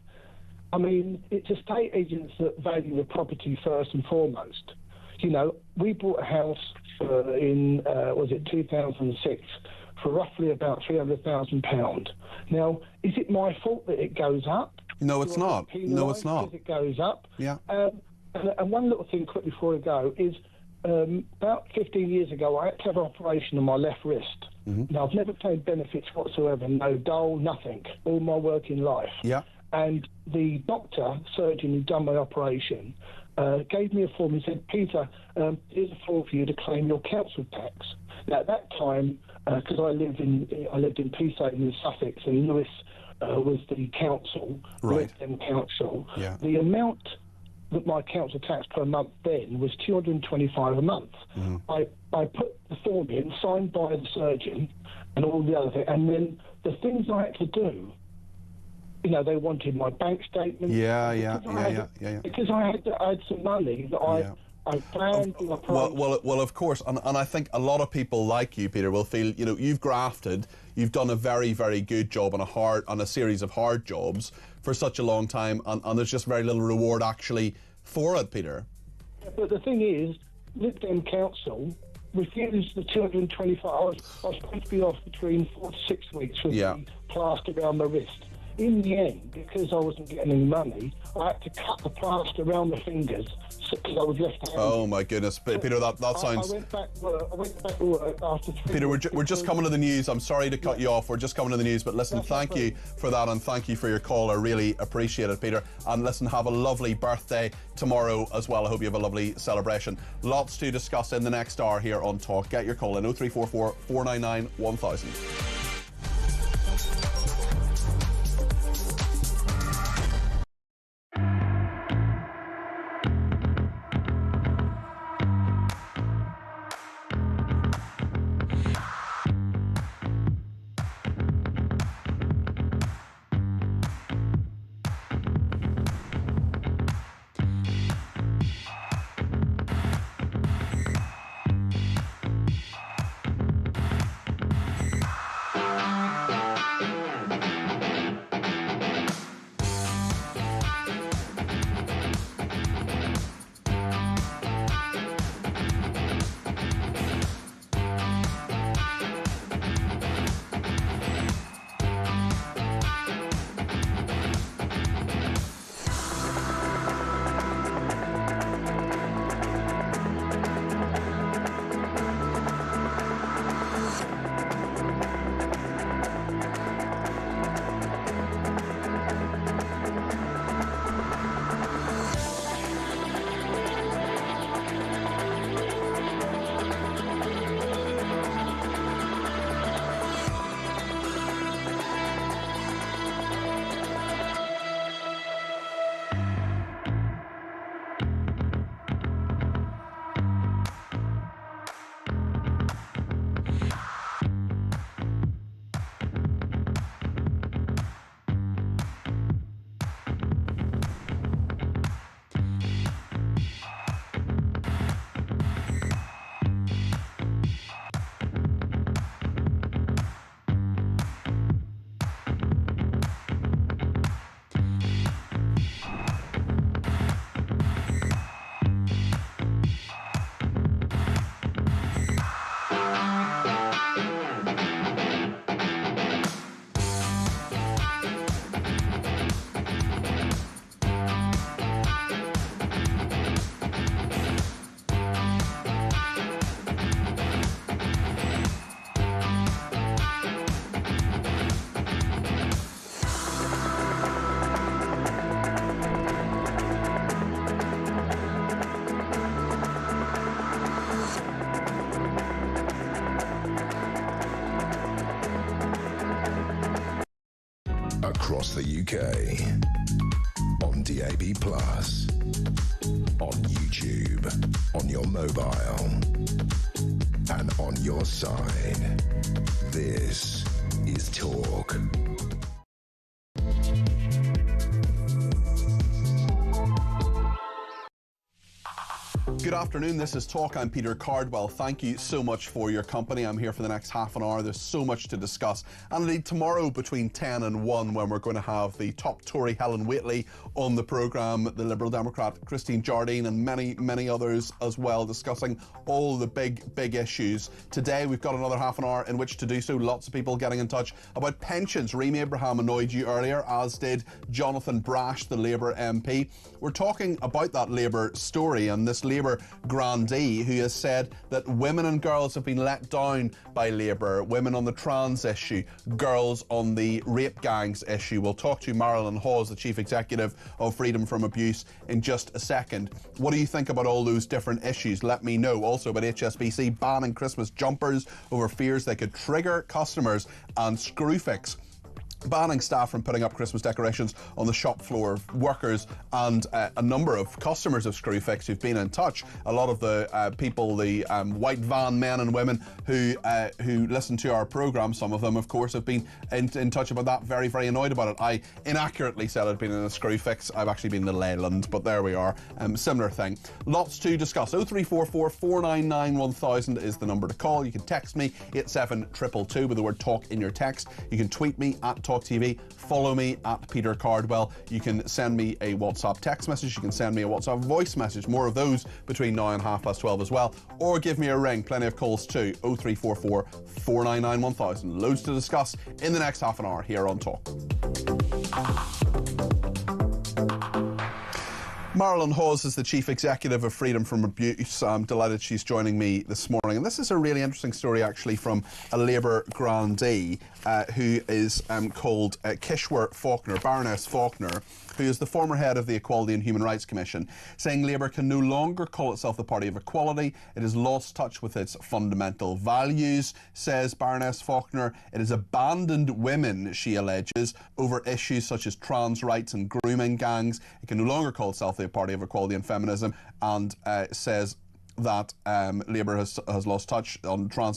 I mean, it's estate agents that value the property first and foremost. You know, we bought a house in 2006 for roughly about £300,000. Now, is it my fault that it goes up? No, it's not. No, it's not. Because it goes up. Yeah. And one little thing quickly before I go is about 15 years ago, I had to have an operation on my left wrist. Now, I've never claimed benefits whatsoever, no dole, nothing, all my working life. Yeah. And the doctor, surgeon who done my operation, gave me a form. He said, Peter, here's a form for you to claim your council tax. Now, at that time, because I lived in Peacehaven in Sussex, and Lewis was the council, right? Council. Yeah. The amount that my council tax per month then was £225 a month. I put the form in, signed by the surgeon, and all the other things, and then the things I had to do. You know, they wanted my bank statement. Because I had some money that I planned. Well, of course, and I think a lot of people like you, Peter, will feel, you know, you've grafted, you've done a very, very good job on a series of hard jobs for such a long time, and there's just very little reward actually for it, Peter. Yeah, but the thing is, Lib Dem Council refused the 225. I was supposed to be off between 4 to 6 weeks with the plaster around my wrist. In the end, because I wasn't getting any money, I had to cut the plaster around the fingers because I was left-handed. Oh my goodness, Peter, that sounds. I went back to work after 3 Peter, weeks. we're just coming to the news. I'm sorry to cut you off. We're just coming to the news, but listen, thank you for that, and thank you for your call. I really appreciate it, Peter. And listen, have a lovely birthday tomorrow as well. I hope you have a lovely celebration. Lots to discuss in the next hour here on Talk. Get your call in 0344 499 1000. across the UK. On DAB+, on YouTube, on your mobile, and on your side. This is Talk. Good afternoon, this is Talk. I'm Peter Cardwell. Thank you so much for your company. I'm here for the next half an hour. There's so much to discuss. And indeed tomorrow between 10 and 1 when we're going to have the top Tory Helen Whately on the programme, the Liberal Democrat Christine Jardine and many others as well, discussing all the big issues. Today we've got another half an hour in which to do so. Lots of people getting in touch about pensions. Reem Abraham annoyed you earlier, as did Jonathan Brash, the Labour MP. We're talking about that Labour story and this Labour grandee who has said that women and girls have been let down by Labour, women on the trans issue, girls on the rape gangs issue. We'll talk to Marilyn Hawes, the Chief Executive of Freedom from Abuse, in just a second. What do you think about all those different issues? Let me know. Also about HSBC banning Christmas jumpers over fears they could trigger customers, and Screwfix banning staff from putting up Christmas decorations on the shop floor. Workers and a number of customers of Screwfix who've been in touch. A lot of the people, the white van men and women who listen to our programme, some of them of course have been in touch about that, very annoyed about it. I inaccurately said I'd been in a Screwfix. I've actually been in Leyland, but there we are. Similar thing. Lots to discuss. 0344 499 1000 is the number to call. You can text me 87222 with the word talk in your text. You can tweet me at talkTV, follow me at Peter Cardwell. You can send me a WhatsApp text message, you can send me a WhatsApp voice message, more of those between now and 12:30 as well, or give me a ring, plenty of calls too, 0344 499 1000. Loads to discuss in the next half an hour here on Talk. Marilyn Hawes is the Chief Executive of Freedom from Abuse. I'm delighted she's joining me this morning. And this is a really interesting story actually from a Labour grandee who is called Kishore Faulkner, Baroness Faulkner, who is the former head of the Equality and Human Rights Commission, saying Labour can no longer call itself the party of equality. It has lost touch with its fundamental values, says Baroness Faulkner. It has abandoned women, she alleges, over issues such as trans rights and grooming gangs. It can no longer call itself the party of equality and feminism, and says that Labour has lost touch on trans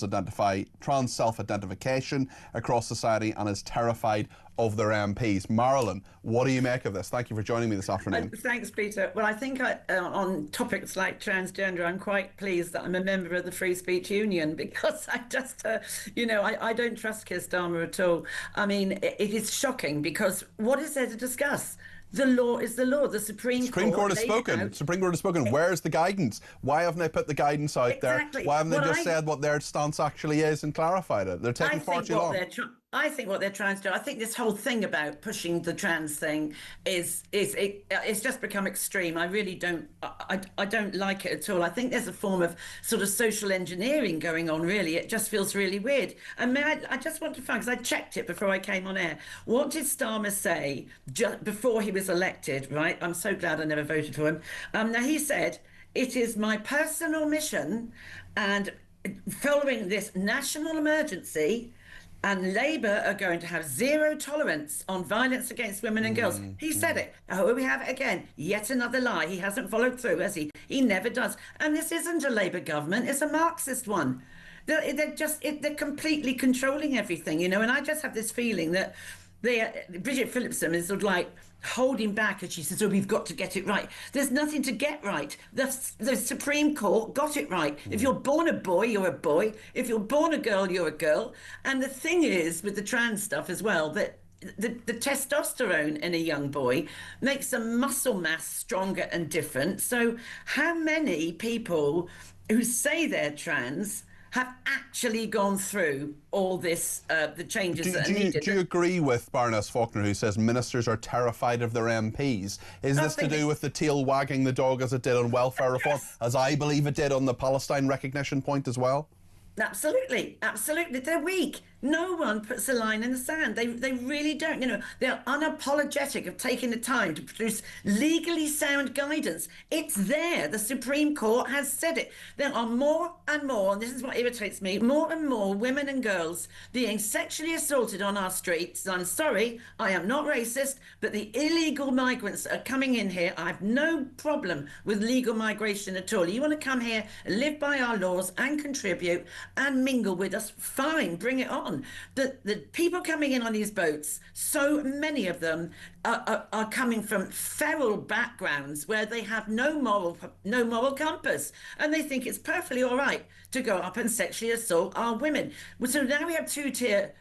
self-identification across society and is terrified of their MPs. Marilyn, what do you make of this? Thank you for joining me this afternoon. Thanks, Peter. Well, I think on topics like transgender, I'm quite pleased that I'm a member of the Free Speech Union, because I just, I don't trust Keir Starmer at all. I mean, it is shocking, because what is there to discuss? The law is the law. The Supreme Court has spoken. Supreme Court has spoken. Where's the guidance? Why haven't they put the guidance out there? Why haven't they just said what their stance actually is and clarified it? They're taking far too long. I think what they're trying to do, I think this whole thing about pushing the trans thing it's just become extreme. I really don't, I don't like it at all. I think there's a form of sort of social engineering going on, really. It just feels really weird. And I just want to find, because I checked it before I came on air, what did Starmer say just before he was elected, right? I'm so glad I never voted for him. Now, he said, "It is my personal mission, and following this national emergency, and Labour are going to have zero tolerance on violence against women and girls." He said it. Oh, we have it again. Yet another lie. He hasn't followed through, has he? He never does. And this isn't a Labour government. It's a Marxist one. They're completely controlling everything, and I just have this feeling that Bridget Phillipson is sort of like holding back, and she says, "Oh, we've got to get it right." There's nothing to get right. The Supreme Court got it right. If you're born a boy, you're a boy. If you're born a girl, you're a girl. And the thing is, with the trans stuff as well, that the testosterone in a young boy makes the muscle mass stronger and different. So how many people who say they're trans have actually gone through all this, the changes that are needed? Do you agree with Baroness Faulkner, who says ministers are terrified of their MPs? Is this to do with the tail wagging the dog as it did on welfare reform, as I believe it did on the Palestine recognition point as well? Absolutely. They're weak. No one puts a line in the sand. They really don't. You know, they're unapologetic of taking the time to produce legally sound guidance. It's there. The Supreme Court has said it. There are more and more, and this is what irritates me, more and more women and girls being sexually assaulted on our streets. I'm sorry, I am not racist, but the illegal migrants that are coming in here, I have no problem with legal migration at all. You want to come here, live by our laws and contribute and mingle with us, fine, bring it on. The people coming in on these boats, so many of them are coming from feral backgrounds where they have no moral compass, and they think it's perfectly all right to go up and sexually assault our women. So now we have two-tier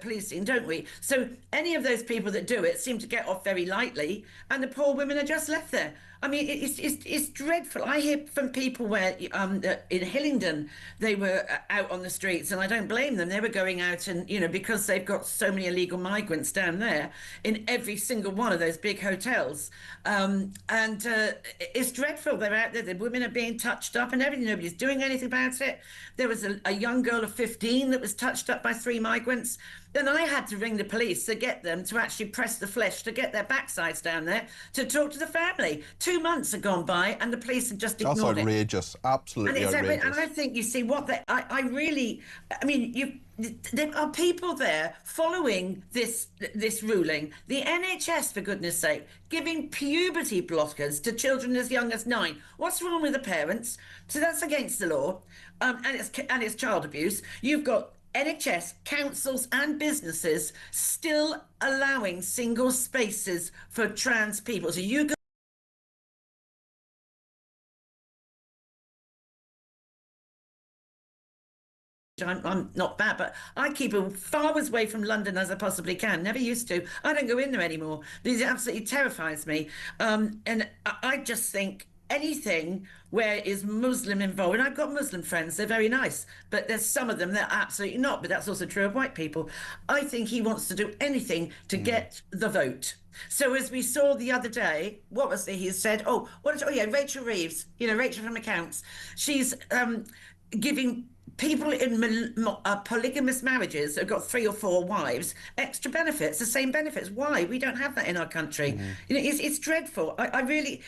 policing, don't we? So any of those people that do it seem to get off very lightly, and the poor women are just left there. I mean, it's dreadful. I hear from people where in Hillingdon they were out on the streets, and I don't blame them. They were going out, and you know, because they've got so many illegal migrants down there in every single one of those big hotels, and it's dreadful. They're out there. The women are being touched up and everything. Nobody's doing anything about it. There was a young girl of 15 that was touched up by 3 migrants. Then I had to ring the police to get them to actually press the flesh, to get their backsides down there, to talk to the family. 2 months had gone by and the police had just ignored it. That's outrageous, absolutely outrageous. And I think, you see, there are people there following this ruling. The NHS, for goodness sake, giving puberty blockers to children as young as 9. What's wrong with the parents? So that's against the law, and it's child abuse. You've got NHS, councils and businesses still allowing single spaces for trans people. So you go I'm not bad, but I keep as far away from London as I possibly can. Never used to. I don't go in there anymore. It absolutely terrifies me. And I just think anything where is Muslim involved, and I've got Muslim friends, they're very nice, but there's some of them that are absolutely not, but that's also true of white people. I think he wants to do anything to get the vote. So as we saw the other day, what was it he said? Rachel Reeves, Rachel from Accounts. She's giving people in polygamous marriages who've got 3 or 4 wives extra benefits, the same benefits. Why? We don't have that in our country. It's dreadful. I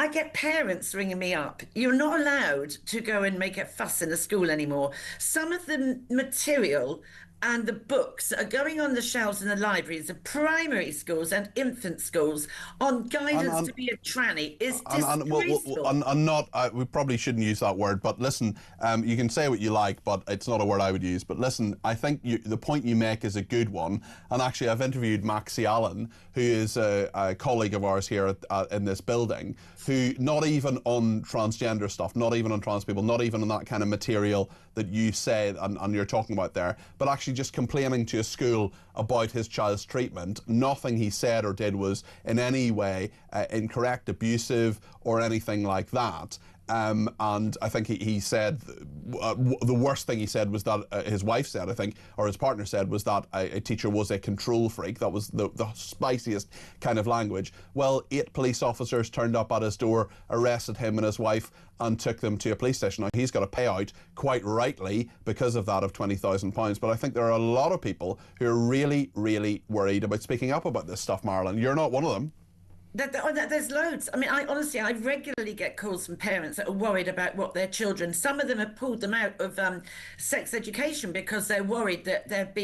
get parents ringing me up. You're not allowed to go and make a fuss in the school anymore. Some of the material and the books that are going on the shelves in the libraries of primary schools and infant schools on guidance to be a tranny is disgraceful. We probably shouldn't use that word, but listen, you can say what you like, but it's not a word I would use. But listen, I think the point you make is a good one. And actually, I've interviewed Maxie Allen, who is a colleague of ours here in this building, who not even on transgender stuff, not even on trans people, not even on that kind of material that you say and you're talking about there, but actually just complaining to a school about his child's treatment. Nothing he said or did was in any way incorrect, abusive, or anything like that. And I think he said the worst thing he said was that his wife said, I think, or his partner said, was that a teacher was a control freak. That was the spiciest kind of language. Well, 8 police officers turned up at his door, arrested him and his wife, and took them to a police station. Now, he's got a payout, quite rightly, because of that, of £20,000. But I think there are a lot of people who are really, really worried about speaking up about this stuff, Marilyn. You're not one of them. There's loads. I mean, I regularly get calls from parents that are worried about what their children. Some of them have pulled them out of sex education because they're worried that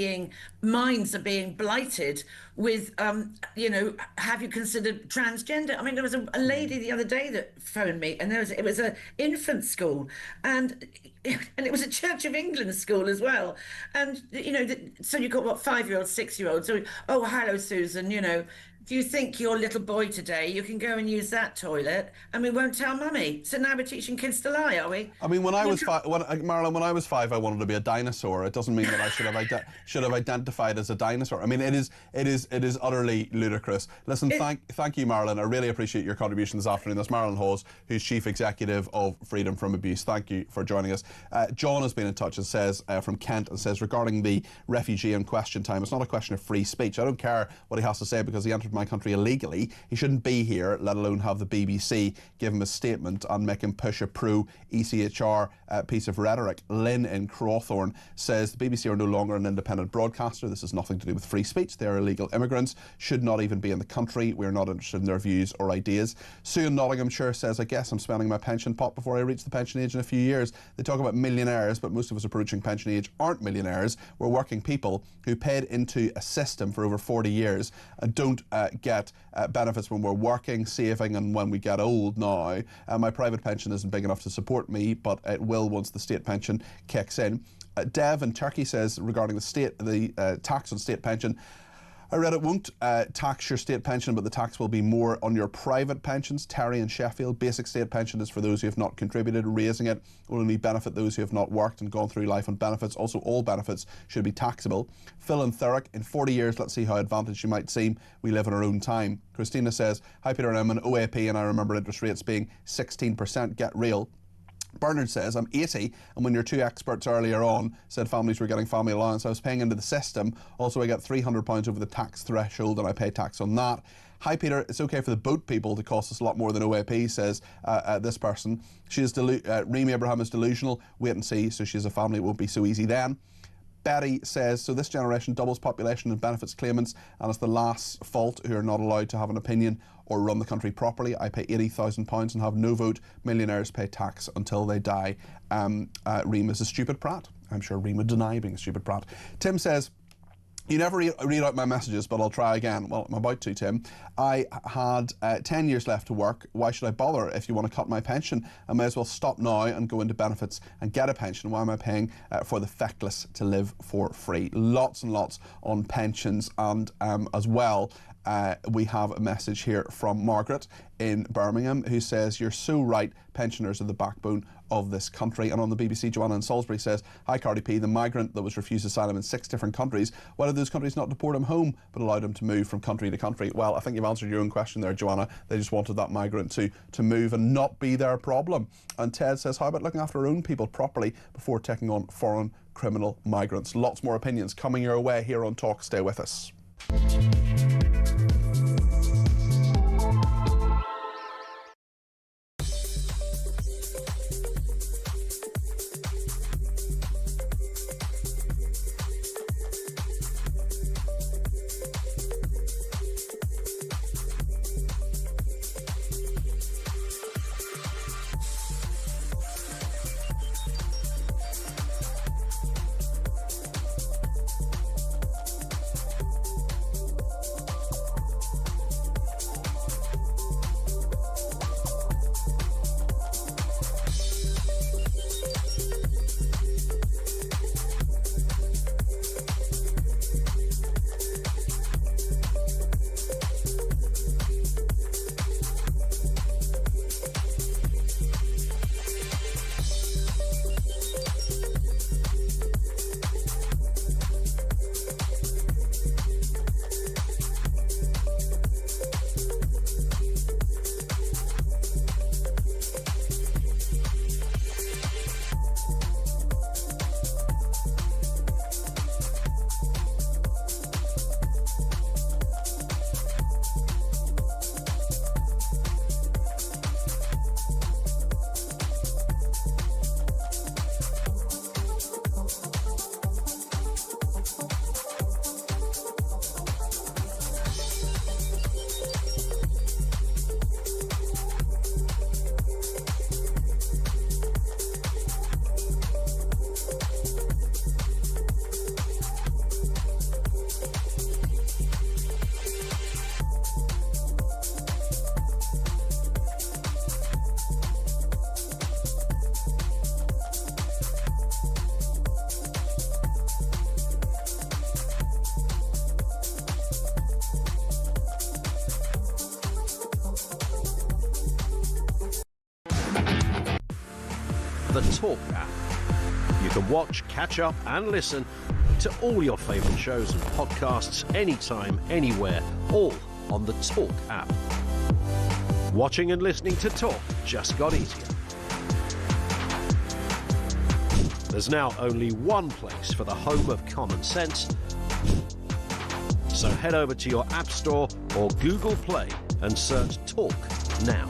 minds are being blighted with, have you considered transgender? I mean, there was a lady the other day that phoned me, and it was an infant school, and it was a Church of England school as well. And so you've got 5-year-olds, 6-year-olds. So, oh, hello, Susan. If you think your little boy today, you can go and use that toilet, and we won't tell mummy. So now we're teaching kids to lie, are we? I mean, Marilyn, when I was 5, I wanted to be a dinosaur. It doesn't mean that I should have identified as a dinosaur. I mean, it is utterly ludicrous. Listen, thank you, Marilyn. I really appreciate your contribution this afternoon. That's Marilyn Hawes, who's Chief Executive of Freedom from Abuse. Thank you for joining us. John has been in touch and says, from Kent, and says, regarding the refugee and question time, it's not a question of free speech. I don't care what he has to say because he entered entered my country illegally. He shouldn't be here, let alone have the BBC give him a statement and make him push a pro-ECHR piece of rhetoric. Lynn in Crawthorne says the BBC are no longer an independent broadcaster. This has nothing to do with free speech. They are illegal immigrants, should not even be in the country. We're not interested in their views or ideas. Sue in Nottinghamshire says, I guess I'm spending my pension pot before I reach the pension age in a few years. They talk about millionaires, but most of us approaching pension age aren't millionaires. We're working people who paid into a system for over 40 years and don't get benefits when we're working, saving, and when we get old now. My private pension isn't big enough to support me, but it will once the state pension kicks in. Dev in Turkey says regarding the tax on state pension, I read it won't tax your state pension, but the tax will be more on your private pensions. Terry in Sheffield, basic state pension is for those who have not contributed. Raising it will only benefit those who have not worked and gone through life on benefits. Also, all benefits should be taxable. Phil in Thurrock, in 40 years, let's see how advantaged you might seem. We live in our own time. Christina says, hi Peter, I'm an OAP and I remember interest rates being 16%. Get real. Bernard says, I'm 80, and when your two experts earlier on said families were getting family allowance, I was paying into the system. Also, I get £300 over the tax threshold, and I pay tax on that. Hi, Peter. It's okay for the boat people to cost us a lot more than OAP, says this person. Reem Abraham is delusional. Wait and see. So she has a family. It won't be so easy then. Betty says, so this generation doubles population and benefits claimants, and it's the last fault who are not allowed to have an opinion or run the country properly. I pay £80,000 and have no vote. Millionaires pay tax until they die. Reem is a stupid prat. I'm sure Reem would deny being a stupid prat. Tim says, you never read out my messages, but I'll try again. Well, I'm about to, Tim. I had 10 years left to work. Why should I bother if you want to cut my pension? I may as well stop now and go into benefits and get a pension. Why am I paying for the feckless to live for free? Lots and lots on pensions, and as well, we have a message here from Margaret in Birmingham who says, you're so right, pensioners are the backbone of this country. And on the BBC, Joanna in Salisbury says, hi Cardi P, the migrant that was refused asylum in 6 different countries, why did those countries not deport him home but allowed him to move from country to country? Well, I think you've answered your own question there, Joanna. They just wanted that migrant to move and not be their problem. And Ted says, how about looking after our own people properly before taking on foreign criminal migrants? Lots more opinions coming your way here on Talk. Stay with us. The Talk app. You can watch, catch up and listen to all your favourite shows and podcasts anytime, anywhere, all on the Talk app. Watching and listening to Talk just got easier. There's now only one place for the home of common sense. So head over to your App Store or Google Play and search Talk now.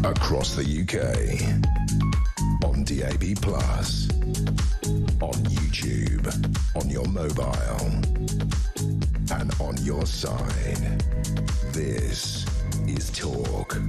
Across the UK, on DAB+, on YouTube, on your mobile, and on your side. This is Talk.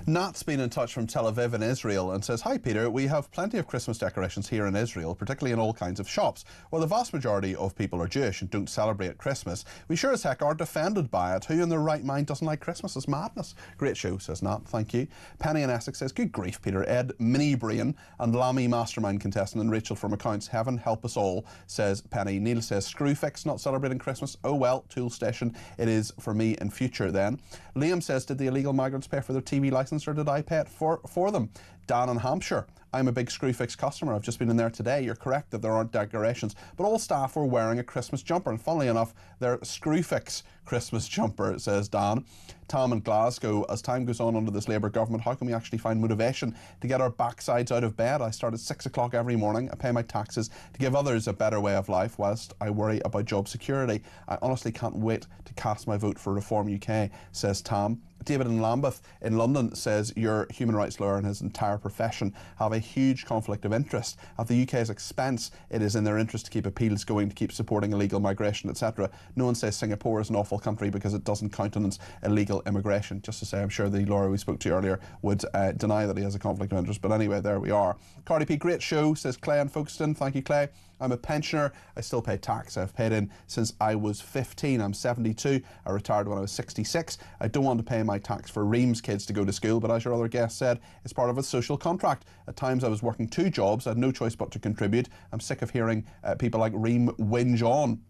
Nat's been in touch from Tel Aviv in Israel and says, "Hi Peter, we have plenty of Christmas decorations here in Israel, particularly in all kinds of shops. While the vast majority of people are Jewish and don't celebrate Christmas, we sure as heck aren't offended by it. Who in their right mind doesn't like Christmas? It's madness." Great show, says Nat, thank you. Penny in Essex says, "Good grief Peter, Ed, Mini Brain and Lammy Mastermind contestant and Rachel from Accounts, heaven help us all," says Penny. Neil says, "Screwfix not celebrating Christmas? Oh well, Tool Station it is for me in future then." Liam says, "Did the illegal migrants pay for their TV licence or did I pay it for them?" Dan in Hampshire, "I'm a big Screwfix customer. I've just been in there today. You're correct that there aren't decorations, but all staff were wearing a Christmas jumper, and funnily enough, they're Screwfix Christmas jumper," says Dan. Tom in Glasgow, "As time goes on under this Labour government, how can we actually find motivation to get our backsides out of bed? I start at 6 o'clock every morning. I pay my taxes to give others a better way of life whilst I worry about job security. I honestly can't wait to cast my vote for Reform UK," says Tom. David in Lambeth in London says, "Your human rights lawyer and his entire profession have a huge conflict of interest. At the UK's expense, it is in their interest to keep appeals going, to keep supporting illegal migration, etc. No one says Singapore is an awful country because it doesn't countenance illegal immigration." Just to say, I'm sure the lawyer we spoke to earlier would deny that he has a conflict of interest. But anyway, there we are. Cardi P, "Great show," says Clay in Folkestone. Thank you, Clay. "I'm a pensioner. I still pay tax. I've paid in since I was 15. I'm 72. I retired when I was 66. I don't want to pay my tax for Ream's kids to go to school, but as your other guest said, it's part of a social contract. At times I was working 2 jobs. I had no choice but to contribute. I'm sick of hearing people like Ream whinge on."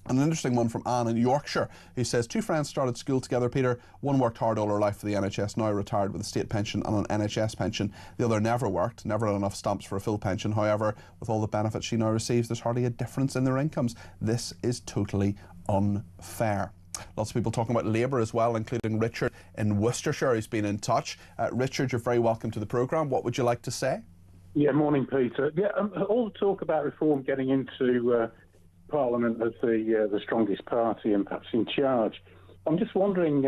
And an interesting one from Anne in Yorkshire, who says, "2 friends started school together, Peter. One worked hard all her life for the NHS, now retired with a state pension and an NHS pension. The other never worked, never had enough stamps for a full pension. However, with all the benefits she now receives, there's hardly a difference in their incomes. This is totally unfair." Lots of people talking about Labour as well, including Richard in Worcestershire, who's been in touch. Richard, you're very welcome to the programme. What would you like to say? Yeah, morning, Peter. Yeah, all the talk about Reform getting into Parliament as the strongest party and perhaps in charge. I'm just wondering,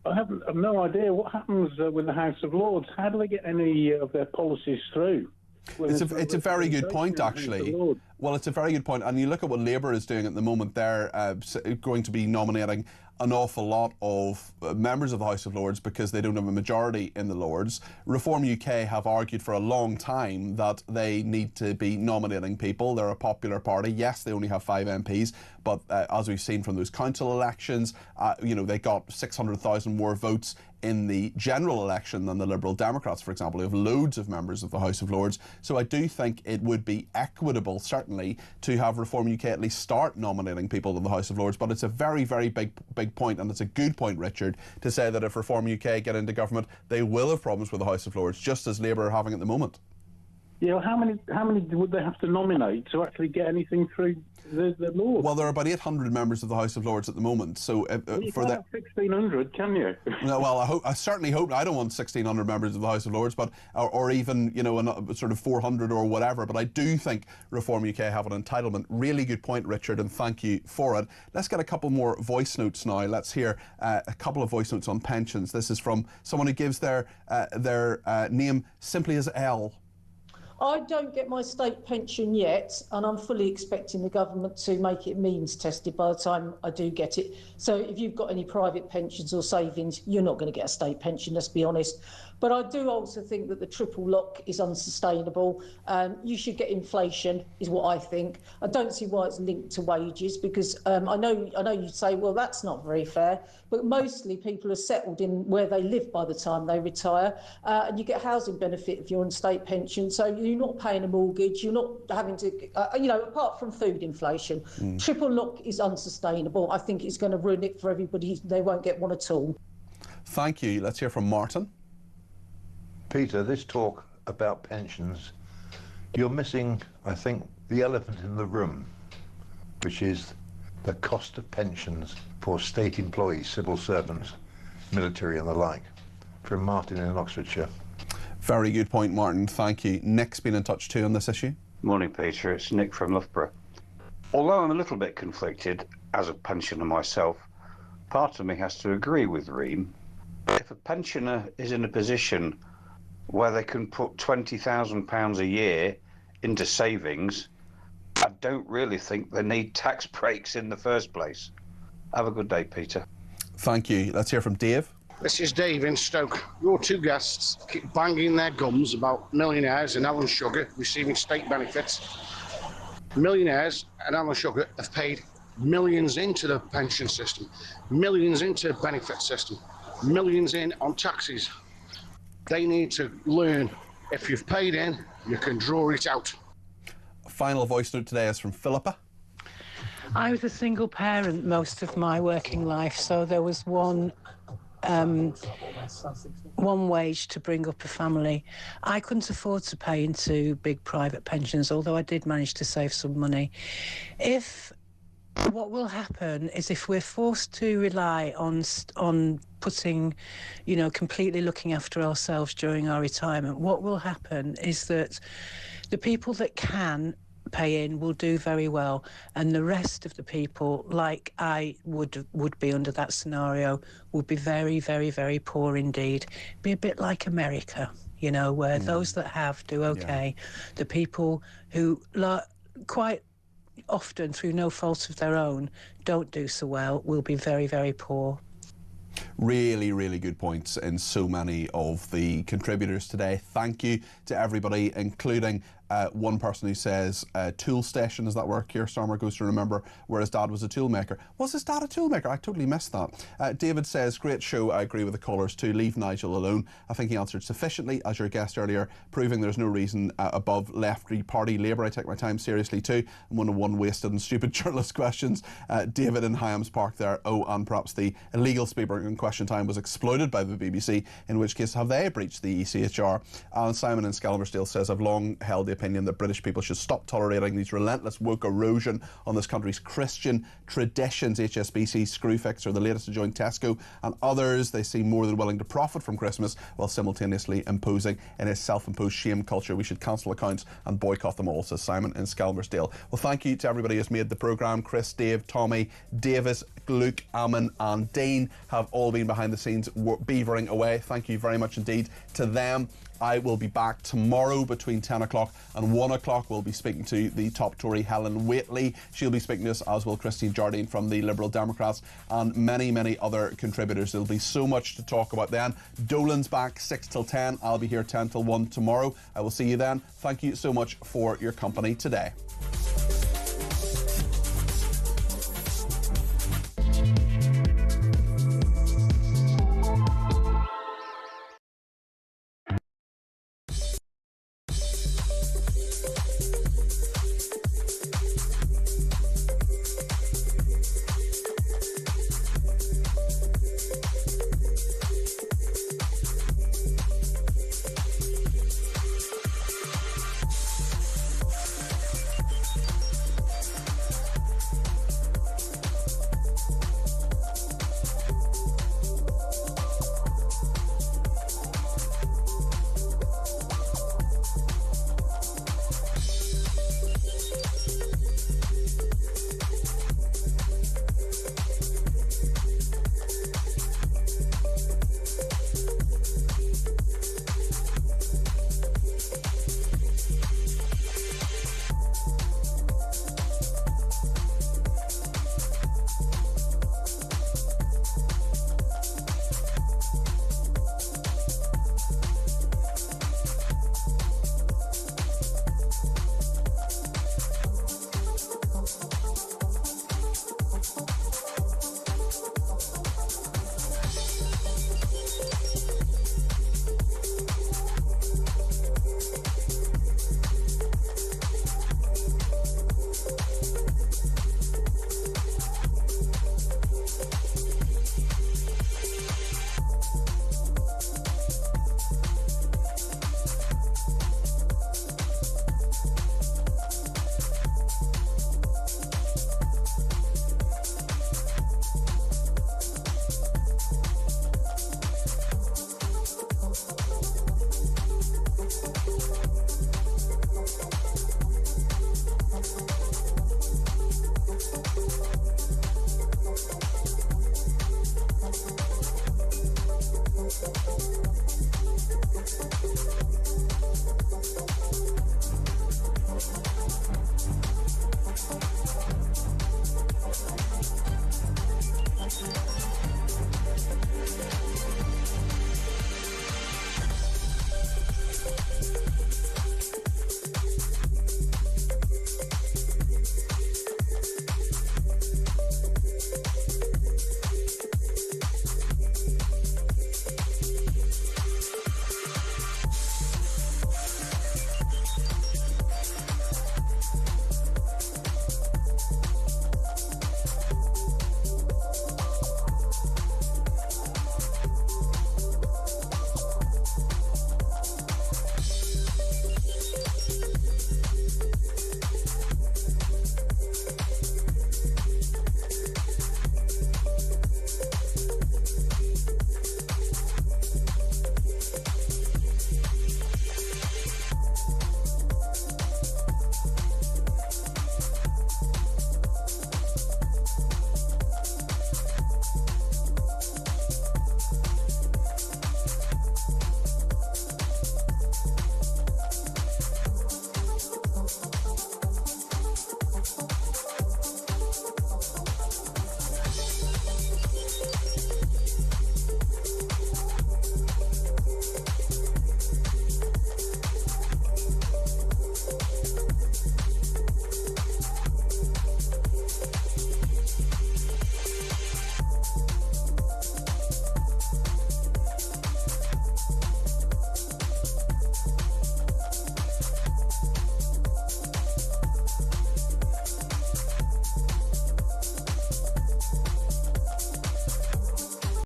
I've no idea what happens with the House of Lords. How do they get any of their policies through? It's a very good point, actually. Well, it's a very good point. And you look at what Labour is doing at the moment, they're going to be nominating an awful lot of members of the House of Lords because they don't have a majority in the Lords. Reform UK have argued for a long time that they need to be nominating people. They're a popular party. Yes, they only have 5 MPs, but as we've seen from those council elections, they got 600,000 more votes in the general election than the Liberal Democrats, for example, who have loads of members of the House of Lords. So I do think it would be equitable, certainly, to have Reform UK at least start nominating people to the House of Lords. But it's a very, very big point, and it's a good point, Richard, to say that if Reform UK get into government, they will have problems with the House of Lords, just as Labour are having at the moment. Yeah, well, how many would they have to nominate to actually get anything through the Lords? Well, there are about 800 members of the House of Lords at the moment. So for that 1,600, can you? No, well, I certainly hope. I don't want 1,600 members of the House of Lords, but or even sort of 400 or whatever. But I do think Reform UK have an entitlement. Really good point, Richard, and thank you for it. Let's get a couple more voice notes now. Let's hear a couple of voice notes on pensions. This is from someone who gives their name simply as L. I don't get my state pension yet, and I'm fully expecting the government to make it means tested by the time I do get it. So if you've got any private pensions or savings, you're not going to get a state pension, let's be honest. But I do also think that the triple lock is unsustainable. You should get inflation, is what I think. I don't see why it's linked to wages, because I know you say, well, that's not very fair, but mostly people are settled in where they live by the time they retire, and you get housing benefit if you're on state pension. So you're not paying a mortgage, you're not having to, apart from food inflation. Triple lock is unsustainable. I think it's going to ruin it for everybody. They won't get one at all. Thank you. Let's hear from Martin. Peter, this talk about pensions, you're missing, I think, the elephant in the room, which is the cost of pensions for state employees, civil servants, military and the like. From Martin in Oxfordshire. Very good point, Martin. Thank you. Nick's been in touch too on this issue. Morning, Peter. It's Nick from Loughborough. Although I'm a little bit conflicted as a pensioner myself, part of me has to agree with Reem. If a pensioner is in a position where they can put £20,000 a year into savings, I don't really think they need tax breaks in the first place. Have a good day, Peter. Thank you. Let's hear from Dave. This is Dave in Stoke. Your two guests keep banging their gums about millionaires and Alan Sugar receiving state benefits. Millionaires and Alan Sugar have paid millions into the pension system, millions into the benefit system, millions in on taxes. They need to learn, if you've paid in, you can draw it out. Final voice note today is from Philippa. I was a single parent most of my working life, so there was one wage to bring up a family. I couldn't afford to pay into big private pensions, although I did manage to save some money. What will happen is if we're forced to rely on putting, completely looking after ourselves during our retirement, what will happen is that the people that can pay in will do very well, and the rest of the people, like I would be under that scenario, would be very, very, very poor indeed. Be a bit like America, where those that have do okay. Yeah. The people who quite often, through no fault of their own, don't do so well, will be very, very poor. Really, really good points in so many of the contributors today. Thank you to everybody, including one person who says tool station, is that where Keir Starmer goes to remember where his dad was a tool maker? Was his dad a tool maker? I totally missed that. David says, great show, I agree with the callers too, leave Nigel alone. I think he answered sufficiently, as your guest earlier, proving there's no reason above left party Labour. I take my time seriously too. I'm one wasted and stupid journalist questions. David in Hyams Park there. Oh, and perhaps the illegal speaker in question time was exploited by the BBC, in which case have they breached the ECHR? And Simon in Skelmersdale says, I've long held the opinion that British people should stop tolerating these relentless woke erosion on this country's Christian traditions. HSBC, Screwfix are the latest to join Tesco and others. They seem more than willing to profit from Christmas while simultaneously imposing in a self-imposed shame culture. We should cancel accounts and boycott them all, says Simon in Skelmersdale. Well, thank you to everybody who's made the programme. Chris, Dave, Tommy, Davis, Luke, Ammon and Dean have all been behind the scenes beavering away. Thank you very much indeed to them. I will be back tomorrow between 10 o'clock and 1 o'clock. We'll be speaking to the top Tory Helen Whately. She'll be speaking to us, as will Christine Jardine from the Liberal Democrats, and many, many other contributors. There'll be so much to talk about then. Dolan's back 6 till 10. I'll be here 10 till 1 tomorrow. I will see you then. Thank you so much for your company today.